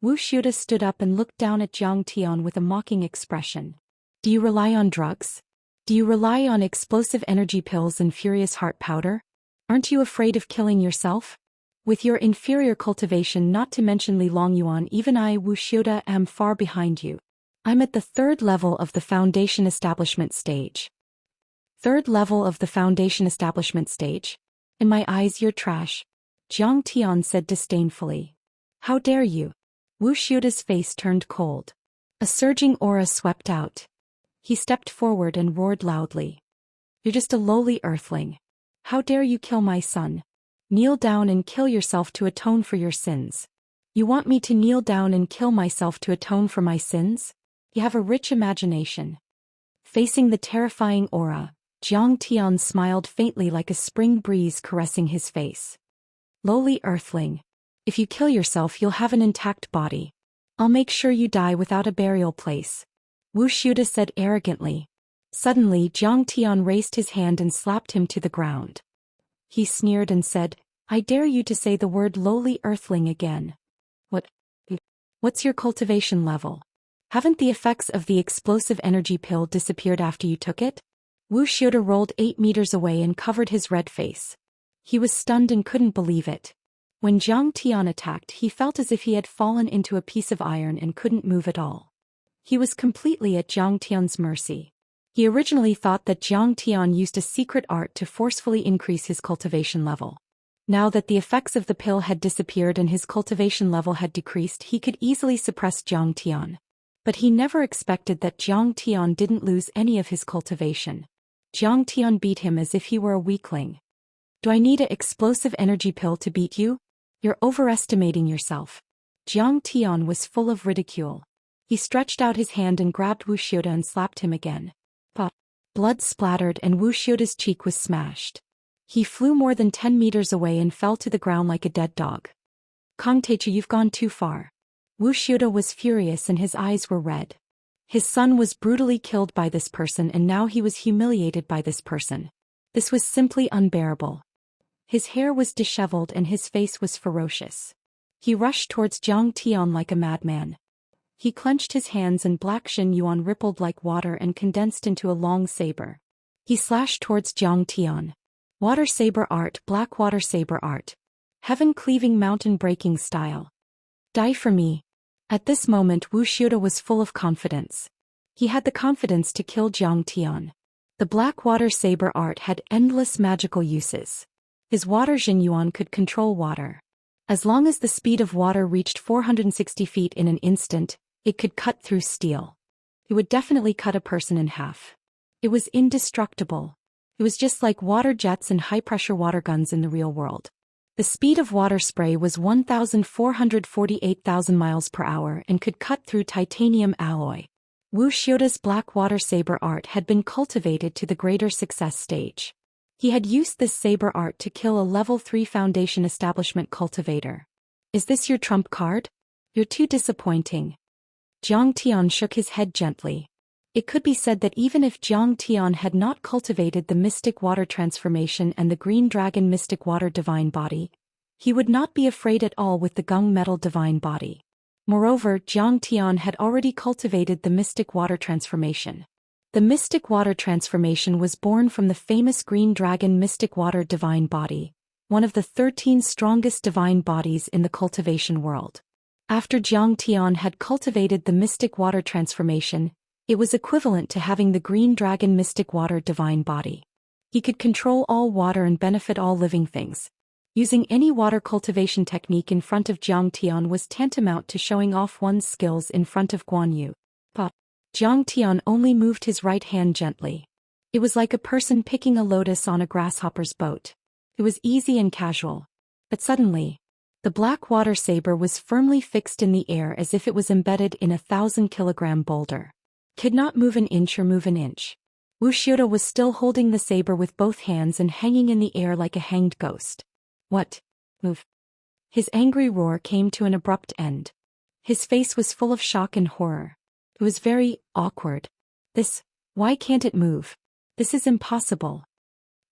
Wu Xiuda stood up and looked down at Jiang Tian with a mocking expression. Do you rely on drugs? Do you rely on explosive energy pills and furious heart powder? Aren't you afraid of killing yourself? With your inferior cultivation, not to mention Li Longyuan, even I, Wuxia, am far behind you. I'm at the 3rd level of the foundation establishment stage. 3rd level of the foundation establishment stage? In my eyes you're trash. Jiang Tian said disdainfully. How dare you? Wuxia's face turned cold. A surging aura swept out. He stepped forward and roared loudly. You're just a lowly earthling. How dare you kill my son? Kneel down and kill yourself to atone for your sins. You want me to kneel down and kill myself to atone for my sins? You have a rich imagination. Facing the terrifying aura, Jiang Tian smiled faintly like a spring breeze caressing his face. Lowly earthling. If you kill yourself you'll have an intact body. I'll make sure you die without a burial place. Wuxia said arrogantly. Suddenly Jiang Tian raised his hand and slapped him to the ground. He sneered and said, I dare you to say the word lowly earthling again. What's your cultivation level? Haven't the effects of the explosive energy pill disappeared after you took it? Wuxia rolled 8 meters away and covered his red face. He was stunned and couldn't believe it. When Jiang Tian attacked, he felt as if he had fallen into a piece of iron and couldn't move at all. He was completely at Jiang Tian's mercy. He originally thought that Jiang Tian used a secret art to forcefully increase his cultivation level. Now that the effects of the pill had disappeared and his cultivation level had decreased, he could easily suppress Jiang Tian. But he never expected that Jiang Tian didn't lose any of his cultivation. Jiang Tian beat him as if he were a weakling. Do I need an explosive energy pill to beat you? You're overestimating yourself. Jiang Tian was full of ridicule. He stretched out his hand and grabbed Wuxia and slapped him again. Pop. Blood splattered and Wuxia's cheek was smashed. He flew more than 10 meters away and fell to the ground like a dead dog. Kang Teichu, you've gone too far. Wuxia was furious and his eyes were red. His son was brutally killed by this person and now he was humiliated by this person. This was simply unbearable. His hair was disheveled and his face was ferocious. He rushed towards Jiang Tian like a madman. He clenched his hands and black Xianyuan rippled like water and condensed into a long saber. He slashed towards Jiang Tian. Water saber art, black water saber art. Heaven-cleaving mountain-breaking style. Die for me. At this moment Wuxia was full of confidence. He had the confidence to kill Jiang Tian. The black water saber art had endless magical uses. His water Xianyuan could control water. As long as the speed of water reached 460 feet in an instant, it could cut through steel. It would definitely cut a person in half. It was indestructible. It was just like water jets and high-pressure water guns in the real world. The speed of water spray was 1,448,000 miles per hour and could cut through titanium alloy. Wuxia's black water saber art had been cultivated to the greater success stage. He had used this saber art to kill a level 3 foundation establishment cultivator. Is this your trump card? You're too disappointing. Jiang Tian shook his head gently. It could be said that even if Jiang Tian had not cultivated the mystic water transformation and the green dragon mystic water divine body, he would not be afraid at all with the gung metal divine body. Moreover, Jiang Tian had already cultivated the mystic water transformation. The mystic water transformation was born from the famous green dragon mystic water divine body, one of the 13 strongest divine bodies in the cultivation world. After Jiang Tian had cultivated the mystic water transformation, it was equivalent to having the green dragon mystic water divine body. He could control all water and benefit all living things. Using any water cultivation technique in front of Jiang Tian was tantamount to showing off one's skills in front of Guan Yu. But Jiang Tian only moved his right hand gently. It was like a person picking a lotus on a grasshopper's boat. It was easy and casual. But suddenly, the black water saber was firmly fixed in the air as if it was embedded in a 1,000-kilogram boulder. Could not move an inch or move an inch. Wuxia was still holding the saber with both hands and hanging in the air like a hanged ghost. What? Move. His angry roar came to an abrupt end. His face was full of shock and horror. It was very awkward. Why can't it move? This is impossible.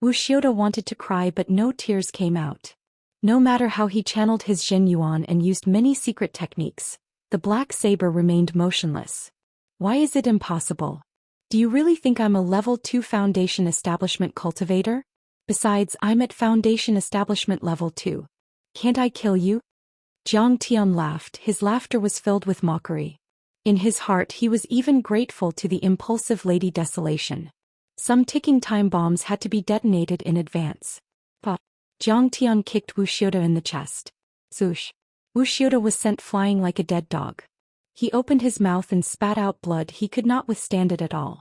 Wuxia wanted to cry but no tears came out. No matter how he channeled his Xianyuan and used many secret techniques, the black saber remained motionless. Why is it impossible? Do you really think I'm a level 2 foundation establishment cultivator? Besides, I'm at Foundation Establishment Level 2. Can't I kill you? Zhang Tian laughed. His laughter was filled with mockery. In his heart he was even grateful to the impulsive Lady Desolation. Some ticking time bombs had to be detonated in advance. But Zhang Tian kicked Wuxia in the chest. Zoosh. Wuxia was sent flying like a dead dog. He opened his mouth and spat out blood. He could not withstand it at all.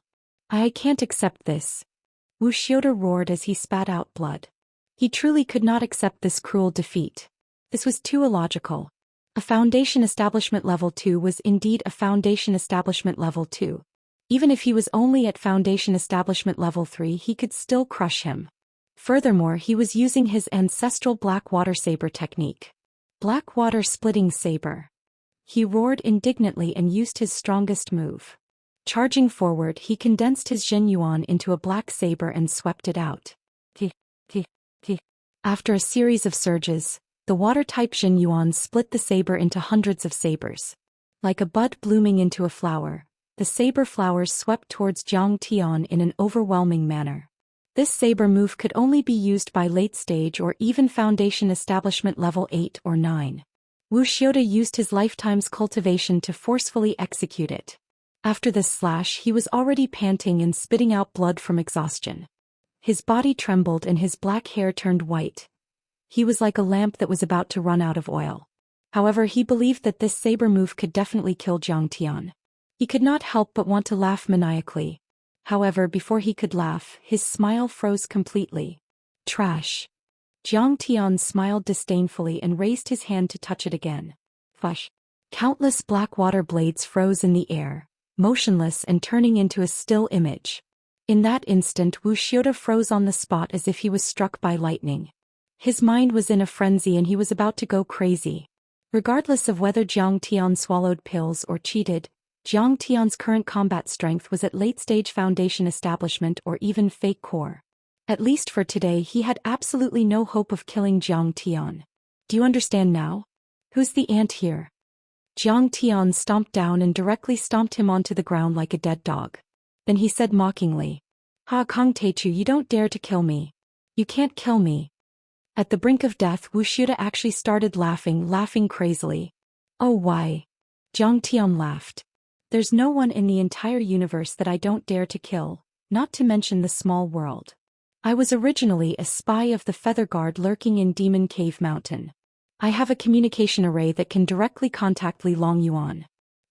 I can't accept this. Wuxia roared as he spat out blood. He truly could not accept this cruel defeat. This was too illogical. A Foundation Establishment Level 2 was indeed a Foundation Establishment Level 2. Even if he was only at Foundation Establishment Level 3, he could still crush him. Furthermore, he was using his ancestral Black Water Saber technique. Black Water Splitting Saber. He roared indignantly and used his strongest move. Charging forward, he condensed his Zhen Yuan into a black saber and swept it out. After a series of surges, the water-type Zhen Yuan split the saber into hundreds of sabers. Like a bud blooming into a flower, the saber flowers swept towards Zhang Tian in an overwhelming manner. This saber move could only be used by late-stage or even Foundation Establishment Level 8 or 9. Wuxia used his lifetime's cultivation to forcefully execute it. After this slash, he was already panting and spitting out blood from exhaustion. His body trembled and his black hair turned white. He was like a lamp that was about to run out of oil. However, he believed that this saber move could definitely kill Zhang Tian. He could not help but want to laugh maniacally. However, before he could laugh, his smile froze completely. Trash. Zhang Tian smiled disdainfully and raised his hand to touch it again. Fush. Countless black water blades froze in the air, motionless and turning into a still image. In that instant, Wuxia froze on the spot as if he was struck by lightning. His mind was in a frenzy and he was about to go crazy. Regardless of whether Zhang Tian swallowed pills or cheated, Zhang Tian's current combat strength was at late-stage Foundation Establishment or even Fake Core. At least for today, he had absolutely no hope of killing Zhang Tian. Do you understand now? Who's the ant here? Zhang Tian stomped down and directly stomped him onto the ground like a dead dog. Then he said mockingly, "Ha Kong Teichu, you don't dare to kill me. You can't kill me." At the brink of death, Wuxia actually started laughing crazily. "Oh why?" Zhang Tian laughed. "There's no one in the entire universe that I don't dare to kill, not to mention the small world. I was originally a spy of the Feather Guard lurking in Demon Cave Mountain. I have a communication array that can directly contact Li Longyuan."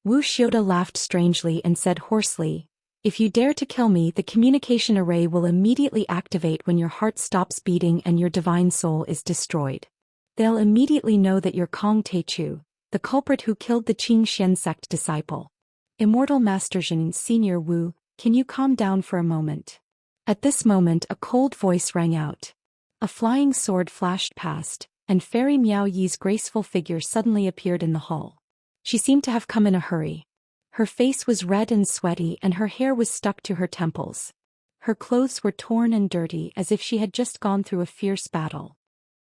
Wuxia laughed strangely and said hoarsely, "If you dare to kill me, the communication array will immediately activate when your heart stops beating and your divine soul is destroyed. They'll immediately know that you're Kong Teichu, the culprit who killed the Qing Xian sect disciple. Immortal Master Zhen Senior Wu, can you calm down for a moment?" At this moment a cold voice rang out. A flying sword flashed past, and Fairy Miao Yi's graceful figure suddenly appeared in the hall. She seemed to have come in a hurry. Her face was red and sweaty and her hair was stuck to her temples. Her clothes were torn and dirty as if she had just gone through a fierce battle.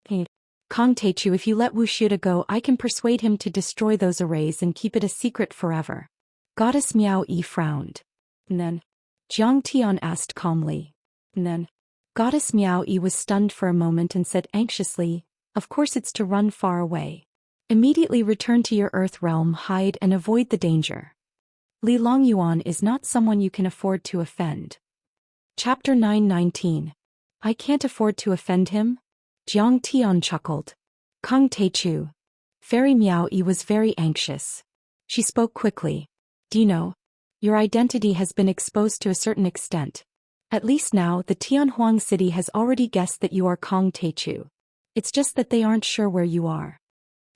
"Hey, Kong Teichu, if you let Wuxia go, I can persuade him to destroy those arrays and keep it a secret forever." Goddess Miao Yi frowned. "Then?" Zhang Tian asked calmly. "Then?" Goddess Miao Yi was stunned for a moment and said anxiously, "Of course it's to run far away. Immediately return to your Earth realm, hide and avoid the danger. Li Longyuan is not someone you can afford to offend." Chapter 919. I can't afford to offend him? Zhang Tian chuckled. "Kong Teichu." Fairy Miao Yi was very anxious. She spoke quickly. "Do you know? Your identity has been exposed to a certain extent. At least now, the Tianhuang city has already guessed that you are Kong Teichu. It's just that they aren't sure where you are.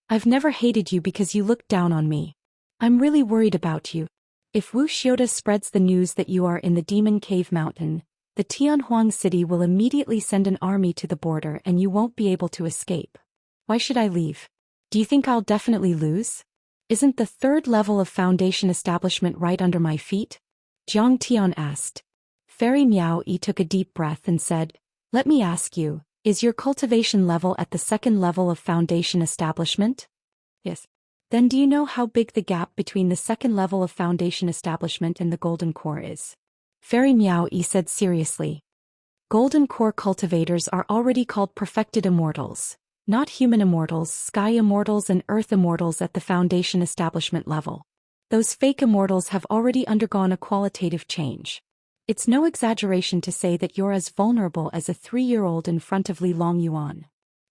I've never hated you because you looked down on me. I'm really worried about you. If Wuxia spreads the news that you are in the Demon Cave Mountain, the Tianhuang city will immediately send an army to the border and you won't be able to escape. Why should I leave? Do you think I'll definitely lose? Isn't the third level of Foundation Establishment right under my feet?" Zhang Tian asked. Fairy Miao Yi took a deep breath and said, "Let me ask you, is your cultivation level at the second level of Foundation Establishment?" "Yes." "Then do you know how big the gap between the second level of Foundation Establishment and the Golden Core is?" Fairy Miao Yi said seriously. Golden Core cultivators are already called perfected immortals, not human immortals, sky immortals and earth immortals at the foundation establishment level. Those fake immortals have already undergone a qualitative change. It's no exaggeration to say that you're as vulnerable as a 3-year-old in front of Li Longyuan.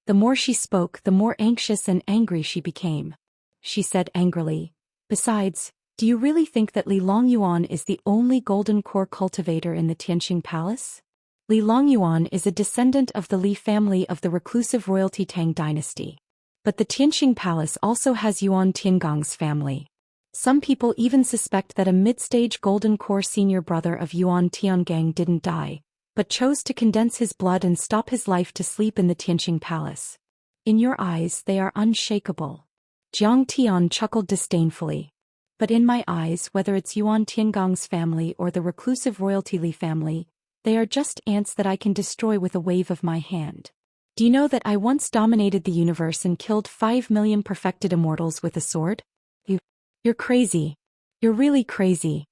The more she spoke, the more anxious and angry she became. She said angrily, "Besides, do you really think that Li Longyuan is the only Golden Core cultivator in the Tianqing Palace? Li Longyuan is a descendant of the Li family of the reclusive royalty Tang dynasty. But the Tianqing Palace also has Yuan Tiangong's family. Some people even suspect that a mid-stage Golden Core senior brother of Yuan Tiangang didn't die, but chose to condense his blood and stop his life to sleep in the Tianqing Palace. In your eyes they are unshakable." Jiang Tian chuckled disdainfully. "But in my eyes, whether it's Yuan Tiangong's family or the reclusive royalty Li family, they are just ants that I can destroy with a wave of my hand. Do you know that I once dominated the universe and killed 5 million perfected immortals with a sword? You're crazy. You're really crazy."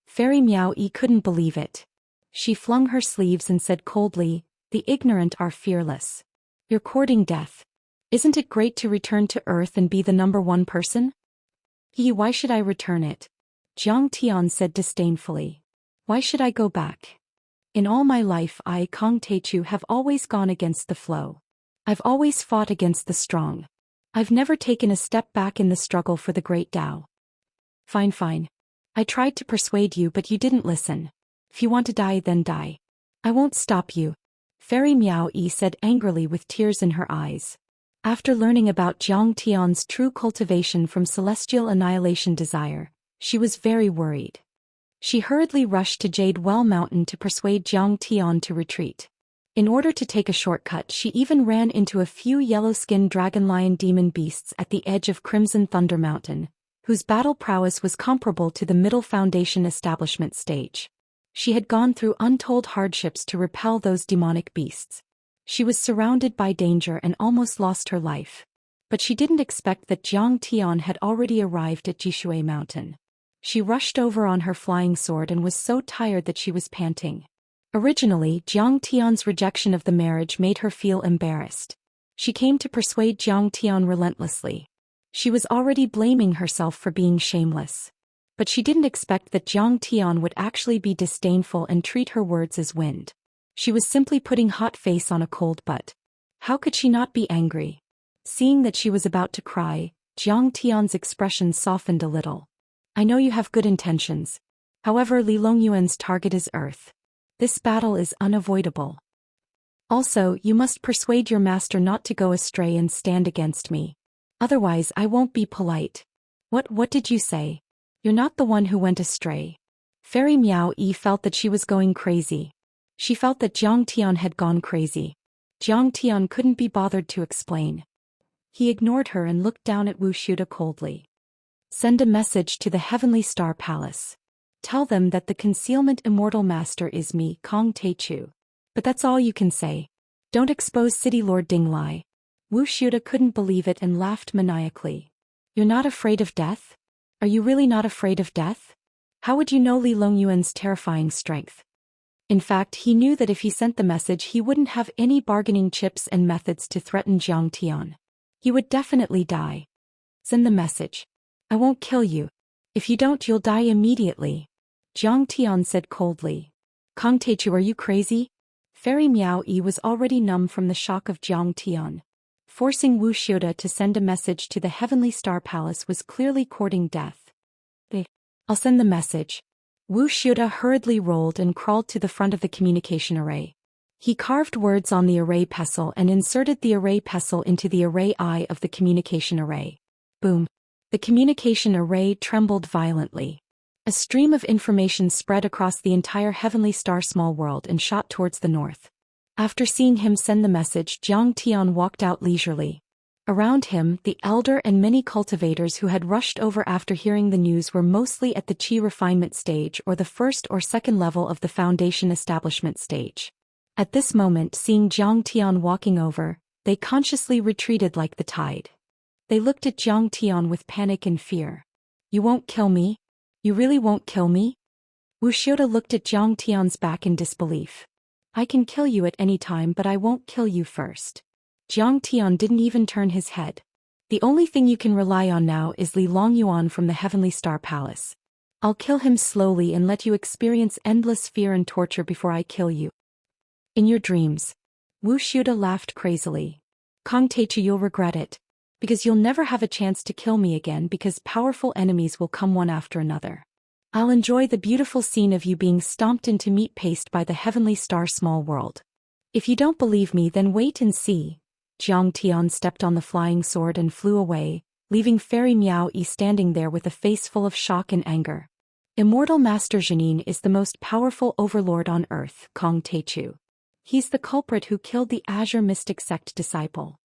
Fairy Miao Yi couldn't believe it. She flung her sleeves and said coldly, "The ignorant are fearless. You're courting death. Isn't it great to return to Earth and be the #1 person?" Why should I return it?" Jiang Tian said disdainfully. "Why should I go back? In all my life I, Kong Teichu, have always gone against the flow. I've always fought against the strong. I've never taken a step back in the struggle for the great Tao." Fine. I tried to persuade you but you didn't listen. If you want to die, then die. I won't stop you." Fairy Miao Yi said angrily with tears in her eyes. After learning about Jiang Tian's true cultivation from Celestial Annihilation Desire, she was very worried. She hurriedly rushed to Jade Well Mountain to persuade Jiang Tian to retreat. In order to take a shortcut, she even ran into a few yellow-skinned dragon lion demon beasts at the edge of Crimson Thunder Mountain, whose battle prowess was comparable to the Middle Foundation establishment stage. She had gone through untold hardships to repel those demonic beasts. She was surrounded by danger and almost lost her life. But she didn't expect that Jiang Tian had already arrived at Jishui Mountain. She rushed over on her flying sword and was so tired that she was panting. Originally, Jiang Tian's rejection of the marriage made her feel embarrassed. She came to persuade Jiang Tian relentlessly. She was already blaming herself for being shameless. But she didn't expect that Jiang Tian would actually be disdainful and treat her words as wind. She was simply putting hot face on a cold butt. How could she not be angry? Seeing that she was about to cry, Jiang Tian's expression softened a little. "I know you have good intentions. However, Li Longyuan's target is Earth. This battle is unavoidable. Also, you must persuade your master not to go astray and stand against me. Otherwise I won't be polite." What did you say? You're not the one who went astray." Fairy Miao Yi felt that she was going crazy. She felt that Jiang Tian had gone crazy. Jiang Tian couldn't be bothered to explain. He ignored her and looked down at Wuxia coldly. "Send a message to the Heavenly Star Palace. Tell them that the concealment immortal master is me, Kong Teichu. But that's all you can say. Don't expose City Lord Dinglai." Wuxia couldn't believe it and laughed maniacally. "You're not afraid of death? Are you really not afraid of death? How would you know Li Longyuan's terrifying strength?" In fact, he knew that if he sent the message he wouldn't have any bargaining chips and methods to threaten Jiang Tian. He would definitely die. "Send the message. I won't kill you. If you don't, you'll die immediately," Jiang Tian said coldly. "Kong Teichu, are you crazy?" Fairy Miao Yi was already numb from the shock of Jiang Tian. Forcing Wuxia to send a message to the Heavenly Star Palace was clearly courting death. "I'll send the message." Wuxia hurriedly rolled and crawled to the front of the communication array. He carved words on the array pestle and inserted the array pestle into the array eye of the communication array. Boom! The communication array trembled violently. A stream of information spread across the entire Heavenly Star small world and shot towards the north. After seeing him send the message, Jiang Tian walked out leisurely. Around him, the elder and many cultivators who had rushed over after hearing the news were mostly at the Qi refinement stage or the first or second level of the Foundation establishment stage. At this moment, seeing Jiang Tian walking over, they consciously retreated like the tide. They looked at Jiang Tian with panic and fear. "You won't kill me? You really won't kill me?" Wuxia looked at Jiang Tian's back in disbelief. I can kill you at any time, but I won't kill you first. Jiang Tian didn't even turn his head. The only thing you can rely on now is Li Longyuan from the Heavenly Star Palace. I'll kill him slowly and let you experience endless fear and torture before I kill you. In your dreams. Wu Shuda laughed crazily. Kong Teichu, you'll regret it. Because you'll never have a chance to kill me again, because powerful enemies will come one after another. I'll enjoy the beautiful scene of you being stomped into meat paste by the Heavenly Star Small World. If you don't believe me, then wait and see. Jiang Tian stepped on the flying sword and flew away, leaving Fairy Miao Yi standing there with a face full of shock and anger. Immortal Master Zhenin is the most powerful overlord on earth, Kong Teichu. He's the culprit who killed the Azure Mystic Sect disciple.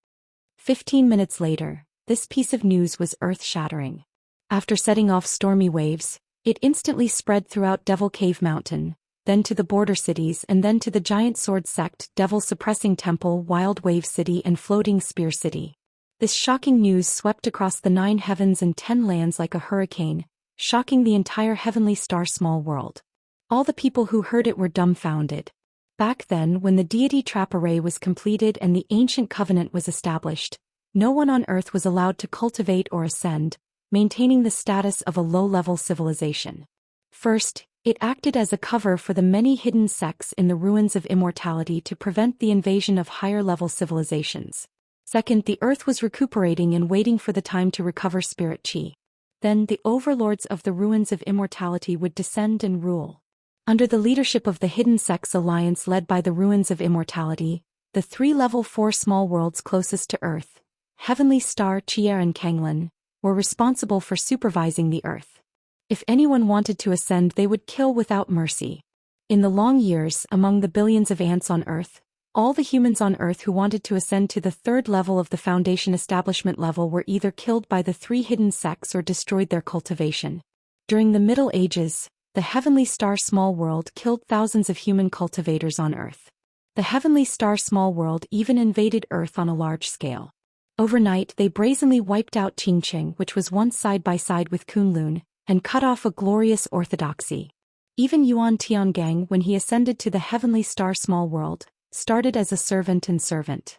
15 minutes later, this piece of news was earth-shattering. After setting off stormy waves, it instantly spread throughout Devil Cave Mountain, then to the border cities, and then to the Giant Sword Sect, Devil Suppressing Temple, Wild Wave City, and Floating Spear City. This shocking news swept across the 9 heavens and 10 lands like a hurricane, shocking the entire Heavenly Star Small World. All the people who heard it were dumbfounded. Back then, when the deity trap array was completed and the ancient covenant was established, no one on Earth was allowed to cultivate or ascend, maintaining the status of a low-level civilization. First, it acted as a cover for the many hidden sects in the ruins of immortality to prevent the invasion of higher-level civilizations. Second, the Earth was recuperating and waiting for the time to recover spirit chi. Then, the overlords of the ruins of immortality would descend and rule. Under the leadership of the Hidden Sects Alliance led by the Ruins of Immortality, the 3 Level 4 small worlds closest to Earth, Heavenly Star, Chier and Kanglan, were responsible for supervising the Earth. If anyone wanted to ascend, they would kill without mercy. In the long years, among the billions of ants on Earth, all the humans on Earth who wanted to ascend to the 3rd level of the Foundation Establishment level were either killed by the 3 hidden sects or destroyed their cultivation. During the Middle Ages, the Heavenly Star Small World killed thousands of human cultivators on Earth. The Heavenly Star Small World even invaded Earth on a large scale. Overnight, they brazenly wiped out Qingcheng, which was once side by side with Kunlun, and cut off a glorious orthodoxy. Even Yuan Tiangang, when he ascended to the Heavenly Star Small World, started as a servant and servant.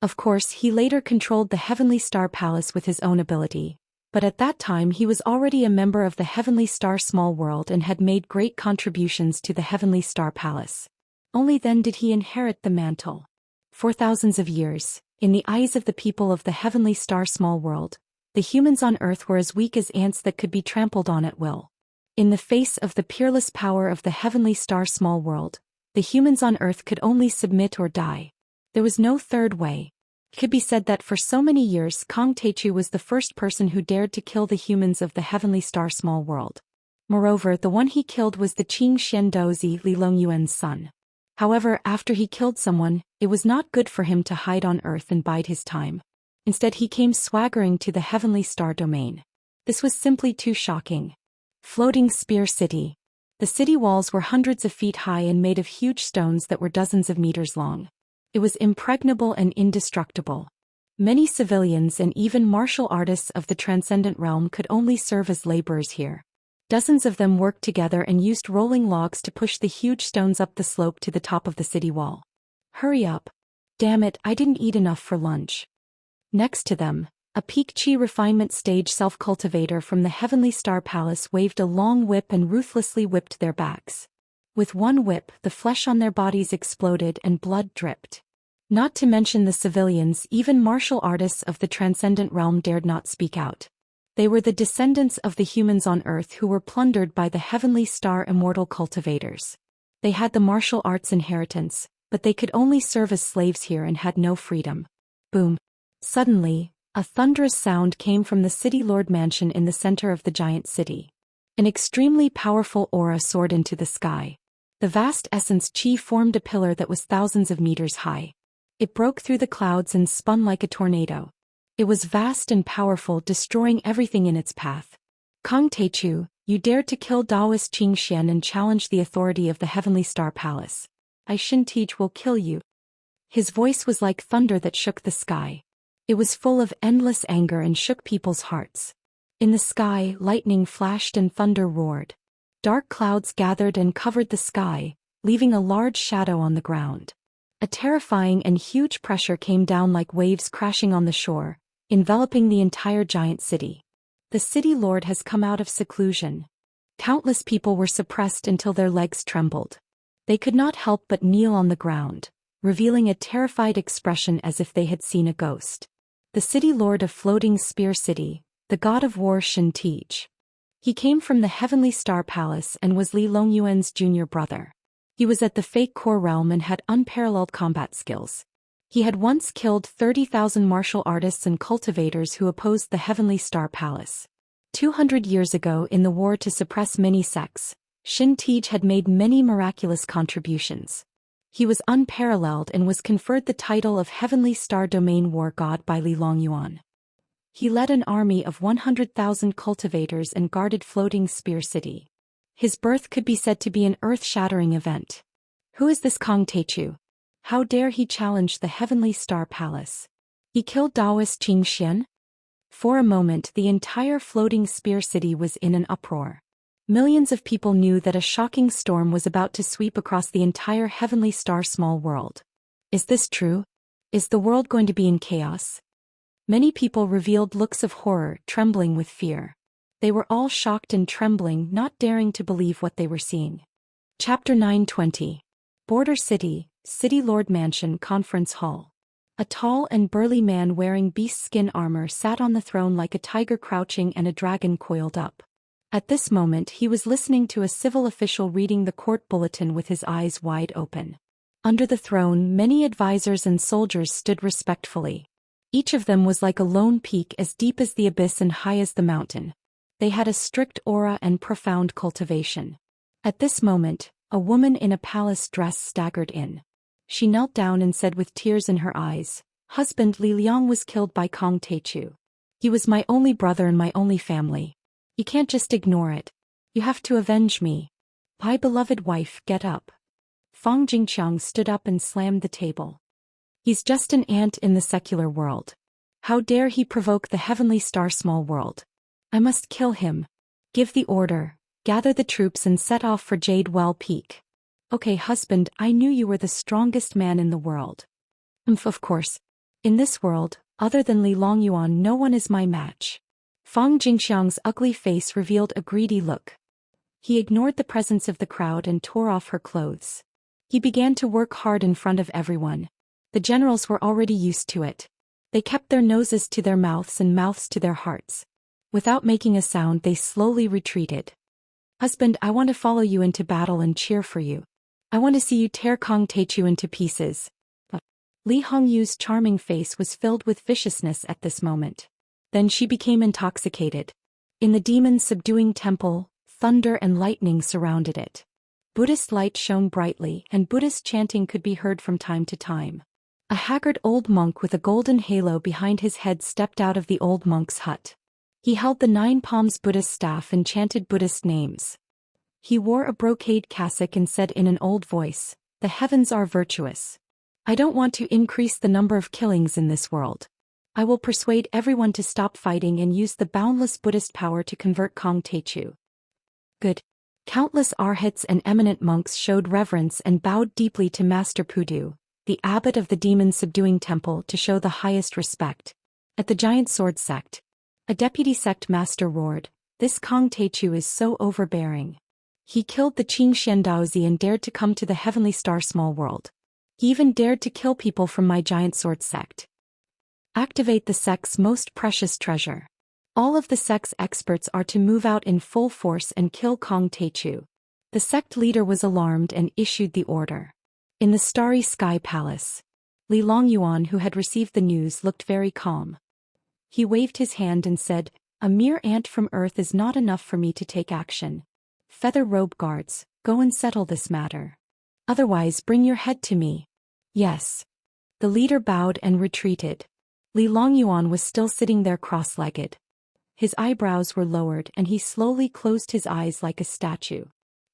Of course, he later controlled the Heavenly Star Palace with his own ability. But at that time he was already a member of the Heavenly Star Small World and had made great contributions to the Heavenly Star Palace. Only then did he inherit the mantle. For thousands of years, in the eyes of the people of the Heavenly Star Small World, the humans on Earth were as weak as ants that could be trampled on at will. In the face of the peerless power of the Heavenly Star Small World, the humans on Earth could only submit or die. There was no third way. It could be said that for so many years Kong Teichu was the first person who dared to kill the humans of the Heavenly Star Small World. Moreover, the one he killed was the Qing Xian Dozi, Li Longyuan's son. However, after he killed someone, it was not good for him to hide on Earth and bide his time. Instead, he came swaggering to the Heavenly Star domain. This was simply too shocking. Floating Spear City. The city walls were hundreds of feet high and made of huge stones that were dozens of meters long. It was impregnable and indestructible. Many civilians and even martial artists of the transcendent realm could only serve as laborers here. Dozens of them worked together and used rolling logs to push the huge stones up the slope to the top of the city wall. Hurry up. Damn it, I didn't eat enough for lunch. Next to them, a peak chi refinement stage self-cultivator from the Heavenly Star Palace waved a long whip and ruthlessly whipped their backs. With one whip, the flesh on their bodies exploded and blood dripped. Not to mention the civilians, even martial artists of the transcendent realm dared not speak out. They were the descendants of the humans on Earth who were plundered by the Heavenly Star Immortal cultivators. They had the martial arts inheritance, but they could only serve as slaves here and had no freedom. Boom. Suddenly, a thunderous sound came from the City Lord Mansion in the center of the giant city. An extremely powerful aura soared into the sky. The vast essence chi formed a pillar that was thousands of meters high. It broke through the clouds and spun like a tornado. It was vast and powerful, destroying everything in its path. Kong Teichu, you dared to kill Daoist Xian and challenge the authority of the Heavenly Star Palace. I Shintij will kill you. His voice was like thunder that shook the sky. It was full of endless anger and shook people's hearts. In the sky, lightning flashed and thunder roared. Dark clouds gathered and covered the sky, leaving a large shadow on the ground. A terrifying and huge pressure came down like waves crashing on the shore, enveloping the entire giant city. The city lord has come out of seclusion. Countless people were suppressed until their legs trembled. They could not help but kneel on the ground, revealing a terrified expression as if they had seen a ghost. The city lord of Floating Spear City, the god of war Xianxia. He came from the Heavenly Star Palace and was Li Longyuan's junior brother. He was at the Fake Core realm and had unparalleled combat skills. He had once killed 30,000 martial artists and cultivators who opposed the Heavenly Star Palace. 200 years ago in the war to suppress many sects, Xianxia had made many miraculous contributions. He was unparalleled and was conferred the title of Heavenly Star Domain War God by Li Longyuan. He led an army of 100,000 cultivators and guarded Floating Spear City. His birth could be said to be an earth-shattering event. Who is this Kong Teichu? How dare he challenge the Heavenly Star Palace? He killed Daoist Xian? For a moment the entire Floating Spear City was in an uproar. Millions of people knew that a shocking storm was about to sweep across the entire Heavenly Star small world. Is this true? Is the world going to be in chaos? Many people revealed looks of horror, trembling with fear. They were all shocked and trembling, not daring to believe what they were seeing. Chapter 920. Border City, City Lord Mansion Conference Hall. A tall and burly man wearing beast skin armor sat on the throne like a tiger crouching and a dragon coiled up. At this moment he was listening to a civil official reading the court bulletin with his eyes wide open. Under the throne many advisors and soldiers stood respectfully. Each of them was like a lone peak as deep as the abyss and high as the mountain. They had a strict aura and profound cultivation. At this moment, a woman in a palace dress staggered in. She knelt down and said with tears in her eyes, "Husband Li Liang was killed by Kong Teichu. He was my only brother and my only family. You can't just ignore it. You have to avenge me. My beloved wife, get up." Fang Jingqiang stood up and slammed the table. He's just an ant in the secular world. How dare he provoke the Heavenly Star small world? I must kill him. Give the order, gather the troops and set off for Jade Well Peak. Okay husband, I knew you were the strongest man in the world. Of course. In this world, other than Li Longyuan no one is my match. Fang Jingxiang's ugly face revealed a greedy look. He ignored the presence of the crowd and tore off her clothes. He began to work hard in front of everyone. The generals were already used to it. They kept their noses to their mouths and mouths to their hearts. Without making a sound they slowly retreated. Husband, I want to follow you into battle and cheer for you. I want to see you tear Kong Teichu into pieces. Li Hongyu's charming face was filled with viciousness at this moment. Then she became intoxicated. In the demon's subduing temple, thunder and lightning surrounded it. Buddhist light shone brightly and Buddhist chanting could be heard from time to time. A haggard old monk with a golden halo behind his head stepped out of the old monk's hut. He held the 9 palms Buddhist staff and chanted Buddhist names. He wore a brocade cassock and said in an old voice, "The heavens are virtuous. I don't want to increase the number of killings in this world. I will persuade everyone to stop fighting and use the boundless Buddhist power to convert Kong Teichu." Good. Countless arhats and eminent monks showed reverence and bowed deeply to Master Pudu, the abbot of the demon-subduing temple, to show the highest respect. At the giant sword sect, a deputy sect master roared, "This Kong Teichu is so overbearing. He killed the Qing Xian Daozi and dared to come to the Heavenly Star small world. He even dared to kill people from my giant sword sect. Activate the sect's most precious treasure. All of the sect's experts are to move out in full force and kill Kong Teichu." The sect leader was alarmed and issued the order. In the Starry Sky Palace, Li Longyuan, who had received the news, looked very calm. He waved his hand and said, "A mere ant from Earth is not enough for me to take action. Feather Robe Guards, go and settle this matter. Otherwise bring your head to me." "Yes." The leader bowed and retreated. Li Longyuan was still sitting there cross-legged. His eyebrows were lowered and he slowly closed his eyes like a statue.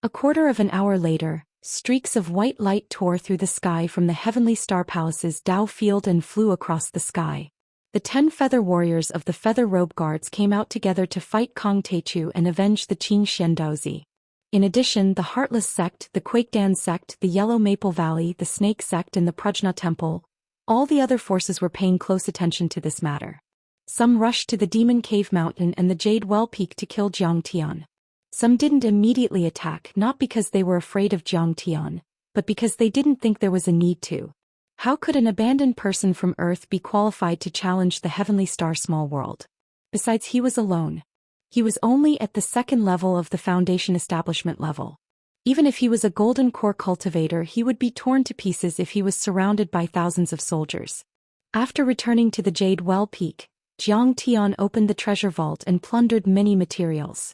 A quarter of an hour later, streaks of white light tore through the sky from the Heavenly Star Palace's Dao field and flew across the sky. The 10 feather warriors of the Feather Robe Guards came out together to fight Kong Teichu and avenge the Qing Xian Daozi. In addition, the Heartless Sect, the Quakedan Sect, the Yellow Maple Valley, the Snake Sect and the Prajna Temple, all the other forces were paying close attention to this matter. Some rushed to the Demon Cave Mountain and the Jade Well Peak to kill Zhou Xian. Some didn't immediately attack, not because they were afraid of Zhou Xian, but because they didn't think there was a need to. How could an abandoned person from Earth be qualified to challenge the Heavenly Star Small World? Besides, he was alone. He was only at the second level of the Foundation establishment level. Even if he was a Golden Core cultivator, he would be torn to pieces if he was surrounded by thousands of soldiers. After returning to the Jade Well Peak, Zhou Xian opened the treasure vault and plundered many materials.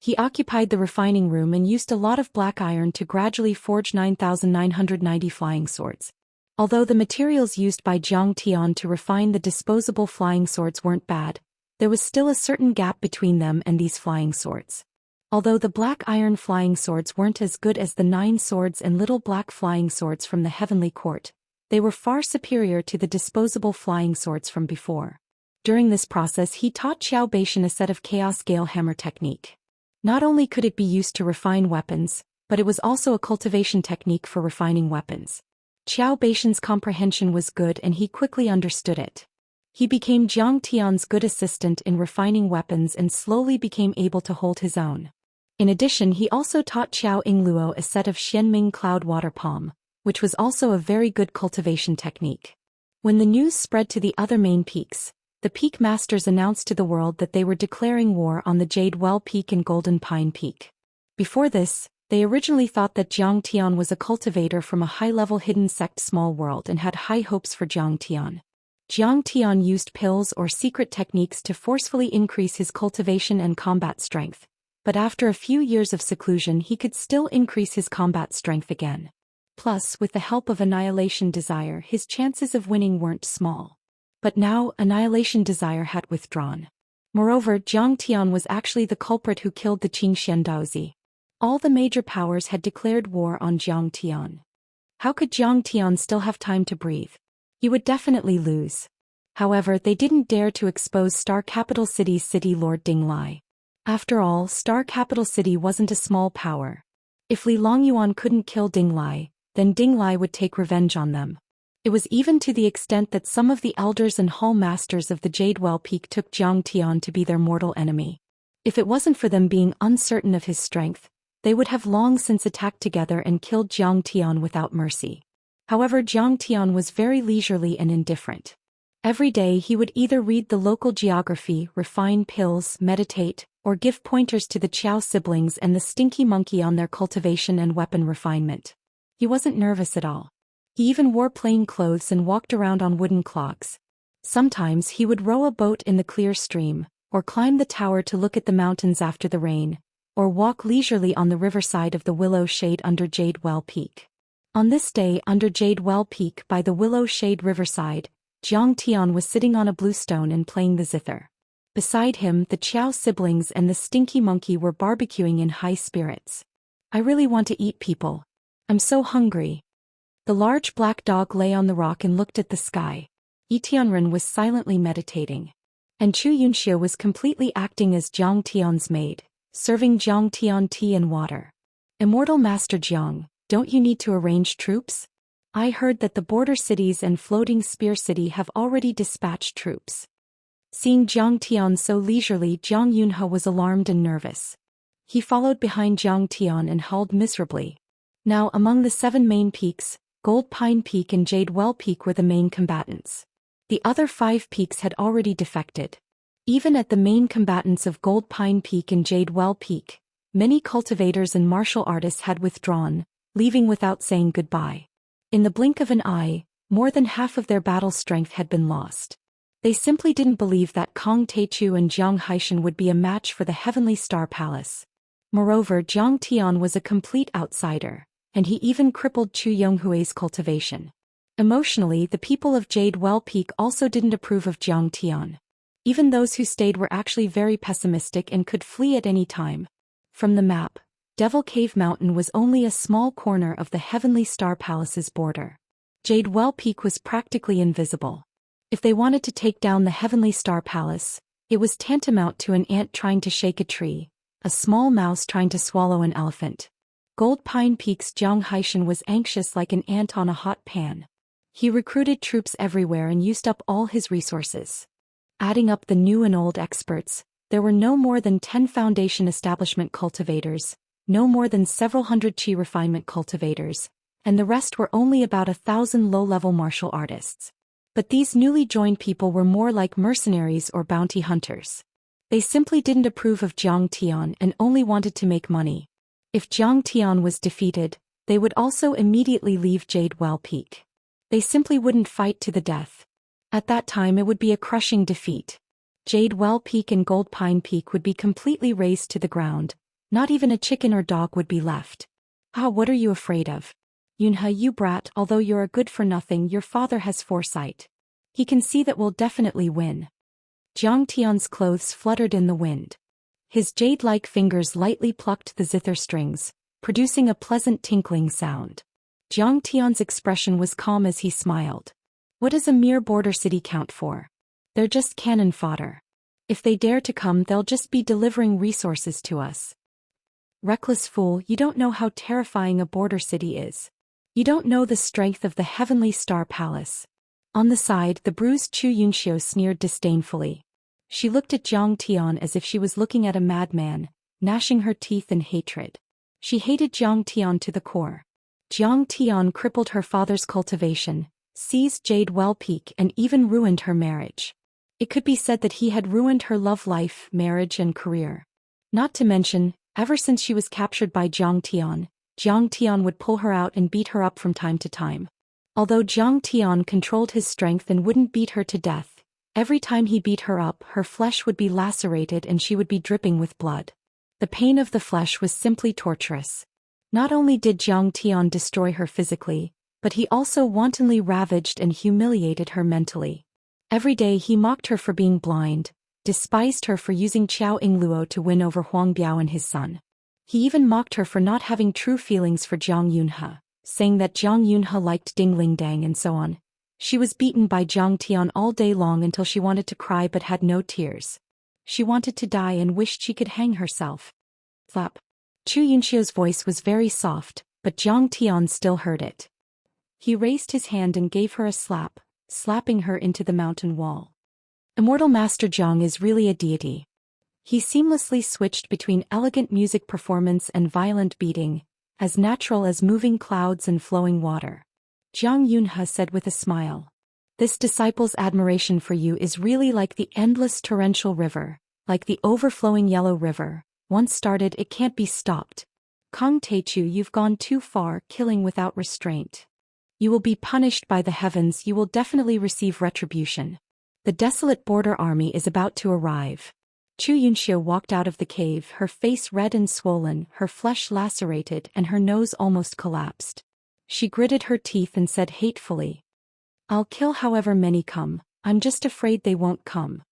He occupied the refining room and used a lot of black iron to gradually forge 9,990 flying swords. Although the materials used by Zhou Xian to refine the disposable flying swords weren't bad, there was still a certain gap between them and these flying swords. Although the black iron flying swords weren't as good as the 9 swords and little black flying swords from the Heavenly Court, they were far superior to the disposable flying swords from before. During this process, he taught Xiao Beishan a set of Chaos Gale Hammer technique. Not only could it be used to refine weapons, but it was also a cultivation technique for refining weapons. Xiao Beishan's comprehension was good and he quickly understood it. He became Zhou Xian's good assistant in refining weapons and slowly became able to hold his own. In addition, he also taught Xiao Yingluo a set of Xianming Cloud Water Palm, which was also a very good cultivation technique. When the news spread to the other main peaks, the Peak Masters announced to the world that they were declaring war on the Jade Well Peak and Golden Pine Peak. Before this, they originally thought that Zhou Xian was a cultivator from a high-level hidden sect Small World and had high hopes for Zhou Xian. Zhou Xian used pills or secret techniques to forcefully increase his cultivation and combat strength, but after a few years of seclusion he could still increase his combat strength again. Plus, with the help of Annihilation Desire, his chances of winning weren't small. But now, Annihilation Desire had withdrawn. Moreover, Zhou Xian was actually the culprit who killed the Qingxian Daozi. All the major powers had declared war on Zhou Xian. How could Zhou Xian still have time to breathe? He would definitely lose. However, they didn't dare to expose Star Capital City's City Lord Ding Lai. After all, Star Capital City wasn't a small power. If Li Longyuan couldn't kill Ding Lai, then Ding Lai would take revenge on them. It was even to the extent that some of the elders and hall masters of the Jade Well Peak took Zhou Xian to be their mortal enemy. If it wasn't for them being uncertain of his strength, they would have long since attacked together and killed Zhou Xian without mercy. However, Zhou Xian was very leisurely and indifferent. Every day he would either read the local geography, refine pills, meditate, or give pointers to the Qiao siblings and the Stinky Monkey on their cultivation and weapon refinement. He wasn't nervous at all. He even wore plain clothes and walked around on wooden clogs. Sometimes he would row a boat in the clear stream, or climb the tower to look at the mountains after the rain, or walk leisurely on the riverside of the Willow Shade under Jade Well Peak. On this day, under Jade Well Peak by the Willow Shade riverside, Zhou Xian was sitting on a bluestone and playing the zither. Beside him, the Qiao siblings and the Stinky Monkey were barbecuing in high spirits. I really want to eat people. I'm so hungry. The large black dog lay on the rock and looked at the sky. Yi Tianren was silently meditating. And Xianxia was completely acting as Zhou Xian's maid, serving Zhou Xian tea and water. Immortal Master Jiang, don't you need to arrange troops? I heard that the border cities and floating spear city have already dispatched troops. Seeing Zhou Xian so leisurely, Zhang Yunhe was alarmed and nervous. He followed behind Zhou Xian and howled miserably. Now, among the 7 main peaks, Gold Pine Peak and Jade Well Peak were the main combatants. The other 5 peaks had already defected. Even at the main combatants of Gold Pine Peak and Jade Well Peak, many cultivators and martial artists had withdrawn, leaving without saying goodbye. In the blink of an eye, more than half of their battle strength had been lost. They simply didn't believe that Kong Teichu and Jiang Haishan would be a match for the Heavenly Star Palace. Moreover, Zhou Xian was a complete outsider, and he even crippled Chu Yonghui's cultivation. Emotionally, the people of Jade Well Peak also didn't approve of Zhou Xian. Even those who stayed were actually very pessimistic and could flee at any time. From the map, Devil Cave Mountain was only a small corner of the Heavenly Star Palace's border. Jade Well Peak was practically invisible. If they wanted to take down the Heavenly Star Palace, it was tantamount to an ant trying to shake a tree, a small mouse trying to swallow an elephant. Gold Pine Peak's Zhou Xian was anxious like an ant on a hot pan. He recruited troops everywhere and used up all his resources. Adding up the new and old experts, there were no more than 10 foundation establishment cultivators, no more than several hundred chi refinement cultivators, and the rest were only about 1,000 low-level martial artists. But these newly joined people were more like mercenaries or bounty hunters. They simply didn't approve of Jiang Tian and only wanted to make money. If Jiang Tian was defeated, they would also immediately leave Jade Well Peak. They simply wouldn't fight to the death. At that time it would be a crushing defeat. Jade Well Peak and Gold Pine Peak would be completely razed to the ground. Not even a chicken or dog would be left. Ah, what are you afraid of? Yunhe, you brat, although you're a good-for-nothing, your father has foresight. He can see that we'll definitely win. Jiang Tian's clothes fluttered in the wind. His jade-like fingers lightly plucked the zither strings, producing a pleasant tinkling sound. Jiang Tian's expression was calm as he smiled. What does a mere border city count for? They're just cannon fodder. If they dare to come, they'll just be delivering resources to us. Reckless fool, you don't know how terrifying a border city is. You don't know the strength of the Heavenly Star Palace. On the side, the bruised Chu Yunxiu sneered disdainfully. She looked at Jiang Tian as if she was looking at a madman, gnashing her teeth in hatred. She hated Jiang Tian to the core. Jiang Tian crippled her father's cultivation, seized Jade Well Peak, and even ruined her marriage. It could be said that he had ruined her love life, marriage, and career. Not to mention, ever since she was captured by Jiang Tian would pull her out and beat her up from time to time. Although Jiang Tian controlled his strength and wouldn't beat her to death, every time he beat her up, her flesh would be lacerated and she would be dripping with blood. The pain of the flesh was simply torturous. Not only did Jiang Tian destroy her physically, but he also wantonly ravaged and humiliated her mentally. Every day he mocked her for being blind, despised her for using Qiao Yingluo to win over Huang Biao and his son. He even mocked her for not having true feelings for Jiang Yunhe, saying that Jiang Yunhe liked Ding Ling Dang and so on. She was beaten by Jiang Tian all day long until she wanted to cry but had no tears. She wanted to die and wished she could hang herself. Flap. Chu Yunxiu's voice was very soft, but Jiang Tian still heard it. He raised his hand and gave her a slap, slapping her into the mountain wall. Immortal Master Jiang is really a deity. He seamlessly switched between elegant music performance and violent beating, as natural as moving clouds and flowing water. Jiang Yunhe said with a smile. This disciple's admiration for you is really like the endless torrential river, like the overflowing yellow river. Once started, it can't be stopped. Kong Teichu, you've gone too far, killing without restraint. You will be punished by the heavens, you will definitely receive retribution. The desolate border army is about to arrive. Chu Yunxiu walked out of the cave, her face red and swollen, her flesh lacerated, and her nose almost collapsed. She gritted her teeth and said hatefully, I'll kill however many come, I'm just afraid they won't come.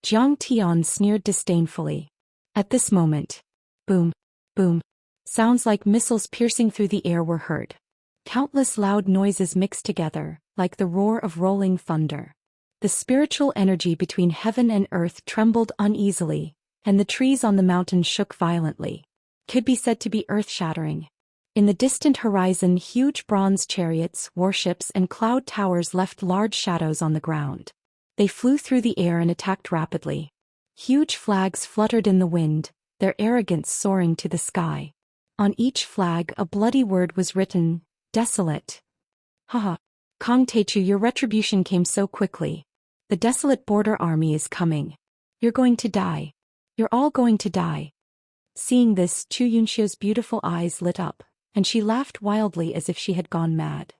Jiang Tian sneered disdainfully. At this moment, boom, boom, sounds like missiles piercing through the air were heard. Countless loud noises mixed together, like the roar of rolling thunder. The spiritual energy between heaven and earth trembled uneasily, and the trees on the mountain shook violently. Could be said to be earth-shattering. In the distant horizon, huge bronze chariots, warships, and cloud towers left large shadows on the ground. They flew through the air and attacked rapidly. Huge flags fluttered in the wind, their arrogance soaring to the sky. On each flag a bloody word was written, desolate. Haha. Kong Teichu, your retribution came so quickly. The desolate border army is coming. You're going to die. You're all going to die. Seeing this, Chu Yunxiu's beautiful eyes lit up, and she laughed wildly as if she had gone mad.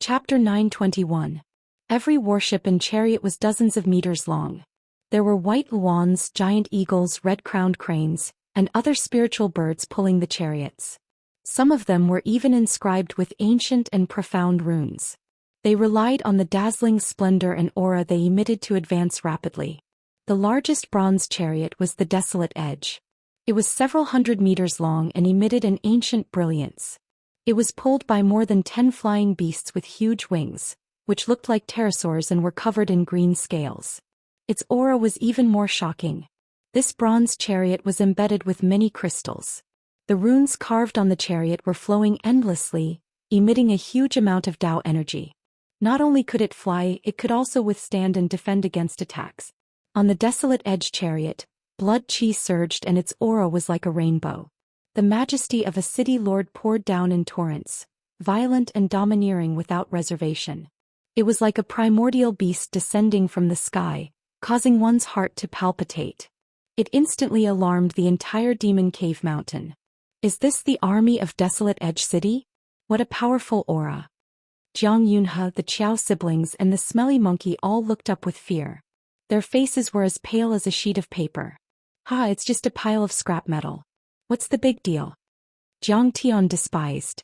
Chapter 921. Every warship and chariot was dozens of meters long. There were white luans, giant eagles, red-crowned cranes, and other spiritual birds pulling the chariots. Some of them were even inscribed with ancient and profound runes. They relied on the dazzling splendor and aura they emitted to advance rapidly. The largest bronze chariot was the Desolate Edge. It was several hundred meters long and emitted an ancient brilliance. It was pulled by more than 10 flying beasts with huge wings, which looked like pterosaurs and were covered in green scales. Its aura was even more shocking. This bronze chariot was embedded with many crystals. The runes carved on the chariot were flowing endlessly, emitting a huge amount of Dao energy. Not only could it fly, it could also withstand and defend against attacks. On the desolate edge chariot, blood chi surged and its aura was like a rainbow. The majesty of a city lord poured down in torrents, violent and domineering without reservation. It was like a primordial beast descending from the sky, causing one's heart to palpitate. It instantly alarmed the entire Demon Cave Mountain. Is this the army of Desolate Edge City? What a powerful aura. Jiang Yunhe, the Qiao siblings and the smelly monkey all looked up with fear. Their faces were as pale as a sheet of paper. It's just a pile of scrap metal. What's the big deal? Jiang Tian despised.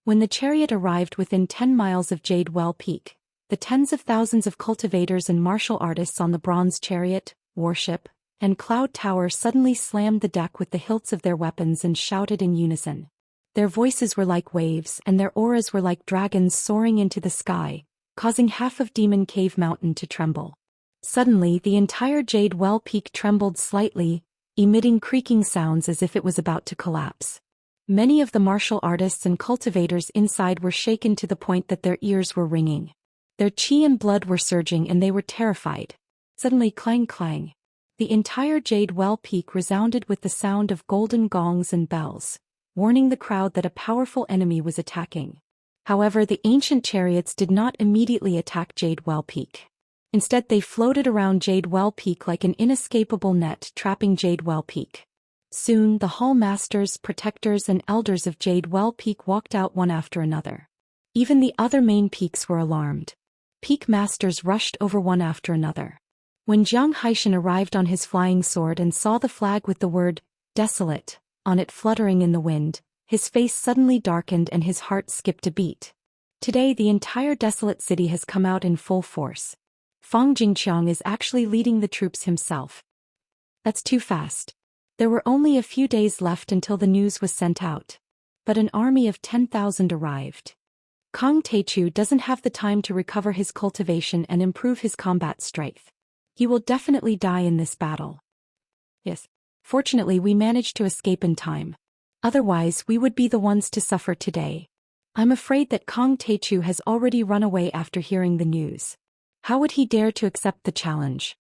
When the chariot arrived within 10 miles of Jade Well Peak, the tens of thousands of cultivators and martial artists on the bronze chariot, warship, and cloud tower suddenly slammed the deck with the hilts of their weapons and shouted in unison. Their voices were like waves and their auras were like dragons soaring into the sky, causing half of Demon Cave Mountain to tremble. Suddenly the entire Jade Well Peak trembled slightly, emitting creaking sounds as if it was about to collapse. Many of the martial artists and cultivators inside were shaken to the point that their ears were ringing. Their chi and blood were surging and they were terrified. Suddenly clang clang. The entire Jade Well Peak resounded with the sound of golden gongs and bells, warning the crowd that a powerful enemy was attacking. However, the ancient chariots did not immediately attack Jade Well Peak. Instead, they floated around Jade Well Peak like an inescapable net trapping Jade Well Peak. Soon, the hall masters, protectors and elders of Jade Well Peak walked out one after another. Even the other main peaks were alarmed. Peak masters rushed over one after another. When Jiang Haishan arrived on his flying sword and saw the flag with the word, "Desolate," on it fluttering in the wind, his face suddenly darkened and his heart skipped a beat. Today the entire desolate city has come out in full force. Fang Jingqiang is actually leading the troops himself. That's too fast. There were only a few days left until the news was sent out. But an army of 10,000 arrived. Kang Teichu doesn't have the time to recover his cultivation and improve his combat strength. He will definitely die in this battle. Yes. Fortunately we managed to escape in time. Otherwise we would be the ones to suffer today. I'm afraid that Kang Teichu has already run away after hearing the news. How would he dare to accept the challenge?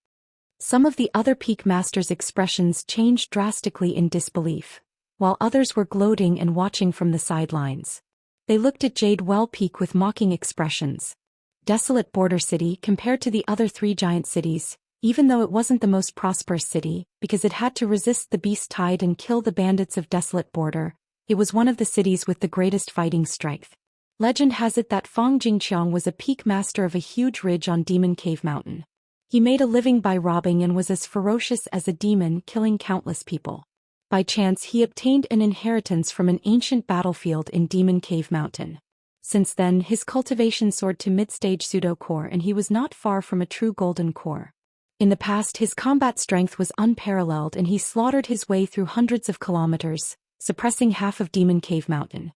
Some of the other peak masters' expressions changed drastically in disbelief, while others were gloating and watching from the sidelines. They looked at Jade Well Peak with mocking expressions. Desolate border city compared to the other three giant cities, even though it wasn't the most prosperous city, because it had to resist the beast tide and kill the bandits of Desolate Border, it was one of the cities with the greatest fighting strength. Legend has it that Fang Jingqiang was a peak master of a huge ridge on Demon Cave Mountain. He made a living by robbing and was as ferocious as a demon, killing countless people. By chance he obtained an inheritance from an ancient battlefield in Demon Cave Mountain. Since then his cultivation soared to mid-stage pseudo-core and he was not far from a true golden core. In the past his combat strength was unparalleled and he slaughtered his way through hundreds of kilometers, suppressing half of Demon Cave Mountain.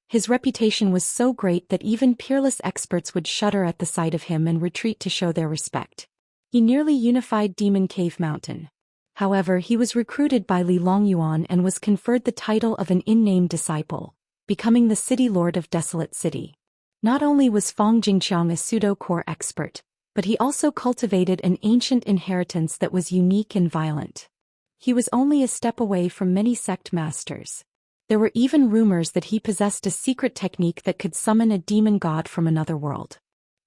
His reputation was so great that even peerless experts would shudder at the sight of him and retreat to show their respect. He nearly unified Demon Cave Mountain. However, he was recruited by Li Longyuan and was conferred the title of an in-name disciple, becoming the city lord of Desolate City. Not only was Fang Jingqiang a pseudo-core expert, but he also cultivated an ancient inheritance that was unique and violent. He was only a step away from many sect masters. There were even rumors that he possessed a secret technique that could summon a demon god from another world.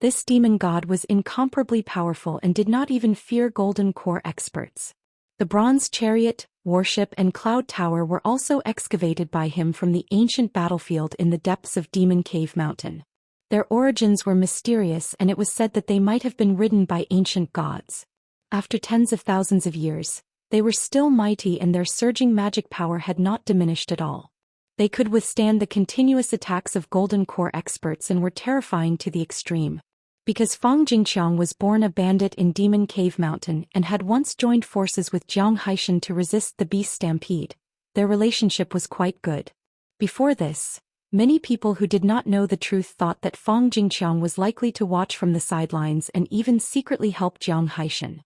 This demon god was incomparably powerful and did not even fear golden core experts. The bronze chariot, warship and cloud tower were also excavated by him from the ancient battlefield in the depths of Demon Cave Mountain. Their origins were mysterious and it was said that they might have been ridden by ancient gods. After tens of thousands of years, they were still mighty and their surging magic power had not diminished at all. They could withstand the continuous attacks of golden core experts and were terrifying to the extreme. Because Fang Jingqiang was born a bandit in Demon Cave Mountain and had once joined forces with Jiang Haishan to resist the beast stampede, their relationship was quite good. Before this, many people who did not know the truth thought that Fang Jingqiang was likely to watch from the sidelines and even secretly help Jiang Haishan.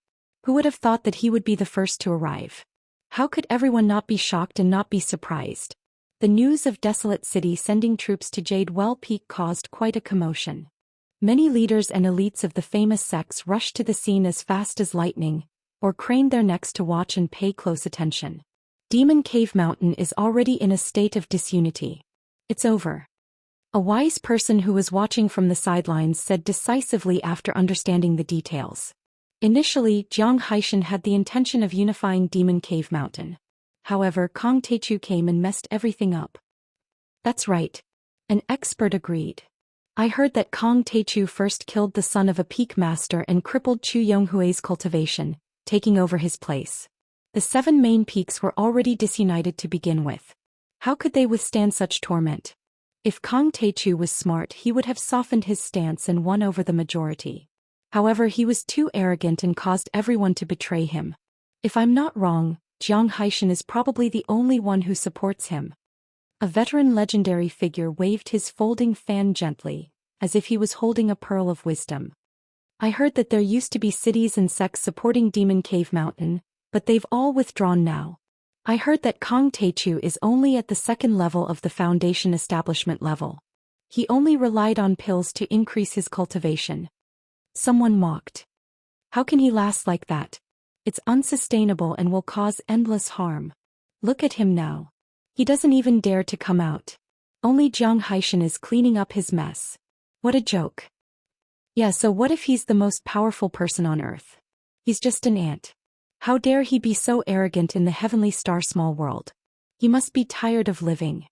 Who would have thought that he would be the first to arrive? How could everyone not be shocked and not be surprised? The news of Desolate City sending troops to Jade Well Peak caused quite a commotion. Many leaders and elites of the famous sects rushed to the scene as fast as lightning, or craned their necks to watch and pay close attention. Demon Cave Mountain is already in a state of disunity. It's over. A wise person who was watching from the sidelines said decisively after understanding the details. Initially, Zhou Xian had the intention of unifying Demon Cave Mountain. However, Kong Teichu came and messed everything up. That's right. An expert agreed. I heard that Kong Teichu first killed the son of a peak master and crippled Chu Yonghui's cultivation, taking over his place. The 7 main peaks were already disunited to begin with. How could they withstand such torment? If Kong Teichu was smart, he would have softened his stance and won over the majority. However, he was too arrogant and caused everyone to betray him. If I'm not wrong, Zhou Xian is probably the only one who supports him. A veteran legendary figure waved his folding fan gently, as if he was holding a pearl of wisdom. I heard that there used to be cities and sects supporting Demon Cave Mountain, but they've all withdrawn now. I heard that Kong Teichu is only at the 2nd level of the foundation establishment level. He only relied on pills to increase his cultivation. Someone mocked. How can he last like that? It's unsustainable and will cause endless harm. Look at him now. He doesn't even dare to come out. Only Zhou Xian is cleaning up his mess. What a joke. Yeah, so what if he's the most powerful person on Earth? He's just an ant. How dare he be so arrogant in the heavenly star small world? He must be tired of living.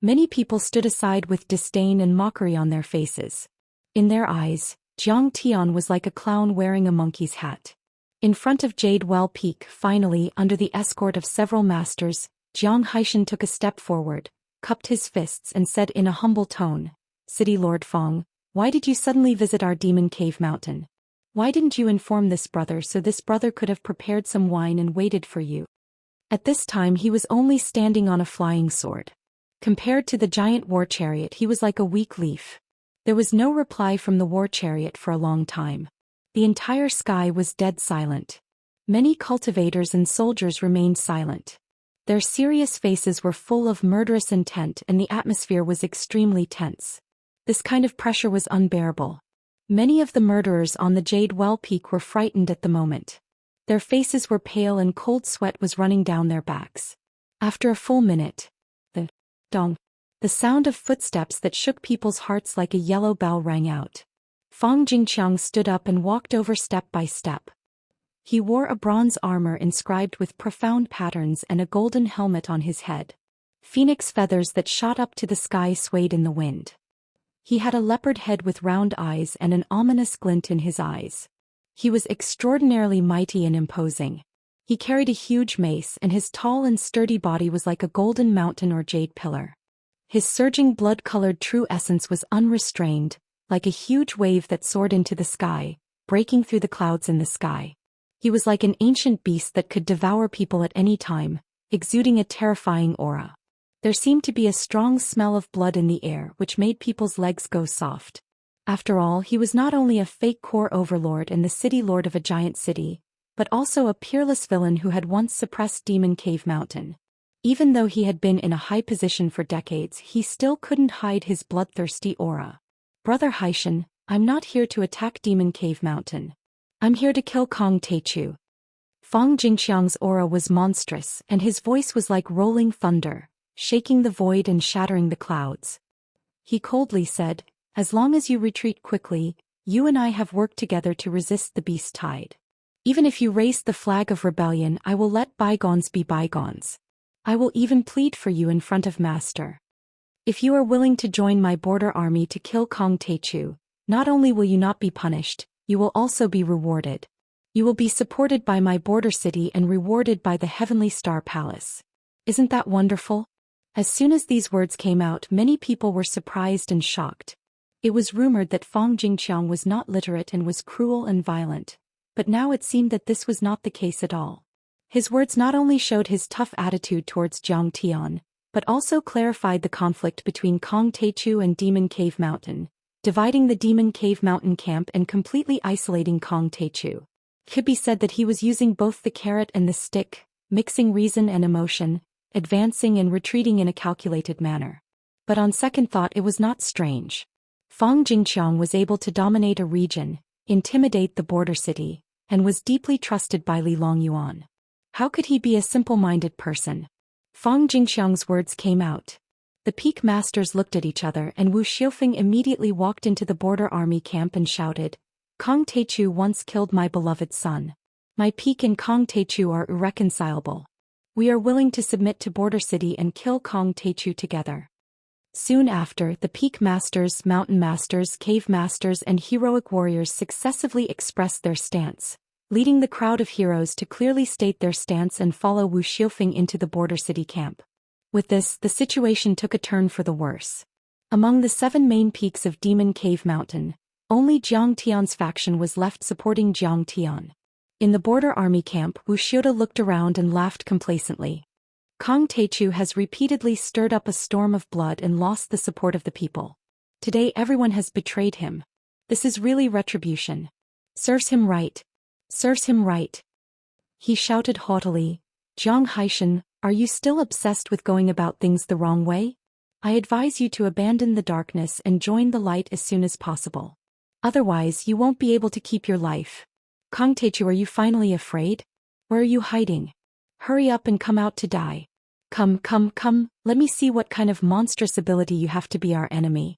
Many people stood aside with disdain and mockery on their faces. In their eyes, Jiang Tian was like a clown wearing a monkey's hat. In front of Jade Well Peak, finally, under the escort of several masters, Zhou Xian took a step forward, cupped his fists and said in a humble tone, "City Lord Feng, why did you suddenly visit our Demon Cave Mountain? Why didn't you inform this brother so this brother could have prepared some wine and waited for you?" At this time he was only standing on a flying sword. Compared to the giant war chariot, he was like a weak leaf. There was no reply from the war chariot for a long time. The entire sky was dead silent. Many cultivators and soldiers remained silent. Their serious faces were full of murderous intent and the atmosphere was extremely tense. This kind of pressure was unbearable. Many of the murderers on the Jade Well Peak were frightened at the moment. Their faces were pale and cold sweat was running down their backs. After a full minute, the dong, the sound of footsteps that shook people's hearts like a yellow bell rang out. Fang Jingqiang stood up and walked over step by step. He wore a bronze armor inscribed with profound patterns and a golden helmet on his head. Phoenix feathers that shot up to the sky swayed in the wind. He had a leopard head with round eyes and an ominous glint in his eyes. He was extraordinarily mighty and imposing. He carried a huge mace and his tall and sturdy body was like a golden mountain or jade pillar. His surging blood-colored true essence was unrestrained, like a huge wave that soared into the sky, breaking through the clouds in the sky. He was like an ancient beast that could devour people at any time, exuding a terrifying aura. There seemed to be a strong smell of blood in the air which made people's legs go soft. After all, he was not only a fake core overlord and the city lord of a giant city, but also a peerless villain who had once suppressed Demon Cave Mountain. Even though he had been in a high position for decades, he still couldn't hide his bloodthirsty aura. "Brother Xian, I'm not here to attack Demon Cave Mountain. I'm here to kill Kong Teichu." Fang Jingqiang's aura was monstrous and his voice was like rolling thunder, shaking the void and shattering the clouds. He coldly said, "As long as you retreat quickly, you and I have worked together to resist the beast tide. Even if you raise the flag of rebellion, I will let bygones be bygones. I will even plead for you in front of Master. If you are willing to join my border army to kill Kong Teichu, not only will you not be punished, you will also be rewarded. You will be supported by my border city and rewarded by the Heavenly Star Palace. Isn't that wonderful?" As soon as these words came out, many people were surprised and shocked. It was rumored that Fang Jingqiang was not literate and was cruel and violent, but now it seemed that this was not the case at all. His words not only showed his tough attitude towards Jiang Tian, but also clarified the conflict between Kong Teichu and Demon Cave Mountain, dividing the Demon Cave Mountain camp and completely isolating Kong Teichu. Could be said that he was using both the carrot and the stick, mixing reason and emotion, advancing and retreating in a calculated manner. But on second thought it was not strange. Fang Jingqiang was able to dominate a region, intimidate the border city, and was deeply trusted by Li Longyuan. How could he be a simple-minded person? Fang Jingqiang's words came out. The peak masters looked at each other and Wu Xiufeng immediately walked into the border army camp and shouted, Kong Teichu once killed my beloved son. My peak and Kong Teichu are irreconcilable. We are willing to submit to border city and kill Kong Teichu together. Soon after, the peak masters, mountain masters, cave masters and heroic warriors successively expressed their stance, leading the crowd of heroes to clearly state their stance and follow Wu Xiufeng into the border city camp. With this, the situation took a turn for the worse. Among the 7 main peaks of Demon Cave Mountain, only Jiang Tian's faction was left supporting Jiang Tian. In the border army camp, Wu Xiuda looked around and laughed complacently. Kong Teichu has repeatedly stirred up a storm of blood and lost the support of the people. Today everyone has betrayed him. This is really retribution. Serves him right. Serves him right. He shouted haughtily, Jiang Haishan, are you still obsessed with going about things the wrong way? I advise you to abandon the darkness and join the light as soon as possible. Otherwise you won't be able to keep your life. Kong Teichu, are you finally afraid? Where are you hiding? Hurry up and come out to die. Come, let me see what kind of monstrous ability you have to be our enemy.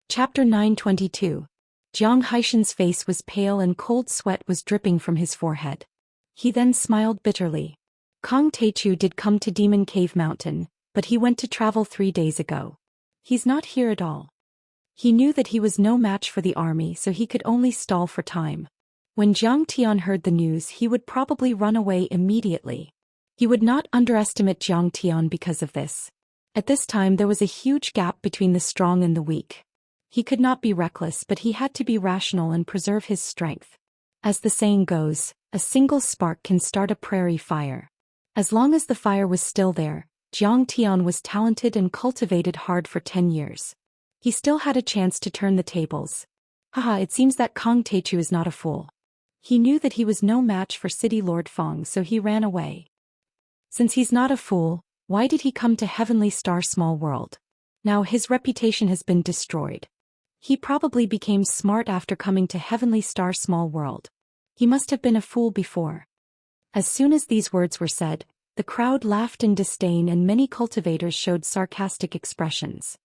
Chapter 922. Jiang Haishan's face was pale and cold sweat was dripping from his forehead. He then smiled bitterly. Kong Teichu did come to Demon Cave Mountain, but he went to travel 3 days ago. He's not here at all. He knew that he was no match for the army, so he could only stall for time. When Jiang Tian heard the news, he would probably run away immediately. He would not underestimate Jiang Tian because of this. At this time there was a huge gap between the strong and the weak. He could not be reckless, but he had to be rational and preserve his strength. As the saying goes, a single spark can start a prairie fire. As long as the fire was still there, Jiang Tian was talented and cultivated hard for 10 years. He still had a chance to turn the tables. Haha, it seems that Kong Teichu is not a fool. He knew that he was no match for City Lord Fang, so he ran away. Since he's not a fool, why did he come to Heavenly Star Small World? Now his reputation has been destroyed. He probably became smart after coming to Heavenly Star Small World. He must have been a fool before. As soon as these words were said, the crowd laughed in disdain and many cultivators showed sarcastic expressions.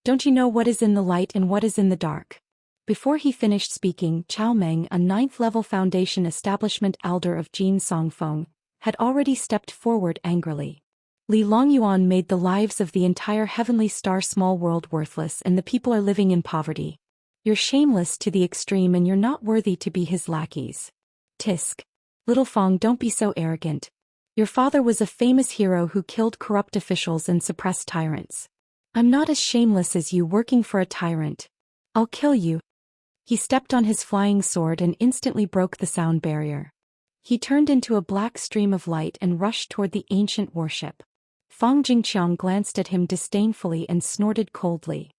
Don't you know what is in the light and what is in the dark? Before he finished speaking, Chao Meng, a 9th-level Foundation Establishment elder of Jin Songfeng, had already stepped forward angrily. Li Longyuan made the lives of the entire Heavenly Star Small World worthless and the people are living in poverty. You're shameless to the extreme and you're not worthy to be his lackeys. Tisk. Little Fang, don't be so arrogant. Your father was a famous hero who killed corrupt officials and suppressed tyrants. I'm not as shameless as you working for a tyrant. I'll kill you. He stepped on his flying sword and instantly broke the sound barrier. He turned into a black stream of light and rushed toward the ancient warship. Fang Jingqiang glanced at him disdainfully and snorted coldly.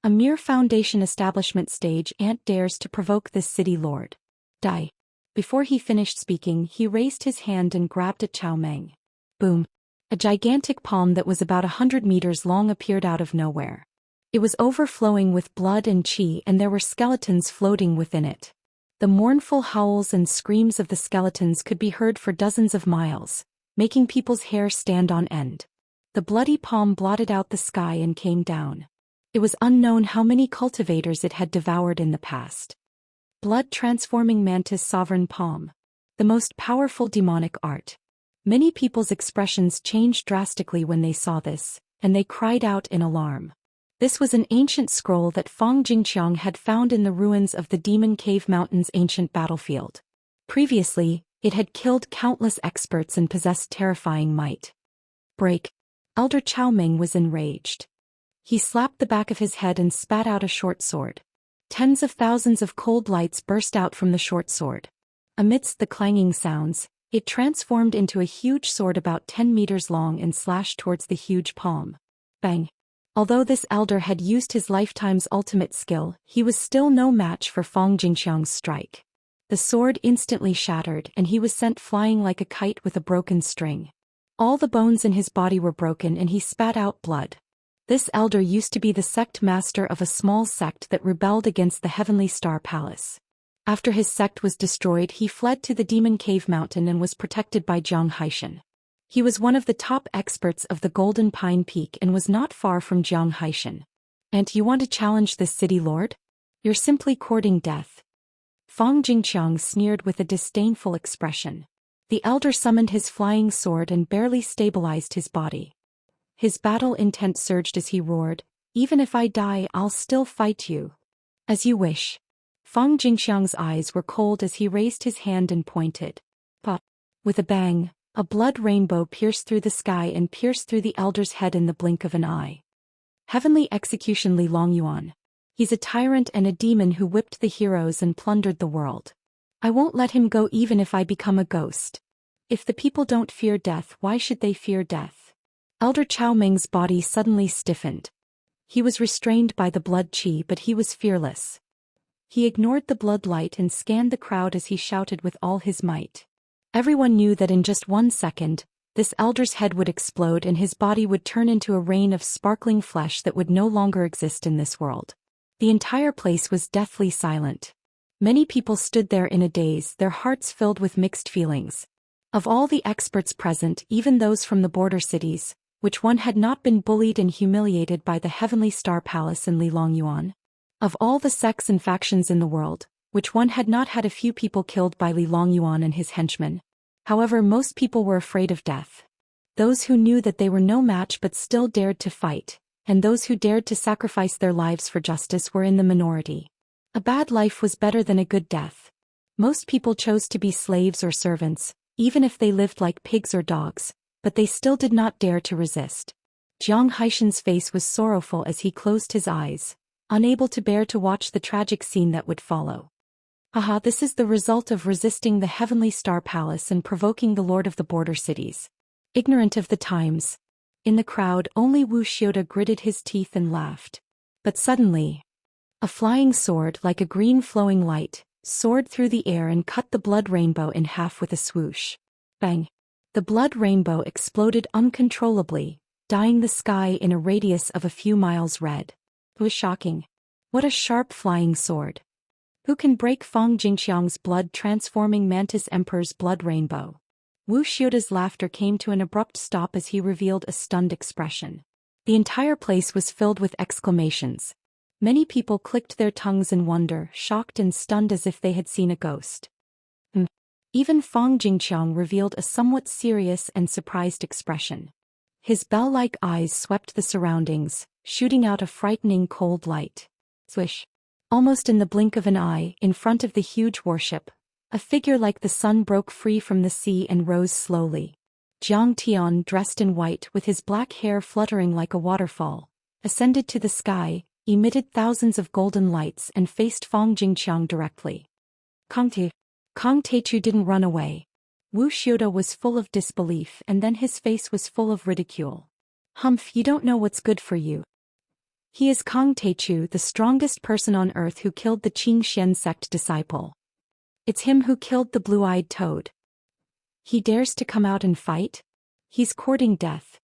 A mere Foundation Establishment stage ant dares to provoke this city lord. Die. Before he finished speaking, he raised his hand and grabbed at Chao Meng. Boom. A gigantic palm that was about 100 meters long appeared out of nowhere. It was overflowing with blood and qi and there were skeletons floating within it. The mournful howls and screams of the skeletons could be heard for dozens of miles, making people's hair stand on end. The bloody palm blotted out the sky and came down. It was unknown how many cultivators it had devoured in the past. Blood-transforming mantis sovereign palm. The most powerful demonic art. Many people's expressions changed drastically when they saw this, and they cried out in alarm. This was an ancient scroll that Fang Jingqiang had found in the ruins of the Demon Cave Mountain's ancient battlefield. Previously, it had killed countless experts and possessed terrifying might. Break. Elder Chao Meng was enraged. He slapped the back of his head and spat out a short sword. Tens of thousands of cold lights burst out from the short sword. Amidst the clanging sounds, it transformed into a huge sword about 10 meters long and slashed towards the huge palm. Bang. Although this elder had used his lifetime's ultimate skill, he was still no match for Fang Jingqiang's strike. The sword instantly shattered and he was sent flying like a kite with a broken string. All the bones in his body were broken and he spat out blood. This elder used to be the sect master of a small sect that rebelled against the Heavenly Star Palace. After his sect was destroyed, he fled to the Demon Cave Mountain and was protected by Zhou Xian. He was one of the top experts of the Golden Pine Peak and was not far from Zhou Xian. And you want to challenge this city lord? You're simply courting death. Fang Jingqiang sneered with a disdainful expression. The elder summoned his flying sword and barely stabilized his body. His battle intent surged as he roared, "Even if I die, I'll still fight you." "As you wish." Fang Jingqiang's eyes were cold as he raised his hand and pointed. But, with a bang, a blood rainbow pierced through the sky and pierced through the elder's head in the blink of an eye. Heavenly Execution Li Longyuan. He's a tyrant and a demon who whipped the heroes and plundered the world. I won't let him go even if I become a ghost. If the people don't fear death, why should they fear death? Elder Chao Meng's body suddenly stiffened. He was restrained by the blood qi, but he was fearless. He ignored the blood light and scanned the crowd as he shouted with all his might. Everyone knew that in just 1 second, this elder's head would explode and his body would turn into a rain of sparkling flesh that would no longer exist in this world. The entire place was deathly silent. Many people stood there in a daze, their hearts filled with mixed feelings. Of all the experts present, even those from the border cities, which one had not been bullied and humiliated by the Heavenly Star Palace in Li Longyuan? Of all the sects and factions in the world, which one had not had a few people killed by Li Longyuan and his henchmen? However, most people were afraid of death. Those who knew that they were no match but still dared to fight, and those who dared to sacrifice their lives for justice were in the minority. A bad life was better than a good death. Most people chose to be slaves or servants, even if they lived like pigs or dogs, but they still did not dare to resist. Zhou Xian's face was sorrowful as he closed his eyes, unable to bear to watch the tragic scene that would follow. Haha, this is the result of resisting the Heavenly Star Palace and provoking the Lord of the Border Cities. Ignorant of the times. In the crowd, only Wuxia gritted his teeth and laughed. But suddenly, a flying sword like a green flowing light, soared through the air and cut the blood rainbow in half with a swoosh. Bang! The blood rainbow exploded uncontrollably, dyeing the sky in a radius of a few miles red. It was shocking. What a sharp flying sword. Who can break Fang Jingqiang's blood-transforming Mantis Emperor's blood rainbow? Wu Xiuda's laughter came to an abrupt stop as he revealed a stunned expression. The entire place was filled with exclamations. Many people clicked their tongues in wonder, shocked and stunned as if they had seen a ghost. Even Fang Jingqiang revealed a somewhat serious and surprised expression. His bell-like eyes swept the surroundings, shooting out a frightening cold light. Swish! Almost in the blink of an eye, in front of the huge warship, a figure like the sun broke free from the sea and rose slowly. Jiang Tian, dressed in white with his black hair fluttering like a waterfall, ascended to the sky, emitted thousands of golden lights and faced Fang Jingqiang directly. Kang Teichu didn't run away. Wu Xiuda was full of disbelief and then his face was full of ridicule. Humph, you don't know what's good for you. He is Kang Teichu, the strongest person on earth who killed the Xianxia sect disciple. It's him who killed the blue-eyed toad. He dares to come out and fight? He's courting death.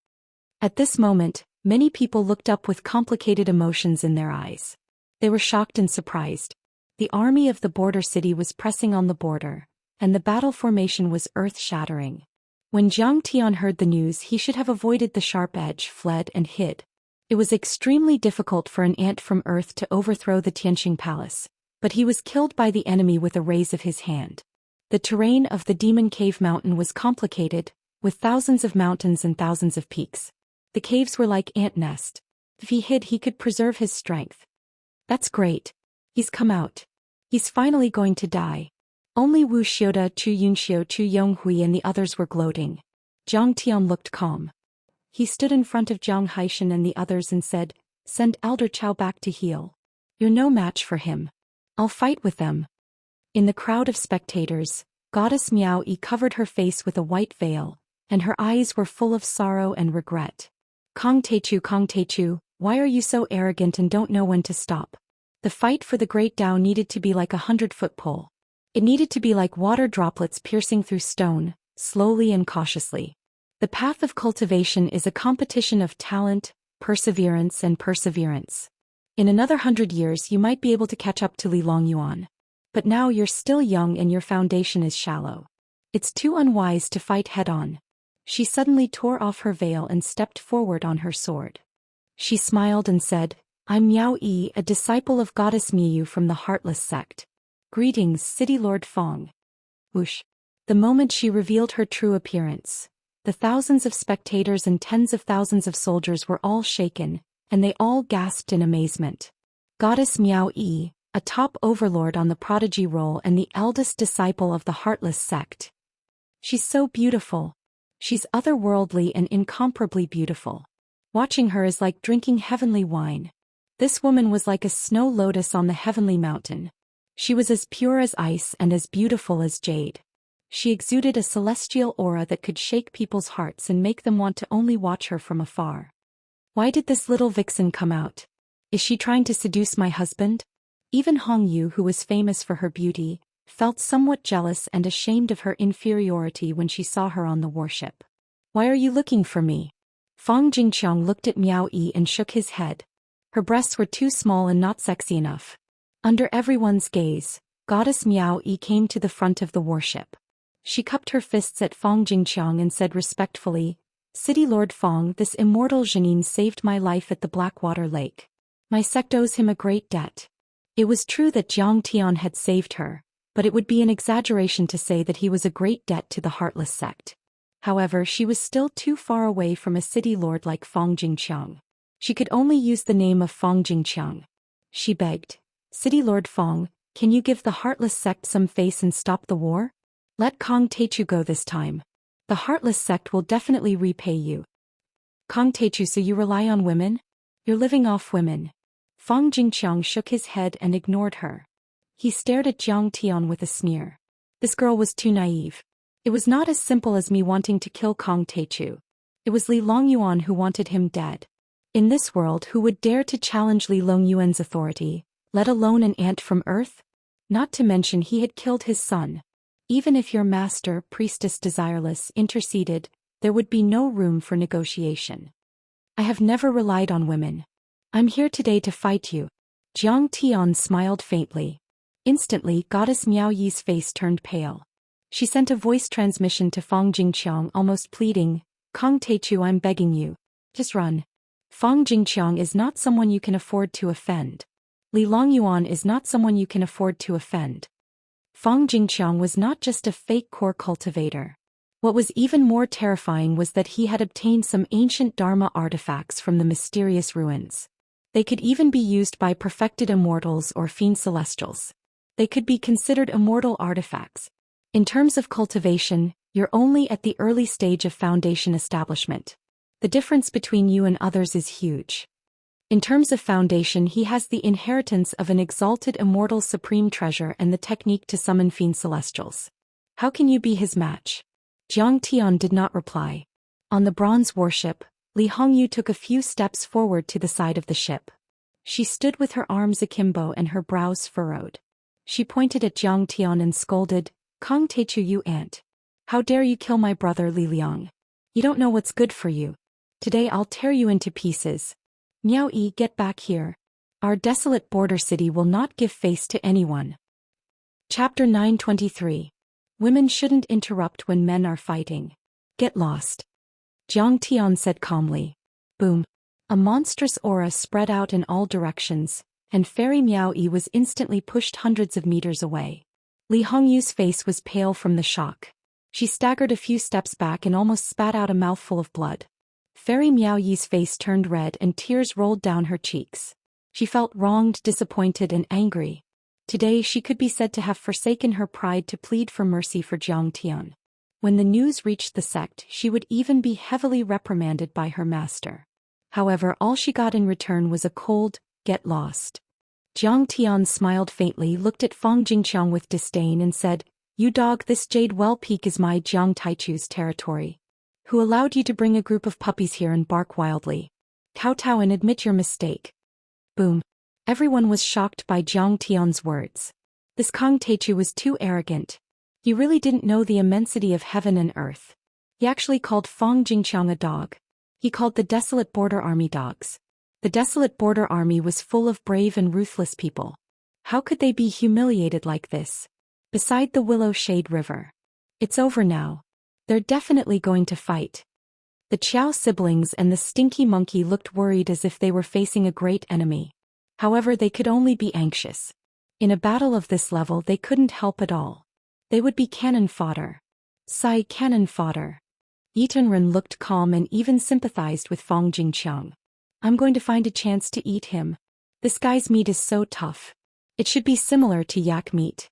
At this moment, many people looked up with complicated emotions in their eyes. They were shocked and surprised. The army of the border city was pressing on the border, and the battle formation was earth-shattering. When Jiang Tian heard the news, he should have avoided the sharp edge, fled and hid. It was extremely difficult for an ant from Earth to overthrow the Tianqing Palace, but he was killed by the enemy with a raise of his hand. The terrain of the Demon Cave Mountain was complicated, with thousands of mountains and thousands of peaks. The caves were like ant nest. If he hid, he could preserve his strength. That's great. He's come out. He's finally going to die. Only Wu Xiuda, Chu Yunxiu, Chu Yonghui and the others were gloating. Jiang Tian looked calm. He stood in front of Zhou Xian and the others and said, "Send Elder Chao back to heal. You're no match for him. I'll fight with them." In the crowd of spectators, Goddess Miao Yi covered her face with a white veil, and her eyes were full of sorrow and regret. Kang Teichu, why are you so arrogant and don't know when to stop? The fight for the Great Tao needed to be like a 100-foot pole. It needed to be like water droplets piercing through stone, slowly and cautiously. The path of cultivation is a competition of talent, perseverance and perseverance. In another 100 years you might be able to catch up to Li Longyuan. But now you're still young and your foundation is shallow. It's too unwise to fight head-on. She suddenly tore off her veil and stepped forward on her sword. She smiled and said, I'm Miao Yi, a disciple of Goddess Miyu from the Heartless sect. Greetings, City Lord Fong. Whoosh. The moment she revealed her true appearance, the thousands of spectators and tens of thousands of soldiers were all shaken, and they all gasped in amazement. Goddess Miao Yi, a top overlord on the prodigy roll and the eldest disciple of the Heartless sect. She's so beautiful. She's otherworldly and incomparably beautiful. Watching her is like drinking heavenly wine. This woman was like a snow lotus on the heavenly mountain. She was as pure as ice and as beautiful as jade. She exuded a celestial aura that could shake people's hearts and make them want to only watch her from afar. Why did this little vixen come out? Is she trying to seduce my husband? Even Hong Yu, who was famous for her beauty, felt somewhat jealous and ashamed of her inferiority when she saw her on the warship. Why are you looking for me? Fong Jingqiang looked at Miao Yi and shook his head. Her breasts were too small and not sexy enough. Under everyone's gaze, Goddess Miao Yi came to the front of the warship. She cupped her fists at Fong Jingqiang and said respectfully, City Lord Fong, this immortal Zhenin saved my life at the Blackwater Lake. My sect owes him a great debt. It was true that Jiang Tian had saved her, but it would be an exaggeration to say that he was a great debt to the Heartless sect. However, she was still too far away from a city lord like Fong Jingqiang. She could only use the name of Fong Jingqiang. She begged, City Lord Fong, can you give the Heartless sect some face and stop the war? Let Kong Teichu go this time. The Heartless sect will definitely repay you. Kong Teichu, so you rely on women? You're living off women. Fong Jingqiang shook his head and ignored her. He stared at Jiang Tian with a sneer. This girl was too naive. It was not as simple as me wanting to kill Kong Teichu. It was Li Longyuan who wanted him dead. In this world, who would dare to challenge Li Longyuan's authority, let alone an ant from Earth? Not to mention he had killed his son. Even if your master, Priestess Desireless, interceded, there would be no room for negotiation. I have never relied on women. I'm here today to fight you. Jiang Tian smiled faintly. Instantly, Goddess Miao Yi's face turned pale. She sent a voice transmission to Fong Jingqiang almost pleading, Kong Teichu, I'm begging you. Just run. Fong Jingqiang is not someone you can afford to offend. Li Longyuan is not someone you can afford to offend. Fong Jingqiang was not just a fake core cultivator. What was even more terrifying was that he had obtained some ancient Dharma artifacts from the mysterious ruins. They could even be used by perfected immortals or fiend celestials. They could be considered immortal artifacts. In terms of cultivation, you're only at the early stage of foundation establishment. The difference between you and others is huge. In terms of foundation, he has the inheritance of an exalted immortal supreme treasure and the technique to summon fiend celestials. How can you be his match? Jiang Tian did not reply. On the bronze warship, Li Hongyu took a few steps forward to the side of the ship. She stood with her arms akimbo and her brows furrowed. She pointed at Jiang Tian and scolded, Kong Teichu, you ant. How dare you kill my brother Li Liang? You don't know what's good for you. Today I'll tear you into pieces. Miao Yi, get back here. Our desolate border city will not give face to anyone. Chapter 923. Women shouldn't interrupt when men are fighting. Get lost. Jiang Tian said calmly. Boom. A monstrous aura spread out in all directions, and Fairy Miao Yi was instantly pushed hundreds of meters away. Li Hongyu's face was pale from the shock. She staggered a few steps back and almost spat out a mouthful of blood. Fairy Miao Yi's face turned red and tears rolled down her cheeks. She felt wronged, disappointed and angry. Today she could be said to have forsaken her pride to plead for mercy for Jiang Tian. When the news reached the sect, she would even be heavily reprimanded by her master. However, all she got in return was a cold, get lost. Jiang Tian smiled faintly, looked at Fong Jingqiang with disdain and said, You dog, this Jade Well Peak is my Jiang Taichu's territory. Who allowed you to bring a group of puppies here and bark wildly? Kowtow and admit your mistake. Boom. Everyone was shocked by Jiang Tian's words. This Kong Teichu was too arrogant. He really didn't know the immensity of heaven and earth. He actually called Fang Jingqiang a dog. He called the Desolate Border Army dogs. The Desolate Border Army was full of brave and ruthless people. How could they be humiliated like this? Beside the Willow Shade River. It's over now. They're definitely going to fight. The Qiao siblings and the Stinky Monkey looked worried as if they were facing a great enemy. However, they could only be anxious. In a battle of this level they couldn't help at all. They would be cannon fodder. Sigh, cannon fodder. Yitanren looked calm and even sympathized with Fang Jingqiang. I'm going to find a chance to eat him. This guy's meat is so tough. It should be similar to yak meat.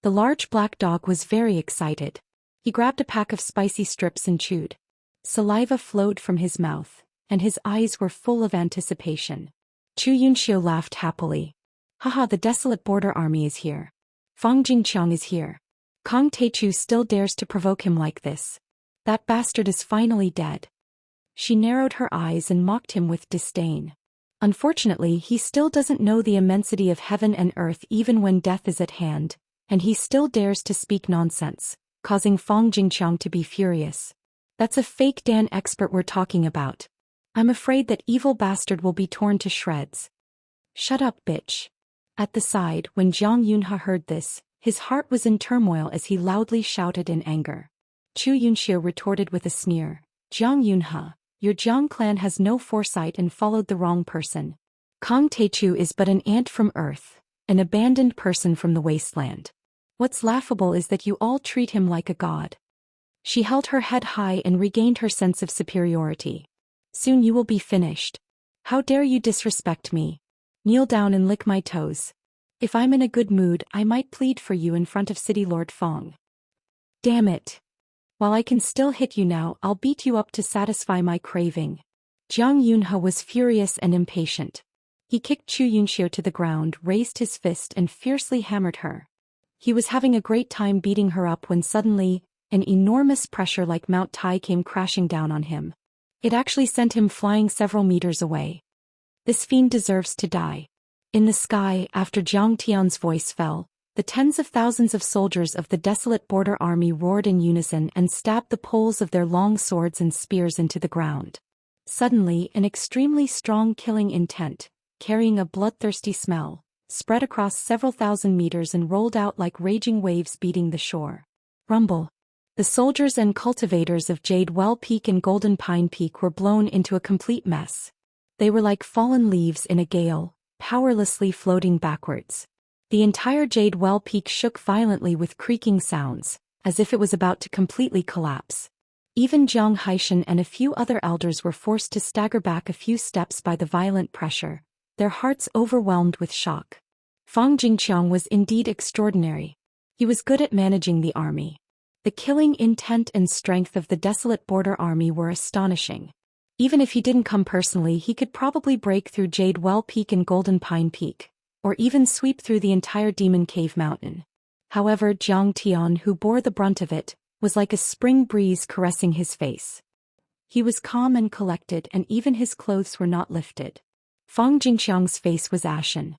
The large black dog was very excited. He grabbed a pack of spicy strips and chewed. Saliva flowed from his mouth, and his eyes were full of anticipation. Chu Yunxiu laughed happily. Haha, the Desolate Border Army is here. Fang Jingqiang is here. Kong Teichu still dares to provoke him like this. That bastard is finally dead. She narrowed her eyes and mocked him with disdain. Unfortunately, he still doesn't know the immensity of heaven and earth even when death is at hand, and he still dares to speak nonsense, causing Fang Jingqiang to be furious. That's a fake Dan expert we're talking about. I'm afraid that evil bastard will be torn to shreds. Shut up, bitch. At the side, when Jiang Yunhe heard this, his heart was in turmoil as he loudly shouted in anger. Chu Yunxiu retorted with a sneer. Jiang Yunhe, your Jiang clan has no foresight and followed the wrong person. Kong Teichu is but an ant from Earth, an abandoned person from the wasteland. What's laughable is that you all treat him like a god. She held her head high and regained her sense of superiority. Soon you will be finished. How dare you disrespect me? Kneel down and lick my toes. If I'm in a good mood, I might plead for you in front of City Lord Fang. Damn it. While I can still hit you now, I'll beat you up to satisfy my craving. Jiang Yunhe was furious and impatient. He kicked Chu Yunxiu to the ground, raised his fist and fiercely hammered her. He was having a great time beating her up when suddenly, an enormous pressure like Mount Tai came crashing down on him. It actually sent him flying several meters away. This fiend deserves to die. In the sky, after Jiang Tian's voice fell, the tens of thousands of soldiers of the Desolate Border Army roared in unison and stabbed the poles of their long swords and spears into the ground. Suddenly, an extremely strong killing intent, carrying a bloodthirsty smell, spread across several thousand meters and rolled out like raging waves beating the shore. Rumble. The soldiers and cultivators of Jade Well Peak and Golden Pine Peak were blown into a complete mess. They were like fallen leaves in a gale, powerlessly floating backwards. The entire Jade Well Peak shook violently with creaking sounds, as if it was about to completely collapse. Even Jiang Haishan and a few other elders were forced to stagger back a few steps by the violent pressure, their hearts overwhelmed with shock. Fang Jingqiang was indeed extraordinary. He was good at managing the army. The killing intent and strength of the Desolate Border Army were astonishing. Even if he didn't come personally, he could probably break through Jade Well Peak and Golden Pine Peak, or even sweep through the entire Demon Cave Mountain. However, Jiang Tian, who bore the brunt of it, was like a spring breeze caressing his face. He was calm and collected, and even his clothes were not lifted. Fang Jingqiang's face was ashen.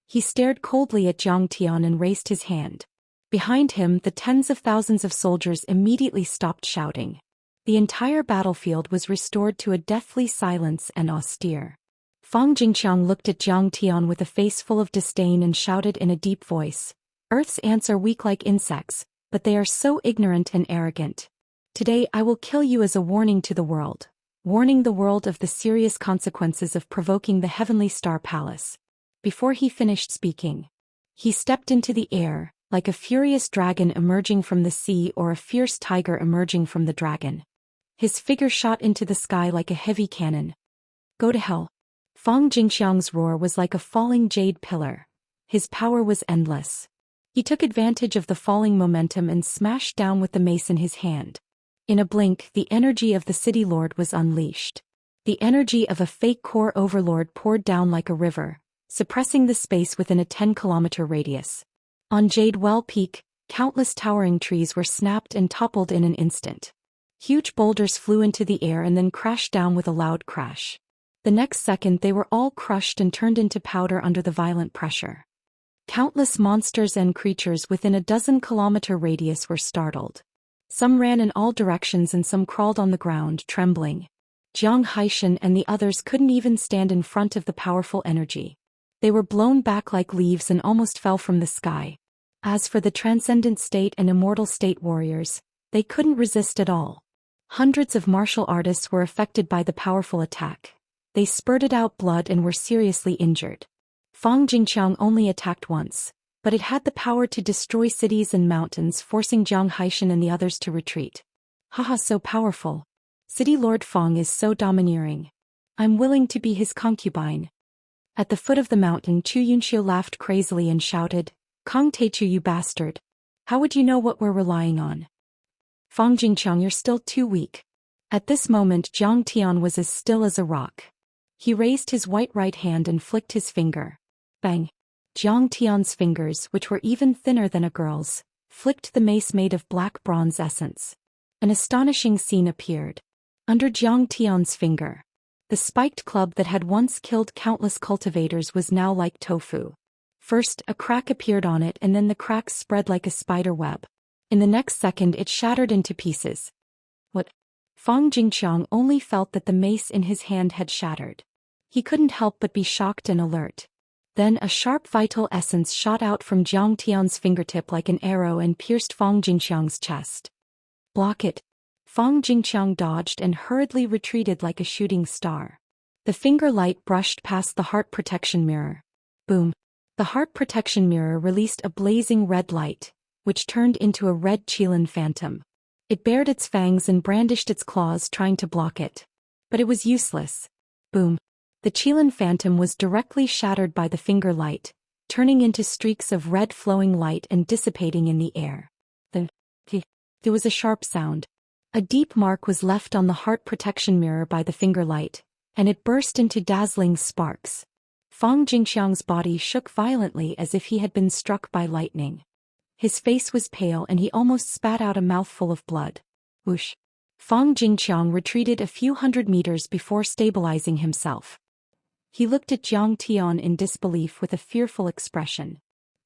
He stared coldly at Jiang Tian and raised his hand. Behind him, the tens of thousands of soldiers immediately stopped shouting. The entire battlefield was restored to a deathly silence and austere. Fang Jingqiang looked at Jiang Tian with a face full of disdain and shouted in a deep voice, "Earth's ants are weak like insects, but they are so ignorant and arrogant. Today I will kill you as a warning to the world, warning the world of the serious consequences of provoking the Heavenly Star Palace." Before he finished speaking, he stepped into the air, like a furious dragon emerging from the sea or a fierce tiger emerging from the dragon. His figure shot into the sky like a heavy cannon. Go to hell. Fang Jingqiang's roar was like a falling jade pillar. His power was endless. He took advantage of the falling momentum and smashed down with the mace in his hand. In a blink, the energy of the city lord was unleashed. The energy of a fake core overlord poured down like a river, suppressing the space within a 10-kilometer radius. On Jade Well Peak, countless towering trees were snapped and toppled in an instant. Huge boulders flew into the air and then crashed down with a loud crash. The next second they were all crushed and turned into powder under the violent pressure. Countless monsters and creatures within a 12-kilometer radius were startled. Some ran in all directions and some crawled on the ground, trembling. Zhou Xian and the others couldn't even stand in front of the powerful energy. They were blown back like leaves and almost fell from the sky. As for the Transcendent State and Immortal State warriors, they couldn't resist at all. Hundreds of martial artists were affected by the powerful attack. They spurted out blood and were seriously injured. Fang Jingqiang only attacked once, but it had the power to destroy cities and mountains, forcing Zhou Xian and the others to retreat. Haha, so powerful. City Lord Fang is so domineering. I'm willing to be his concubine. At the foot of the mountain, Chu Yunxiu laughed crazily and shouted, Kong Teichu, you bastard. How would you know what we're relying on? Fang Jingqiang, you're still too weak. At this moment Jiang Tian was as still as a rock. He raised his white right hand and flicked his finger. Bang! Jiang Tian's fingers, which were even thinner than a girl's, flicked the mace made of black bronze essence. An astonishing scene appeared. Under Jiang Tian's finger, the spiked club that had once killed countless cultivators was now like tofu. First, a crack appeared on it and then the cracks spread like a spider web. In the next second it shattered into pieces. What? Fang Jingqiang only felt that the mace in his hand had shattered. He couldn't help but be shocked and alert. Then a sharp vital essence shot out from Jiang Tian's fingertip like an arrow and pierced Fang Jingqiang's chest. Block it. Fang Jingqiang dodged and hurriedly retreated like a shooting star. The finger light brushed past the heart protection mirror. Boom. The heart protection mirror released a blazing red light, which turned into a red Qilin phantom. It bared its fangs and brandished its claws trying to block it. But it was useless. Boom. The Qilin phantom was directly shattered by the finger light, turning into streaks of red flowing light and dissipating in the air. There was a sharp sound. A deep mark was left on the heart protection mirror by the finger light, and it burst into dazzling sparks. Fang Jingqiang's body shook violently as if he had been struck by lightning. His face was pale and he almost spat out a mouthful of blood. Whoosh! Fang Jingqiang retreated a few hundred meters before stabilizing himself. He looked at Jiang Tian in disbelief with a fearful expression.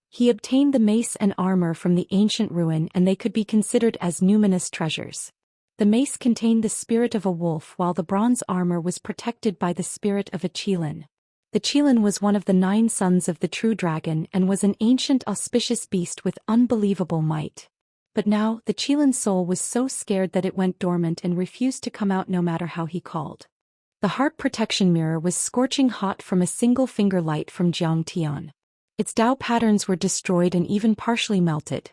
He obtained the mace and armor from the ancient ruin and they could be considered as numinous treasures. The mace contained the spirit of a wolf while the bronze armor was protected by the spirit of a Qilin. The Qilin was one of the 9 sons of the true dragon and was an ancient auspicious beast with unbelievable might. But now, the Qilin's soul was so scared that it went dormant and refused to come out no matter how he called. The heart protection mirror was scorching hot from a single finger light from Jiang Tian. Its Dao patterns were destroyed and even partially melted.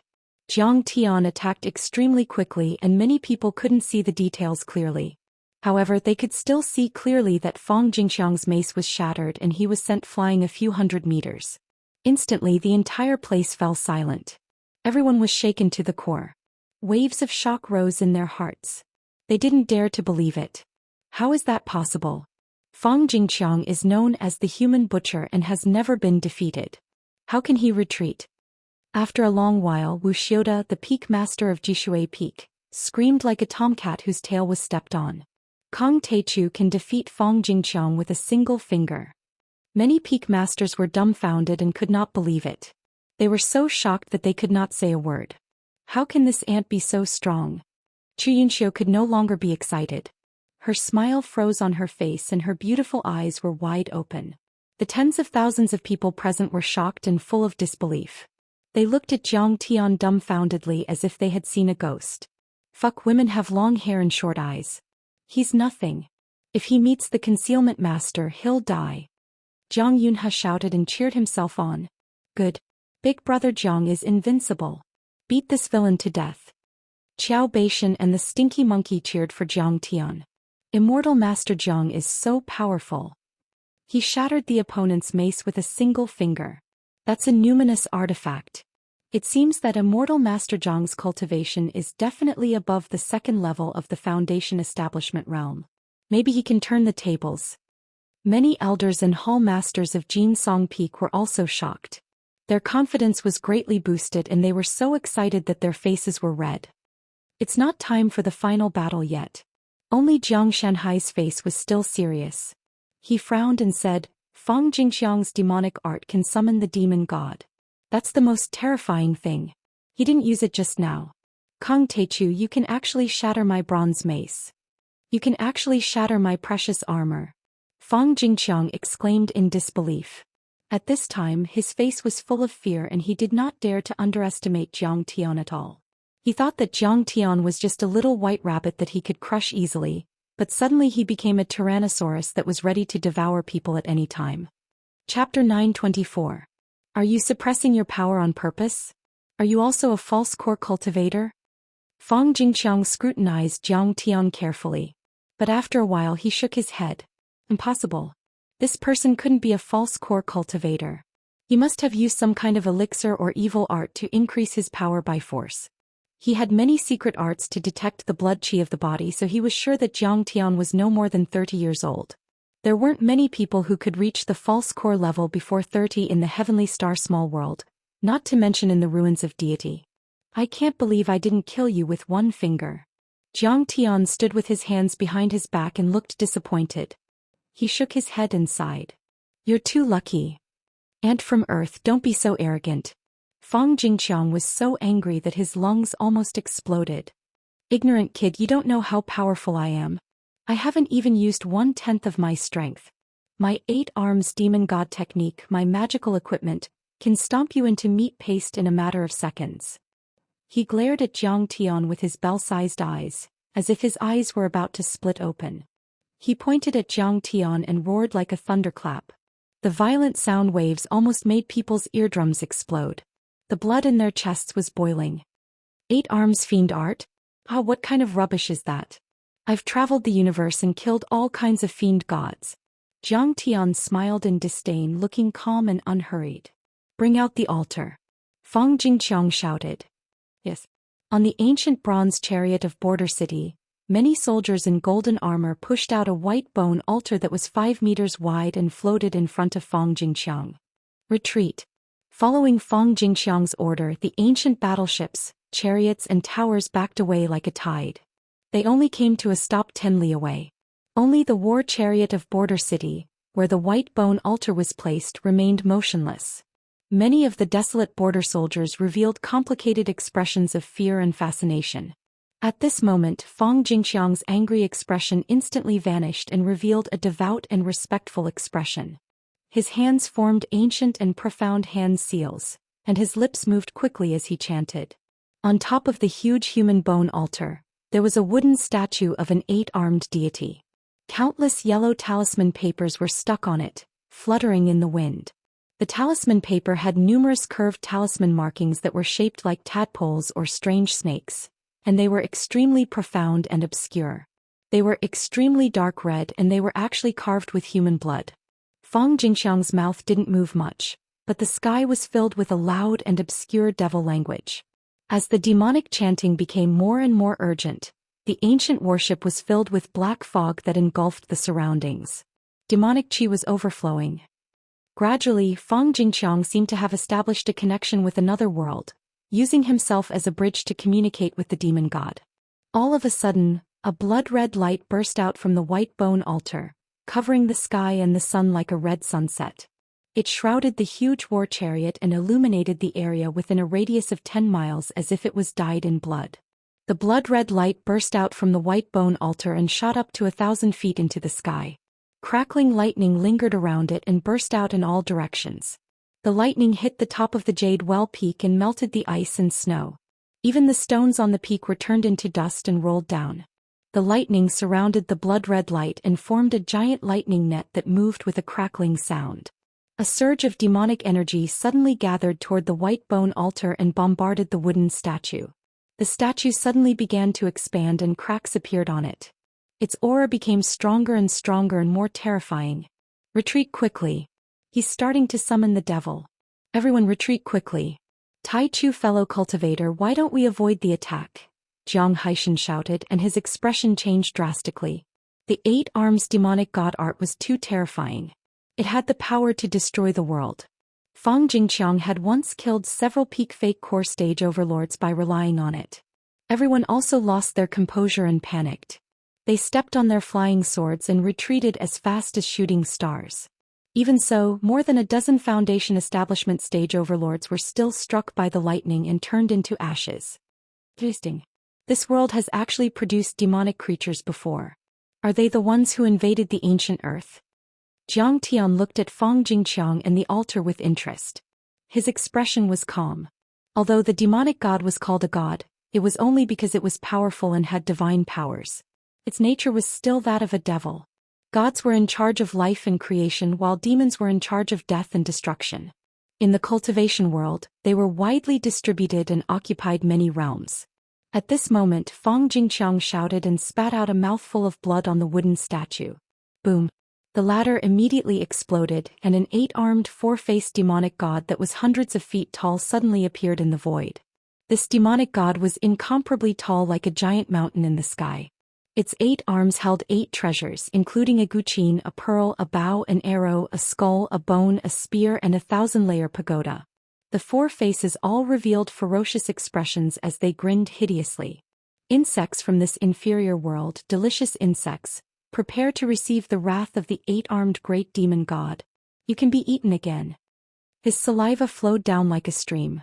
Jiang Tian attacked extremely quickly and many people couldn't see the details clearly. However, they could still see clearly that Fang Jingqiang's mace was shattered and he was sent flying a few hundred meters. Instantly the entire place fell silent. Everyone was shaken to the core. Waves of shock rose in their hearts. They didn't dare to believe it. How is that possible? Fang Jingqiang is known as the human butcher and has never been defeated. How can he retreat? After a long while, Wuxia, the peak master of Jishui Peak, screamed like a tomcat whose tail was stepped on. Kong Teichu can defeat Fang Jingqiang with a single finger. Many peak masters were dumbfounded and could not believe it. They were so shocked that they could not say a word. How can this ant be so strong? Chu Yunxiu could no longer be excited. Her smile froze on her face and her beautiful eyes were wide open. The tens of thousands of people present were shocked and full of disbelief. They looked at Jiang Tian dumbfoundedly as if they had seen a ghost. Fuck, women have long hair and short eyes. He's nothing. If he meets the concealment master, he'll die. Jiang Yunhe shouted and cheered himself on. Good. Big brother Jiang is invincible. Beat this villain to death. Qiao Beishan and the stinky monkey cheered for Jiang Tian. Immortal Master Jiang is so powerful. He shattered the opponent's mace with a single finger. That's a numinous artifact. It seems that Immortal Master Jiang's cultivation is definitely above the second level of the Foundation establishment realm. Maybe he can turn the tables. Many elders and hall masters of Jinsong Peak were also shocked. Their confidence was greatly boosted and they were so excited that their faces were red. It's not time for the final battle yet. Only Jiang Shanhai's face was still serious. He frowned and said, Fang Jingqiang's demonic art can summon the demon god. That's the most terrifying thing. He didn't use it just now. Kong Teichu, you can actually shatter my bronze mace. You can actually shatter my precious armor. Fang Jingqiang exclaimed in disbelief. At this time his face was full of fear and he did not dare to underestimate Jiang Tian at all. He thought that Jiang Tian was just a little white rabbit that he could crush easily, but suddenly he became a tyrannosaurus that was ready to devour people at any time. Chapter 924. Are you suppressing your power on purpose? Are you also a false core cultivator? Fang Jingqiang scrutinized Jiang Tian carefully. But after a while he shook his head. Impossible. This person couldn't be a false core cultivator. He must have used some kind of elixir or evil art to increase his power by force. He had many secret arts to detect the blood qi of the body, so he was sure that Jiang Tian was no more than 30 years old. There weren't many people who could reach the false core level before 30 in the heavenly star small world, not to mention in the ruins of deity. I can't believe I didn't kill you with one finger. Jiang Tian stood with his hands behind his back and looked disappointed. He shook his head and sighed. You're too lucky. Ant from Earth, don't be so arrogant. Fang Jingqiang was so angry that his lungs almost exploded. Ignorant kid, you don't know how powerful I am. I haven't even used 1/10 of my strength. My 8 arms demon god technique, my magical equipment, can stomp you into meat paste in a matter of seconds. He glared at Jiang Tian with his bell-sized eyes, as if his eyes were about to split open. He pointed at Jiang Tian and roared like a thunderclap. The violent sound waves almost made people's eardrums explode. The blood in their chests was boiling. 8 arms fiend art? Ah, what kind of rubbish is that? I've traveled the universe and killed all kinds of fiend gods. Jiang Tian smiled in disdain, looking calm and unhurried. Bring out the altar. Fang Jingqiang shouted. Yes. On the ancient bronze chariot of Border City, many soldiers in golden armor pushed out a white bone altar that was 5 meters wide and floated in front of Fang Jingqiang. Retreat. Following Fang Jingqiang's order, the ancient battleships, chariots and towers backed away like a tide. They only came to a stop 10 li away. Only the war chariot of Border City, where the white bone altar was placed, remained motionless. Many of the desolate border soldiers revealed complicated expressions of fear and fascination. At this moment, Fang Jingqiang's angry expression instantly vanished and revealed a devout and respectful expression. His hands formed ancient and profound hand seals, and his lips moved quickly as he chanted. On top of the huge human bone altar, there was a wooden statue of an 8-armed deity. Countless yellow talisman papers were stuck on it, fluttering in the wind. The talisman paper had numerous curved talisman markings that were shaped like tadpoles or strange snakes, and they were extremely profound and obscure. They were extremely dark red and they were actually carved with human blood. Fang Jingqiang's mouth didn't move much, but the sky was filled with a loud and obscure devil language. As the demonic chanting became more and more urgent, the ancient worship was filled with black fog that engulfed the surroundings. Demonic qi was overflowing. Gradually, Fang Jingqiang seemed to have established a connection with another world, using himself as a bridge to communicate with the demon god. All of a sudden, a blood-red light burst out from the white bone altar, covering the sky and the sun like a red sunset. It shrouded the huge war chariot and illuminated the area within a radius of 10 miles as if it was dyed in blood. The blood-red light burst out from the white bone altar and shot up to 1,000 feet into the sky. Crackling lightning lingered around it and burst out in all directions. The lightning hit the top of the Jade Well peak and melted the ice and snow. Even the stones on the peak were turned into dust and rolled down. The lightning surrounded the blood-red light and formed a giant lightning net that moved with a crackling sound. A surge of demonic energy suddenly gathered toward the white bone altar and bombarded the wooden statue. The statue suddenly began to expand and cracks appeared on it. Its aura became stronger and more terrifying. Retreat quickly. He's starting to summon the devil. Everyone retreat quickly. Tai Chu, fellow cultivator, why don't we avoid the attack? Jiang Haishan shouted, and his expression changed drastically. The 8 arms demonic god art was too terrifying. It had the power to destroy the world. Fang Jingqiang had once killed several peak fake core stage overlords by relying on it. Everyone also lost their composure and panicked. They stepped on their flying swords and retreated as fast as shooting stars. Even so, more than a dozen Foundation establishment stage overlords were still struck by the lightning and turned into ashes. Interesting. This world has actually produced demonic creatures before. Are they the ones who invaded the ancient earth? Jiang Tian looked at Fang Jingqiang and the altar with interest. His expression was calm. Although the demonic god was called a god, it was only because it was powerful and had divine powers. Its nature was still that of a devil. Gods were in charge of life and creation while demons were in charge of death and destruction. In the cultivation world, they were widely distributed and occupied many realms. At this moment, Fang Jingqiang shouted and spat out a mouthful of blood on the wooden statue. Boom! The latter immediately exploded, and an 8-armed, 4-faced demonic god that was hundreds of feet tall suddenly appeared in the void. This demonic god was incomparably tall, like a giant mountain in the sky. Its 8 arms held 8 treasures, including a guqin, a pearl, a bow, an arrow, a skull, a bone, a spear, and a 1,000-layer pagoda. The 4 faces all revealed ferocious expressions as they grinned hideously. Insects from this inferior world, delicious insects, prepare to receive the wrath of the 8-armed great demon god. You can be eaten again. His saliva flowed down like a stream.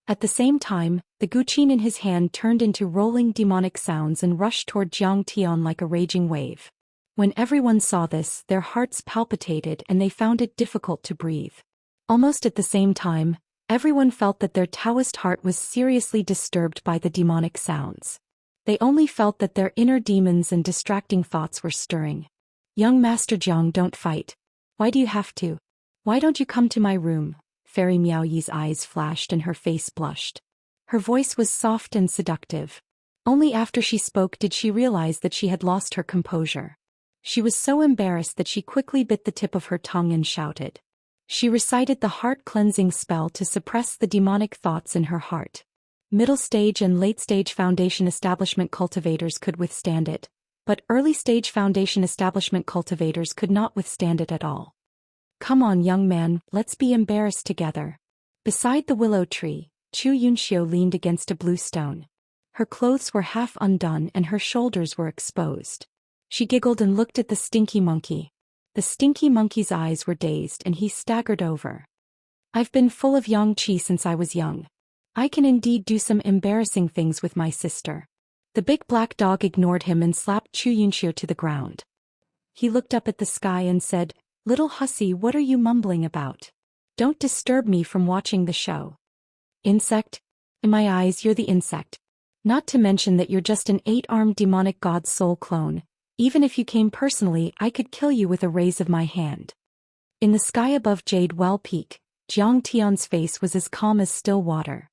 At the same time, the guqin in his hand turned into rolling demonic sounds and rushed toward Jiang Tian like a raging wave. When everyone saw this, their hearts palpitated and they found it difficult to breathe. Almost at the same time, everyone felt that their Taoist heart was seriously disturbed by the demonic sounds. They only felt that their inner demons and distracting thoughts were stirring. Young Master Jiang, don't fight. Why do you have to? Why don't you come to my room? Fairy Miao Yi's eyes flashed and her face blushed. Her voice was soft and seductive. Only after she spoke did she realize that she had lost her composure. She was so embarrassed that she quickly bit the tip of her tongue and shouted. She recited the heart-cleansing spell to suppress the demonic thoughts in her heart. Middle-stage and late-stage Foundation establishment cultivators could withstand it, but early-stage Foundation establishment cultivators could not withstand it at all. Come on, young man, let's be embarrassed together. Beside the willow tree, Chu Yunxiu leaned against a blue stone. Her clothes were half undone and her shoulders were exposed. She giggled and looked at the stinky monkey. The stinky monkey's eyes were dazed and he staggered over. I've been full of yang qi since I was young. I can indeed do some embarrassing things with my sister. The big black dog ignored him and slapped Chu Yunxiu to the ground. He looked up at the sky and said, "Little hussy, what are you mumbling about? Don't disturb me from watching the show." Insect? In my eyes, you're the insect. Not to mention that you're just an 8-armed demonic god soul clone. Even if you came personally, I could kill you with a raise of my hand. In the sky above Jade Well Peak, Jiang Tian's face was as calm as still water.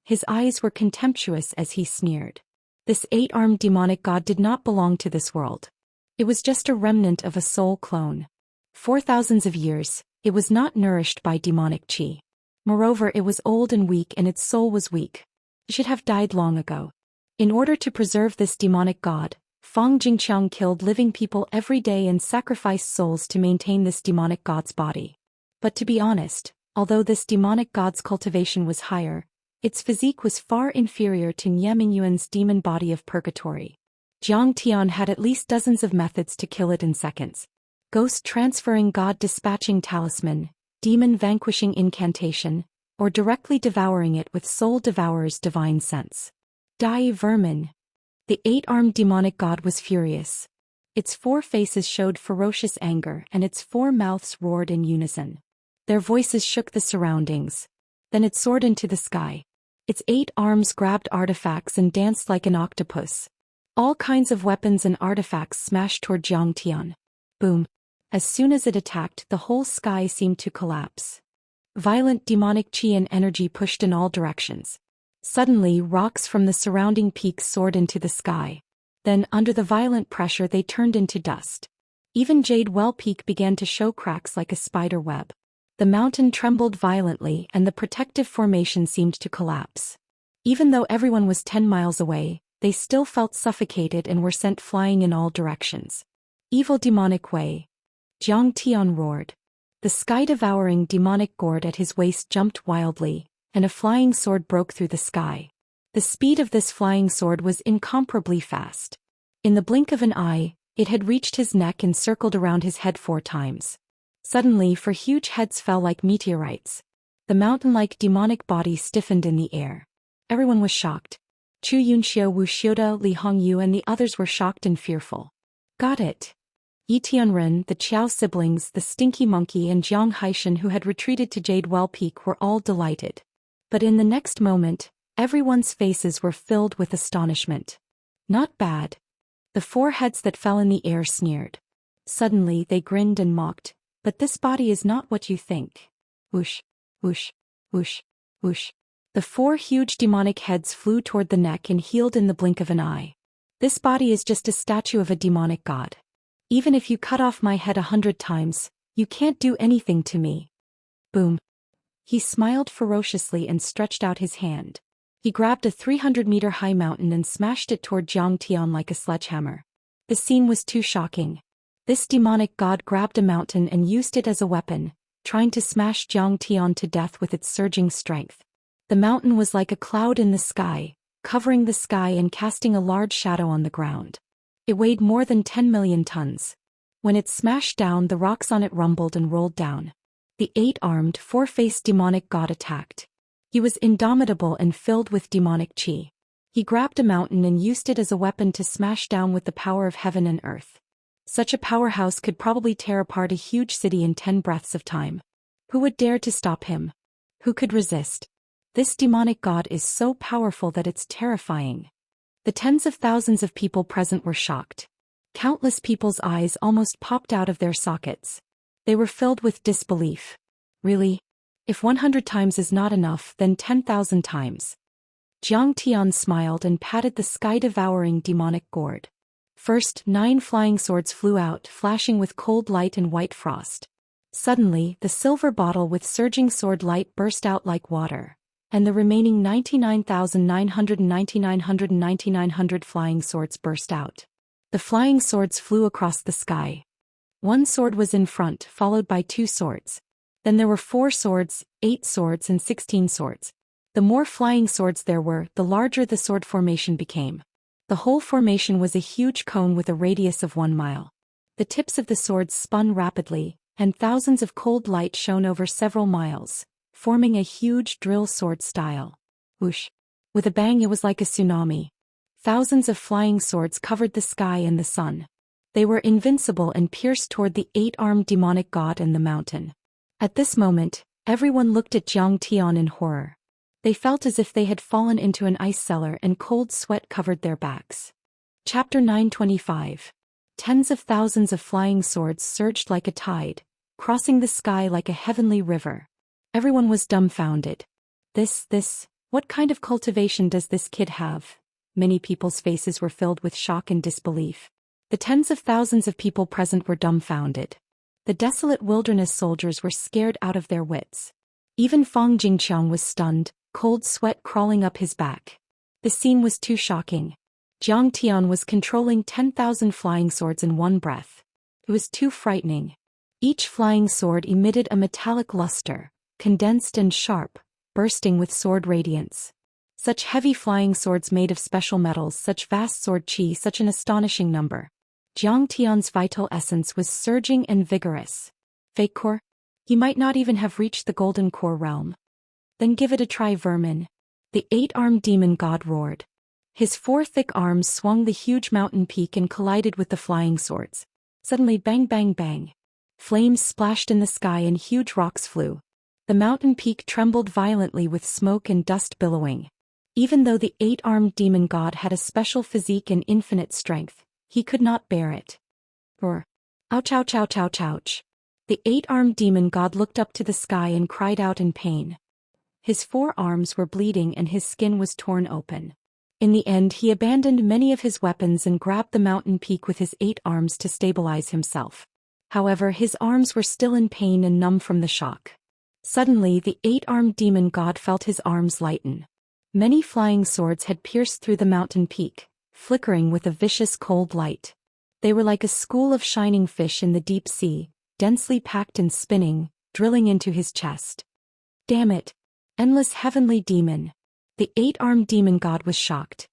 His eyes were contemptuous as he sneered. This 8-armed demonic god did not belong to this world. It was just a remnant of a soul clone. For thousands of years, it was not nourished by demonic qi. Moreover, it was old and weak and its soul was weak. It should have died long ago. In order to preserve this demonic god, Fang Jingqiang killed living people every day and sacrificed souls to maintain this demonic god's body. But to be honest, although this demonic god's cultivation was higher, its physique was far inferior to Nie Mingyuan's demon body of purgatory. Jiang Tian had at least dozens of methods to kill it in seconds. Ghost transferring god dispatching talisman, demon vanquishing incantation, or directly devouring it with soul devourer's divine sense. Die vermin. The 8-armed demonic god was furious. Its 4 faces showed ferocious anger and its 4 mouths roared in unison. Their voices shook the surroundings. Then it soared into the sky. Its 8 arms grabbed artifacts and danced like an octopus. All kinds of weapons and artifacts smashed toward Jiang Tian. Boom. As soon as it attacked, the whole sky seemed to collapse. Violent demonic qi and energy pushed in all directions. Suddenly, rocks from the surrounding peaks soared into the sky. Then, under the violent pressure, they turned into dust. Even Jade Well Peak began to show cracks like a spider web. The mountain trembled violently and the protective formation seemed to collapse. Even though everyone was 10 miles away, they still felt suffocated and were sent flying in all directions. Evil demonic way. Jiang Tian roared. The sky-devouring demonic gourd at his waist jumped wildly, and a flying sword broke through the sky. The speed of this flying sword was incomparably fast. In the blink of an eye, it had reached his neck and circled around his head 4 times. Suddenly, four huge heads fell like meteorites. The mountain-like demonic body stiffened in the air. Everyone was shocked. Chu Yunxiu, Wu Xiuda, Li Hongyu and the others were shocked and fearful. Got it. Yi Tianren, the Qiao siblings, the Stinky Monkey and Jiang Haishan who had retreated to Jade Well Peak were all delighted. But in the next moment, everyone's faces were filled with astonishment. Not bad. The four heads that fell in the air sneered. Suddenly they grinned and mocked. But this body is not what you think. Whoosh, whoosh, whoosh, whoosh. The four huge demonic heads flew toward the neck and healed in the blink of an eye. This body is just a statue of a demonic god. Even if you cut off my head 100 times, you can't do anything to me. Boom. He smiled ferociously and stretched out his hand. He grabbed a 300-meter-high mountain and smashed it toward Jiang Tian like a sledgehammer. The scene was too shocking. This demonic god grabbed a mountain and used it as a weapon, trying to smash Jiang Tian to death with its surging strength. The mountain was like a cloud in the sky, covering the sky and casting a large shadow on the ground. It weighed more than 10 million tons. When it smashed down, the rocks on it rumbled and rolled down. The eight-armed, four-faced demonic god attacked. He was indomitable and filled with demonic qi. He grabbed a mountain and used it as a weapon to smash down with the power of heaven and earth. Such a powerhouse could probably tear apart a huge city in 10 breaths of time. Who would dare to stop him? Who could resist? This demonic god is so powerful that it's terrifying. The tens of thousands of people present were shocked. Countless people's eyes almost popped out of their sockets. They were filled with disbelief. Really? If 100 times is not enough, then 10,000 times. Jiang Tian smiled and patted the sky-devouring demonic gourd. First, 9 flying swords flew out, flashing with cold light and white frost. Suddenly, the silver bottle with surging sword light burst out like water, and the remaining 99,999 flying swords burst out. The flying swords flew across the sky. 1 sword was in front, followed by 2 swords. Then there were 4 swords, 8 swords and 16 swords. The more flying swords there were, the larger the sword formation became. The whole formation was a huge cone with a radius of 1 mile. The tips of the swords spun rapidly, and thousands of cold light shone over several miles, forming a huge drill sword style. Whoosh! With a bang, it was like a tsunami. Thousands of flying swords covered the sky and the sun. They were invincible and pierced toward the 8-armed demonic god and the mountain. At this moment, everyone looked at Jiang Tian in horror. They felt as if they had fallen into an ice cellar and cold sweat covered their backs. Chapter 925. Tens of thousands of flying swords surged like a tide, crossing the sky like a heavenly river. Everyone was dumbfounded. What kind of cultivation does this kid have? Many people's faces were filled with shock and disbelief. The tens of thousands of people present were dumbfounded. The desolate wilderness soldiers were scared out of their wits. Even Fang Jingqiang was stunned, cold sweat crawling up his back. The scene was too shocking. Jiang Tian was controlling 10,000 flying swords in one breath. It was too frightening. Each flying sword emitted a metallic luster, condensed and sharp, bursting with sword radiance. Such heavy flying swords made of special metals, such vast sword qi, such an astonishing number. Jiang Tian's vital essence was surging and vigorous. Fake core? He might not even have reached the golden core realm. Then give it a try, vermin. The 8-armed demon god roared. His 4 thick arms swung the huge mountain peak and collided with the flying swords. Suddenly, bang bang bang. Flames splashed in the sky and huge rocks flew. The mountain peak trembled violently with smoke and dust billowing. Even though the 8-armed demon god had a special physique and infinite strength, he could not bear it. Roar. Ouch ouch ouch ouch ouch. The 8-armed demon god looked up to the sky and cried out in pain. His 4 arms were bleeding and his skin was torn open. In the end, he abandoned many of his weapons and grabbed the mountain peak with his 8 arms to stabilize himself. However, his arms were still in pain and numb from the shock. Suddenly, the 8-armed demon god felt his arms lighten. Many flying swords had pierced through the mountain peak, flickering with a vicious cold light. They were like a school of shining fish in the deep sea, densely packed and spinning, drilling into his chest. Damn it! Endless heavenly demon! The 8-armed demon god was shocked.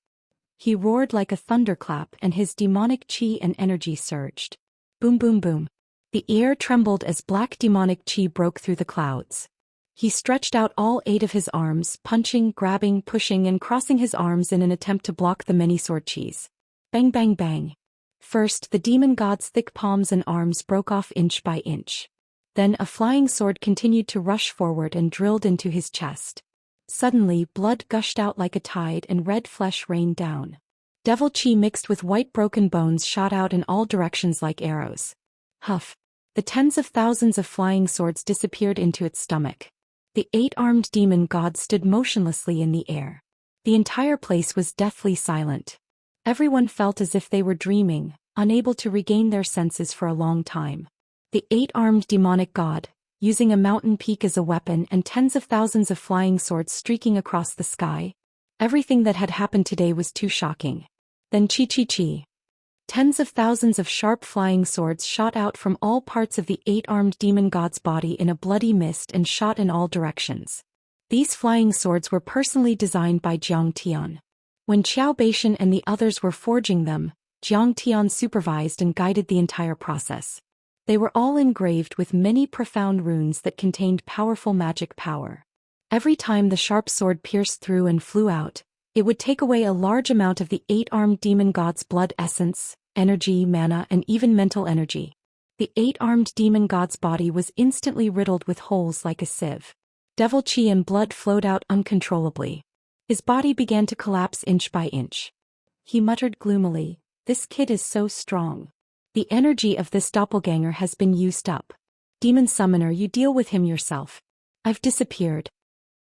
He roared like a thunderclap and his demonic qi and energy surged. Boom boom boom. The air trembled as black demonic chi broke through the clouds. He stretched out all 8 of his arms, punching, grabbing, pushing and crossing his arms in an attempt to block the many sword chis. Bang bang bang. First, the demon god's thick palms and arms broke off inch by inch. Then a flying sword continued to rush forward and drilled into his chest. Suddenly, blood gushed out like a tide and red flesh rained down. Devil chi mixed with white broken bones shot out in all directions like arrows. Huff. The tens of thousands of flying swords disappeared into its stomach. The 8-armed demon god stood motionlessly in the air. The entire place was deathly silent. Everyone felt as if they were dreaming, unable to regain their senses for a long time. The 8-armed demonic god, using a mountain peak as a weapon and tens of thousands of flying swords streaking across the sky. Everything that had happened today was too shocking. Then chi. Tens of thousands of sharp flying swords shot out from all parts of the 8-armed demon god's body in a bloody mist and shot in all directions. These flying swords were personally designed by Zhang Tian. When Qiao Beishan and the others were forging them, Zhang Tian supervised and guided the entire process. They were all engraved with many profound runes that contained powerful magic power. Every time the sharp sword pierced through and flew out, it would take away a large amount of the 8-armed demon god's blood essence, energy, mana, and even mental energy. The 8-armed demon god's body was instantly riddled with holes like a sieve. Devil chi and blood flowed out uncontrollably. His body began to collapse inch by inch. He muttered gloomily, "This kid is so strong. The energy of this doppelganger has been used up. Demon summoner, you deal with him yourself. I've disappeared."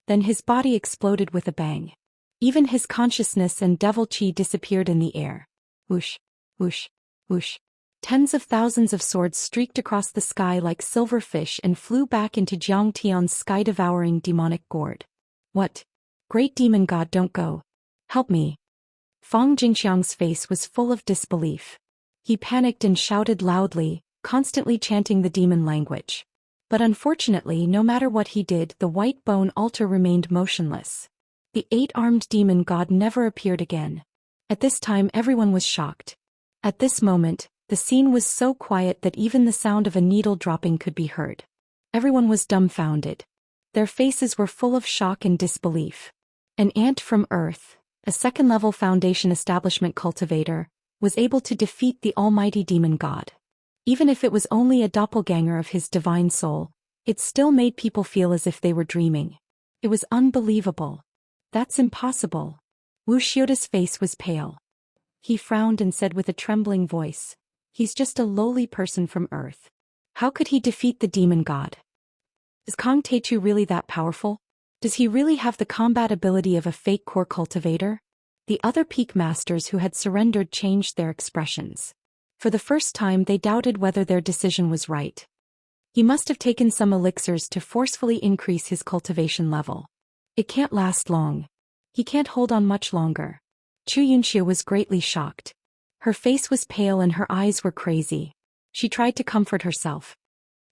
Then his body exploded with a bang. Even his consciousness and devil chi disappeared in the air. Whoosh, whoosh, whoosh. Tens of thousands of swords streaked across the sky like silver fish and flew back into Zhang Tian's sky-devouring demonic gourd. "What? Great demon god, don't go. Help me." Fang Jingxiang's face was full of disbelief. He panicked and shouted loudly, constantly chanting the demon language. But unfortunately, no matter what he did, the white bone altar remained motionless. The 8-armed demon god never appeared again. At this time, everyone was shocked. At this moment, the scene was so quiet that even the sound of a needle dropping could be heard. Everyone was dumbfounded. Their faces were full of shock and disbelief. An ant from Earth, a second-level Foundation establishment cultivator, was able to defeat the almighty demon god. Even if it was only a doppelganger of his divine soul, it still made people feel as if they were dreaming. It was unbelievable. "That's impossible." Wuxia's face was pale. He frowned and said with a trembling voice, "He's just a lowly person from Earth. How could he defeat the demon god? Is Kang Teichu really that powerful? Does he really have the combat ability of a fake core cultivator?" The other peak masters who had surrendered changed their expressions. For the first time, they doubted whether their decision was right. He must have taken some elixirs to forcefully increase his cultivation level. It can't last long. He can't hold on much longer. Xianxia was greatly shocked. Her face was pale and her eyes were crazy. She tried to comfort herself.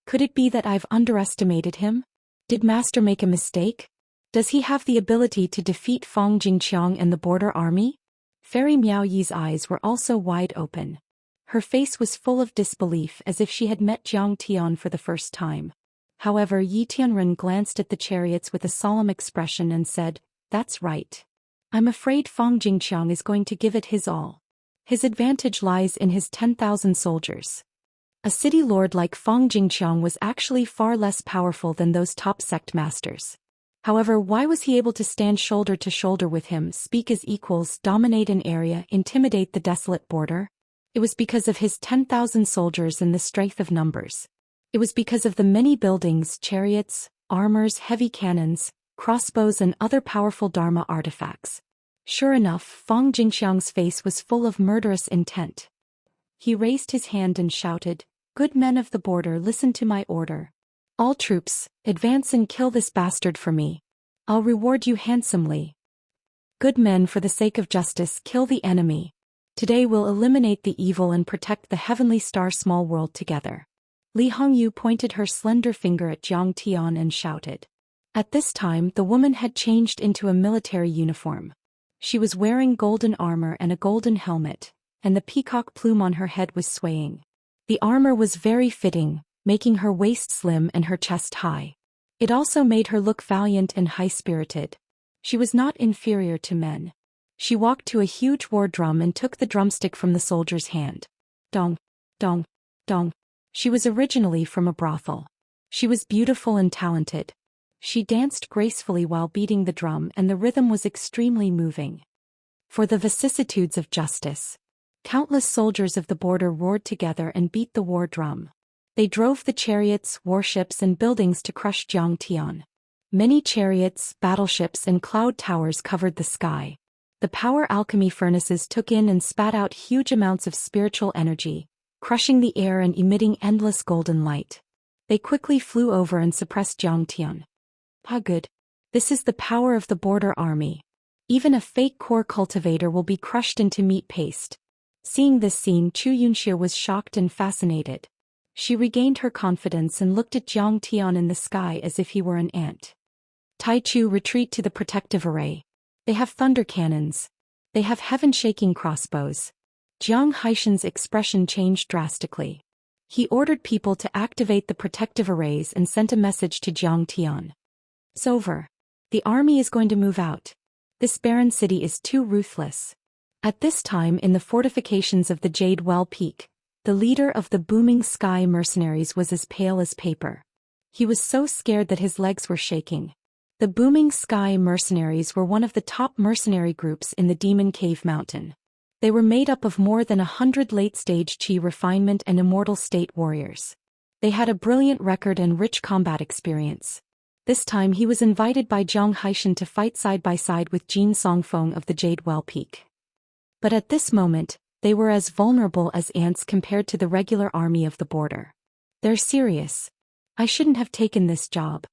Could it be that I've underestimated him? Did Master make a mistake? Does he have the ability to defeat Fang Jingqiang and the border army? Fairy Miao Yi's eyes were also wide open. Her face was full of disbelief as if she had met Zhang Tian for the first time. However, Yi Tianren glanced at the chariots with a solemn expression and said, "That's right. I'm afraid Fang Jingqiang is going to give it his all. His advantage lies in his 10,000 soldiers." A city lord like Fang Jingqiang was actually far less powerful than those top sect masters. However, why was he able to stand shoulder to shoulder with him, speak as equals, dominate an area, intimidate the desolate border? It was because of his 10,000 soldiers and the strength of numbers. It was because of the many buildings, chariots, armors, heavy cannons, crossbows and other powerful Dharma artifacts. Sure enough, Fang Jingxiang's face was full of murderous intent. He raised his hand and shouted, "Good men of the border, listen to my order. All troops, advance and kill this bastard for me. I'll reward you handsomely. Good men, for the sake of justice, kill the enemy. Today we'll eliminate the evil and protect the heavenly star small world together." Li Hongyu pointed her slender finger at Zhang Tian and shouted. At this time, the woman had changed into a military uniform. She was wearing golden armor and a golden helmet, and the peacock plume on her head was swaying. The armor was very fitting, making her waist slim and her chest high. It also made her look valiant and high-spirited. She was not inferior to men. She walked to a huge war drum and took the drumstick from the soldier's hand. Dong, dong, dong. She was originally from a brothel. She was beautiful and talented. She danced gracefully while beating the drum, and the rhythm was extremely moving. For the vicissitudes of justice. Countless soldiers of the border roared together and beat the war drum. They drove the chariots, warships and buildings to crush Xianxia. Many chariots, battleships and cloud towers covered the sky. The power alchemy furnaces took in and spat out huge amounts of spiritual energy, crushing the air and emitting endless golden light. They quickly flew over and suppressed Xianxia. Good. This is the power of the border army. Even a fake core cultivator will be crushed into meat paste. Seeing this scene, Xianxia was shocked and fascinated. She regained her confidence and looked at Xianxia in the sky as if he were an ant. Taichu, retreat to the protective array. They have thunder cannons. They have heaven-shaking crossbows. Zhang Haishan's expression changed drastically. He ordered people to activate the protective arrays and sent a message to Xianxia. It's over. The army is going to move out. This barren city is too ruthless. At this time in the fortifications of the Jade Well Peak, the leader of the booming sky mercenaries was as pale as paper. He was so scared that his legs were shaking. The booming sky mercenaries were one of the top mercenary groups in the Demon Cave Mountain. They were made up of more than 100 late-stage chi refinement and immortal state warriors. They had a brilliant record and rich combat experience. This time he was invited by Zhang Haishan to fight side by side with Jin Songfeng of the Jade Well Peak. But at this moment, they were as vulnerable as ants compared to the regular army of the border. They're serious. I shouldn't have taken this job.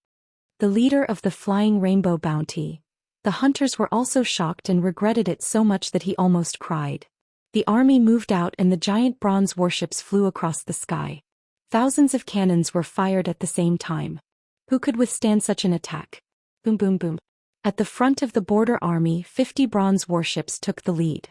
The leader of the Flying Rainbow Bounty. The hunters were also shocked and regretted it so much that he almost cried. The army moved out and the giant bronze warships flew across the sky. Thousands of cannons were fired at the same time. Who could withstand such an attack? Boom boom boom. At the front of the border army, 50 bronze warships took the lead.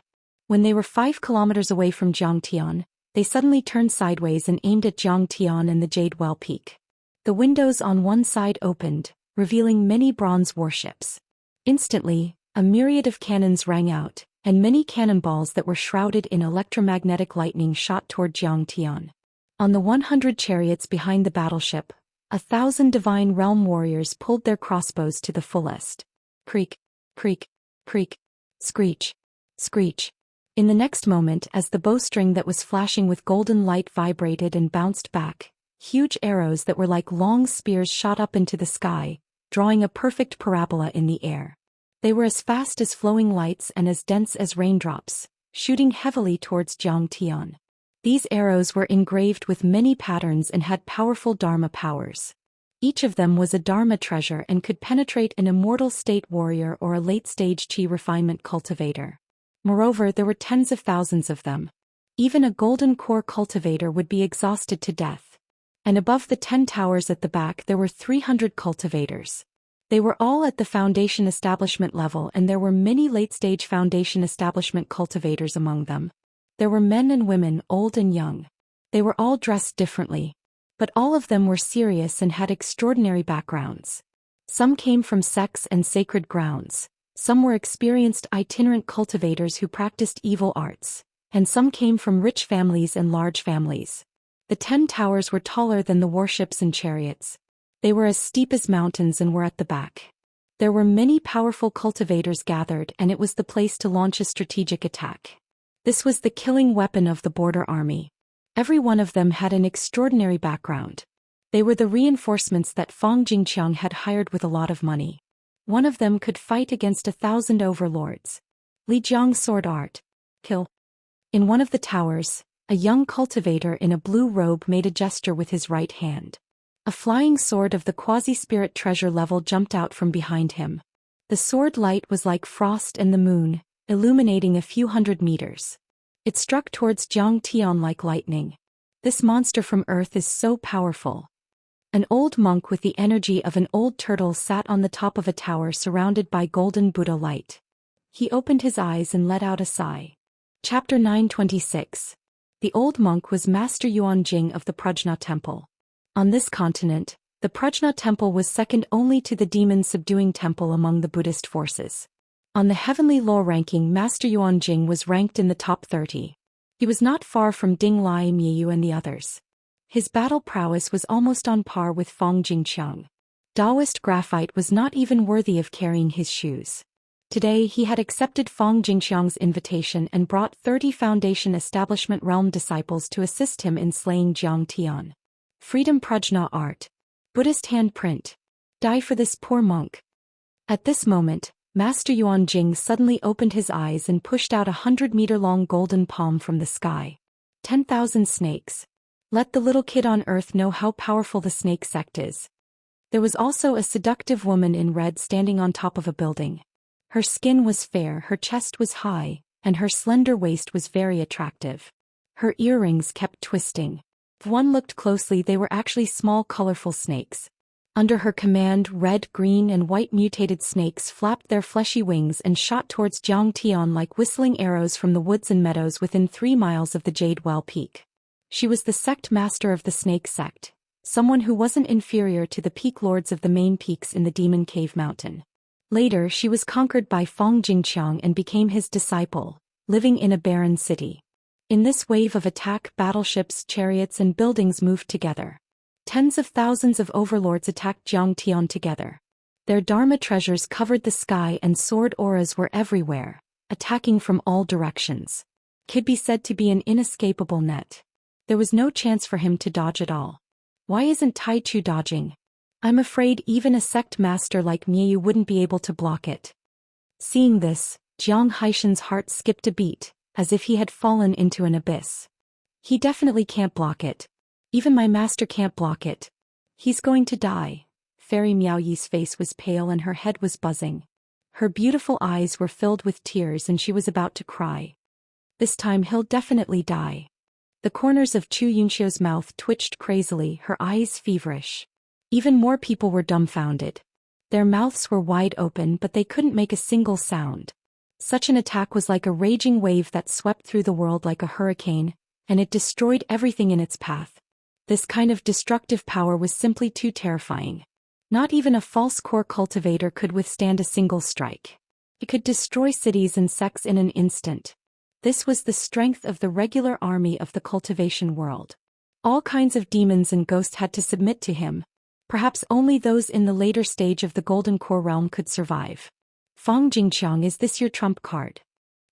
When they were 5 kilometers away from Xianxia, they suddenly turned sideways and aimed at Xianxia and the Jade Well Peak. The windows on one side opened, revealing many bronze warships. Instantly, a myriad of cannons rang out, and many cannonballs that were shrouded in electromagnetic lightning shot toward Xianxia. On the 100 chariots behind the battleship, 1,000 divine realm warriors pulled their crossbows to the fullest. Creak, creak, creak, screech, screech. In the next moment, as the bowstring that was flashing with golden light vibrated and bounced back, huge arrows that were like long spears shot up into the sky, drawing a perfect parabola in the air. They were as fast as flowing lights and as dense as raindrops, shooting heavily towards Xianxia. These arrows were engraved with many patterns and had powerful Dharma powers. Each of them was a Dharma treasure and could penetrate an immortal state warrior or a late-stage chi refinement cultivator. Moreover, there were tens of thousands of them. Even a golden core cultivator would be exhausted to death. And above the 10 towers at the back there were 300 cultivators. They were all at the foundation establishment level, and there were many late-stage foundation establishment cultivators among them. There were men and women, old and young. They were all dressed differently. But all of them were serious and had extraordinary backgrounds. Some came from sects and sacred grounds. Some were experienced itinerant cultivators who practiced evil arts. And some came from rich families and large families. The 10 towers were taller than the warships and chariots. They were as steep as mountains and were at the back. There were many powerful cultivators gathered, and it was the place to launch a strategic attack. This was the killing weapon of the border army. Every one of them had an extraordinary background. They were the reinforcements that Fang Jingqiang had hired with a lot of money. One of them could fight against 1,000 overlords. Li Jiang's sword art. Kill. In one of the towers, a young cultivator in a blue robe made a gesture with his right hand. A flying sword of the quasi-spirit treasure level jumped out from behind him. The sword light was like frost and the moon, illuminating a few hundred meters. It struck towards Xianxia like lightning. This monster from Earth is so powerful. An old monk with the energy of an old turtle sat on the top of a tower surrounded by golden Buddha light. He opened his eyes and let out a sigh. Chapter 926. The old monk was Master Yuan Jing of the Prajna Temple. On this continent, the Prajna Temple was second only to the demon-subduing temple among the Buddhist forces. On the heavenly law ranking, Master Yuan Jing was ranked in the top 30. He was not far from Ding Lai Miyu and the others. His battle prowess was almost on par with Fong Jingqiang. Daoist graphite was not even worthy of carrying his shoes. Today he had accepted Fong Jingqiang's invitation and brought 30 Foundation Establishment Realm disciples to assist him in slaying Jiang Tian. Freedom Prajna Art. Buddhist handprint. Die for this poor monk. At this moment, Master Yuan Jing suddenly opened his eyes and pushed out 100-meter-long golden palm from the sky. 10,000 snakes. Let the little kid on earth know how powerful the snake sect is. There was also a seductive woman in red standing on top of a building. Her skin was fair, her chest was high, and her slender waist was very attractive. Her earrings kept twisting. If one looked closely, they were actually small colorful snakes. Under her command, red, green, and white mutated snakes flapped their fleshy wings and shot towards Jiang Tian like whistling arrows from the woods and meadows within 3 miles of the Jade Well Peak. She was the sect master of the snake sect, someone who wasn't inferior to the peak lords of the main peaks in the Demon Cave Mountain. Later she was conquered by Fong Jingqiang and became his disciple, living in a barren city. In this wave of attack, battleships, chariots, and buildings moved together. Tens of thousands of overlords attacked Jiang Tian together. Their Dharma treasures covered the sky and sword auras were everywhere, attacking from all directions. Could be said to be an inescapable net. There was no chance for him to dodge at all. Why isn't Tai Chu dodging? I'm afraid even a sect master like Miyu wouldn't be able to block it. Seeing this, Jiang Haishan's heart skipped a beat, as if he had fallen into an abyss. He definitely can't block it. Even my master can't block it. He's going to die. Fairy Miao Yi's face was pale and her head was buzzing. Her beautiful eyes were filled with tears and she was about to cry. This time he'll definitely die. The corners of Chu Yunxiu's mouth twitched crazily, her eyes feverish. Even more people were dumbfounded. Their mouths were wide open but they couldn't make a single sound. Such an attack was like a raging wave that swept through the world like a hurricane, and it destroyed everything in its path. This kind of destructive power was simply too terrifying. Not even a false core cultivator could withstand a single strike. It could destroy cities and sects in an instant. This was the strength of the regular army of the cultivation world. All kinds of demons and ghosts had to submit to him. Perhaps only those in the later stage of the Golden Core realm could survive. Fong Jingqiang, is this your trump card?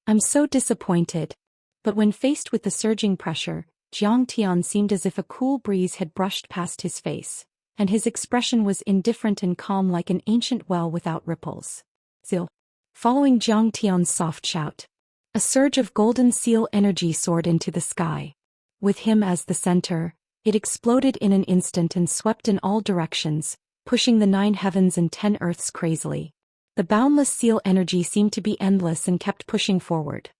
I'm so disappointed. But when faced with the surging pressure, Jiang Tian seemed as if a cool breeze had brushed past his face, and his expression was indifferent and calm like an ancient well without ripples. Zil. Following Jiang Tian's soft shout, a surge of golden seal energy soared into the sky. With him as the center, it exploded in an instant and swept in all directions, pushing the 9 heavens and 10 earths crazily. The boundless seal energy seemed to be endless and kept pushing forward.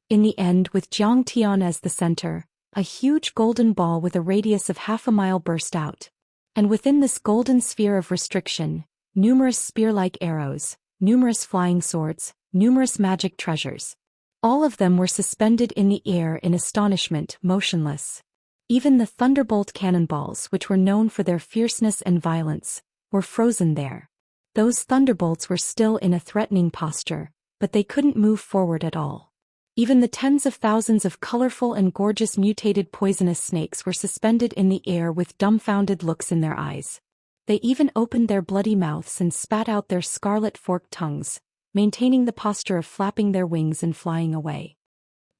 In the end, with Jiang Tian as the center, a huge golden ball with a radius of half a mile burst out. And within this golden sphere of restriction, numerous spear-like arrows, numerous flying swords, numerous magic treasures. All of them were suspended in the air in astonishment, motionless. Even the thunderbolt cannonballs, which were known for their fierceness and violence, were frozen there. Those thunderbolts were still in a threatening posture, but they couldn't move forward at all. Even the tens of thousands of colorful and gorgeous mutated poisonous snakes were suspended in the air with dumbfounded looks in their eyes. They even opened their bloody mouths and spat out their scarlet forked tongues, maintaining the posture of flapping their wings and flying away.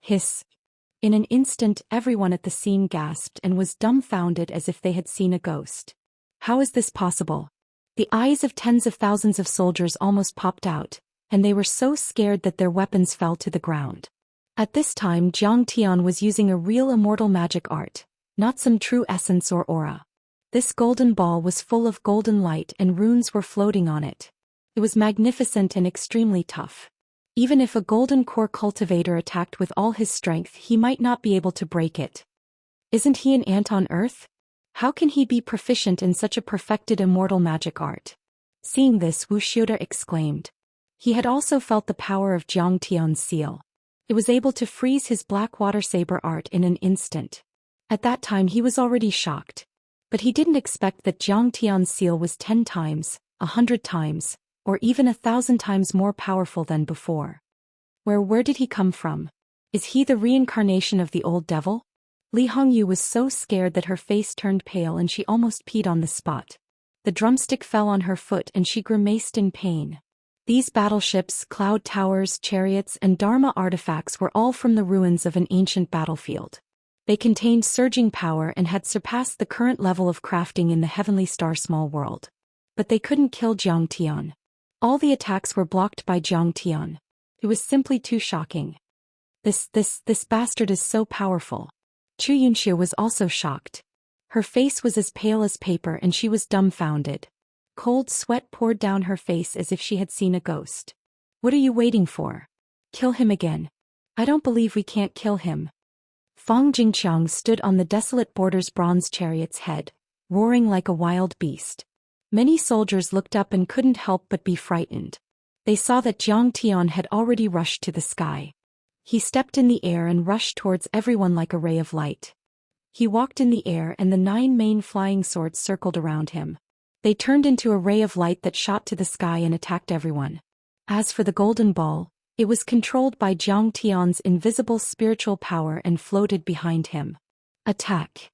Hiss! In an instant, everyone at the scene gasped and was dumbfounded as if they had seen a ghost. How is this possible? The eyes of tens of thousands of soldiers almost popped out, and they were so scared that their weapons fell to the ground. At this time, Jiang Tian was using a real immortal magic art, not some true essence or aura. This golden ball was full of golden light and runes were floating on it. It was magnificent and extremely tough. Even if a golden core cultivator attacked with all his strength, he might not be able to break it. Isn't he an ant on earth? How can he be proficient in such a perfected immortal magic art? Seeing this, Wuxia exclaimed. He had also felt the power of Jiang Tian's seal. It was able to freeze his black water saber art in an instant. At that time he was already shocked. But he didn't expect that Zhang Tian's seal was 10 times, 100 times, or even 1,000 times more powerful than before. Where did he come from? Is he the reincarnation of the old devil? Li Hongyu was so scared that her face turned pale and she almost peed on the spot. The drumstick fell on her foot and she grimaced in pain. These battleships, cloud towers, chariots, and Dharma artifacts were all from the ruins of an ancient battlefield. They contained surging power and had surpassed the current level of crafting in the heavenly star small world. But they couldn't kill Zhang Tian. All the attacks were blocked by Zhang Tian. It was simply too shocking. This bastard is so powerful. Xianxia was also shocked. Her face was as pale as paper and she was dumbfounded. Cold sweat poured down her face as if she had seen a ghost. What are you waiting for? Kill him again. I don't believe we can't kill him. Fang Jingqiang stood on the desolate border's bronze chariot's head, roaring like a wild beast. Many soldiers looked up and couldn't help but be frightened. They saw that Zhang Tian had already rushed to the sky. He stepped in the air and rushed towards everyone like a ray of light. He walked in the air and the 9 main flying swords circled around him. They turned into a ray of light that shot to the sky and attacked everyone. As for the golden ball, it was controlled by Zhang Tian's invisible spiritual power and floated behind him. Attack!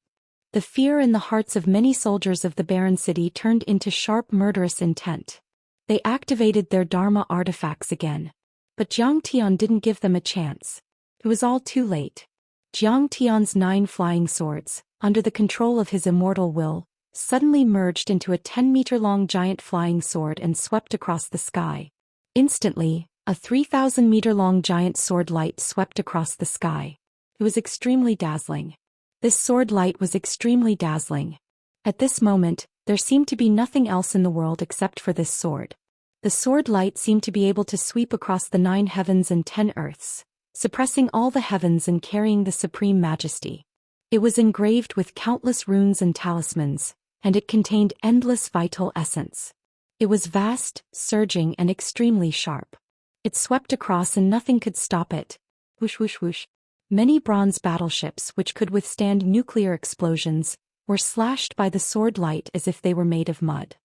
The fear in the hearts of many soldiers of the barren city turned into sharp murderous intent. They activated their Dharma artifacts again. But Zhang Tian didn't give them a chance. It was all too late. Zhang Tian's 9 flying swords, under the control of his immortal will, suddenly merged into a 10-meter-long giant flying sword and swept across the sky. Instantly, a 3,000-meter-long giant sword light swept across the sky. It was extremely dazzling. This sword light was extremely dazzling. At this moment, there seemed to be nothing else in the world except for this sword. The sword light seemed to be able to sweep across the 9 heavens and 10 earths, suppressing all the heavens and carrying the supreme majesty. It was engraved with countless runes and talismans, and it contained endless vital essence. It was vast, surging, and extremely sharp. It swept across and nothing could stop it. Whoosh whoosh whoosh. Many bronze battleships which could withstand nuclear explosions were slashed by the sword light as if they were made of mud.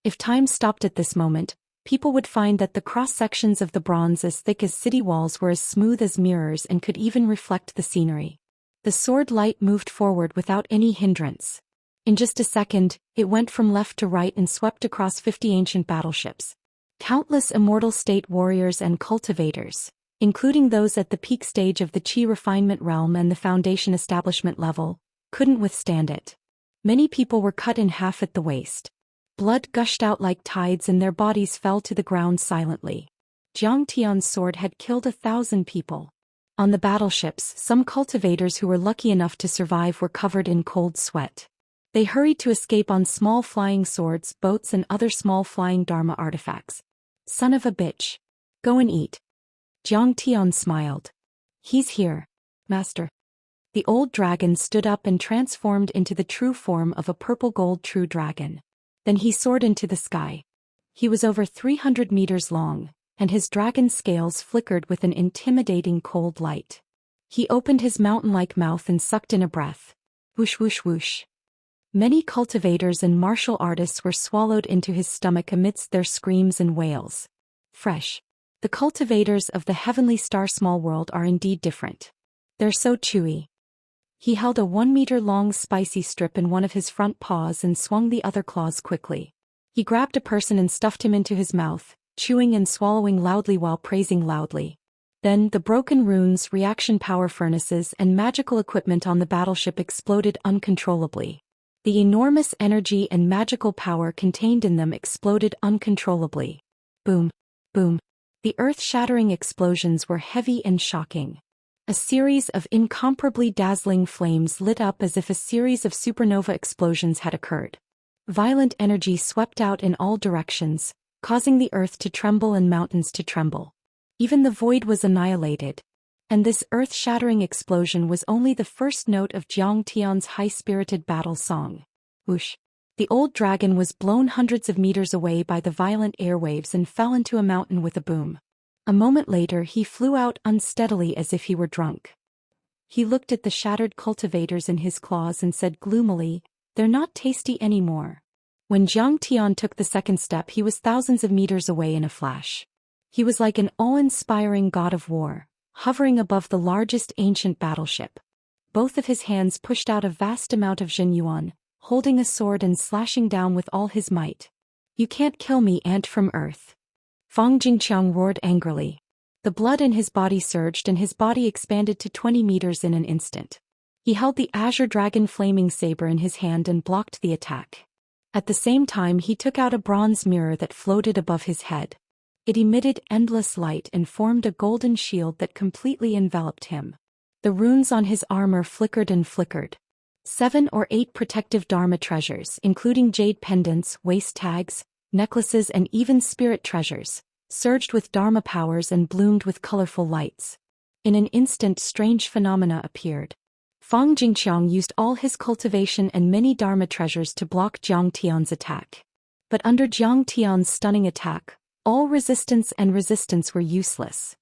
If time stopped at this moment, people would find that the cross-sections of the bronze as thick as city walls were as smooth as mirrors and could even reflect the scenery. The sword light moved forward without any hindrance. In just a second, it went from left to right and swept across 50 ancient battleships. Countless immortal state warriors and cultivators, including those at the peak stage of the Qi refinement realm and the foundation establishment level, couldn't withstand it. Many people were cut in half at the waist. Blood gushed out like tides and their bodies fell to the ground silently. Zhang Tian's sword had killed 1,000 people. On the battleships, some cultivators who were lucky enough to survive were covered in cold sweat. They hurried to escape on small flying swords, boats, and other small flying Dharma artifacts. Son of a bitch. Go and eat. Zhang Tian smiled. He's here, master. The old dragon stood up and transformed into the true form of a purple-gold true dragon. Then he soared into the sky. He was over 300 meters long, and his dragon scales flickered with an intimidating cold light. He opened his mountain-like mouth and sucked in a breath. Whoosh whoosh whoosh. Many cultivators and martial artists were swallowed into his stomach amidst their screams and wails. Fresh. The cultivators of the heavenly star small world are indeed different. They're so chewy. He held a 1-meter-long spicy strip in one of his front paws and swung the other claws quickly. He grabbed a person and stuffed him into his mouth, chewing and swallowing loudly while praising loudly. Then the broken runes, reaction power furnaces, and magical equipment on the battleship exploded uncontrollably. The enormous energy and magical power contained in them exploded uncontrollably. Boom, boom. The earth-shattering explosions were heavy and shocking. A series of incomparably dazzling flames lit up as if a series of supernova explosions had occurred. Violent energy swept out in all directions, causing the earth to tremble and mountains to tremble. Even the void was annihilated. And this earth-shattering explosion was only the first note of Zhang Tian's high-spirited battle song. Whoosh! The old dragon was blown hundreds of meters away by the violent airwaves and fell into a mountain with a boom. A moment later he flew out unsteadily as if he were drunk. He looked at the shattered cultivators in his claws and said gloomily, "They're not tasty anymore." When Jiang Tian took the second step, he was thousands of meters away in a flash. He was like an awe-inspiring god of war, hovering above the largest ancient battleship. Both of his hands pushed out a vast amount of Zhenyuan, holding a sword and slashing down with all his might. "You can't kill me, ant from earth." Fang Jingqiang roared angrily. The blood in his body surged and his body expanded to 20 meters in an instant. He held the azure dragon flaming saber in his hand and blocked the attack. At the same time he took out a bronze mirror that floated above his head. It emitted endless light and formed a golden shield that completely enveloped him. The runes on his armor flickered and flickered. 7 or 8 protective Dharma treasures, including jade pendants, waist tags, necklaces and even spirit treasures, surged with Dharma powers and bloomed with colorful lights. In an instant strange phenomena appeared. Fang Jingqiang used all his cultivation and many Dharma treasures to block Jiang Tian's attack. But under Jiang Tian's stunning attack, all resistance were useless.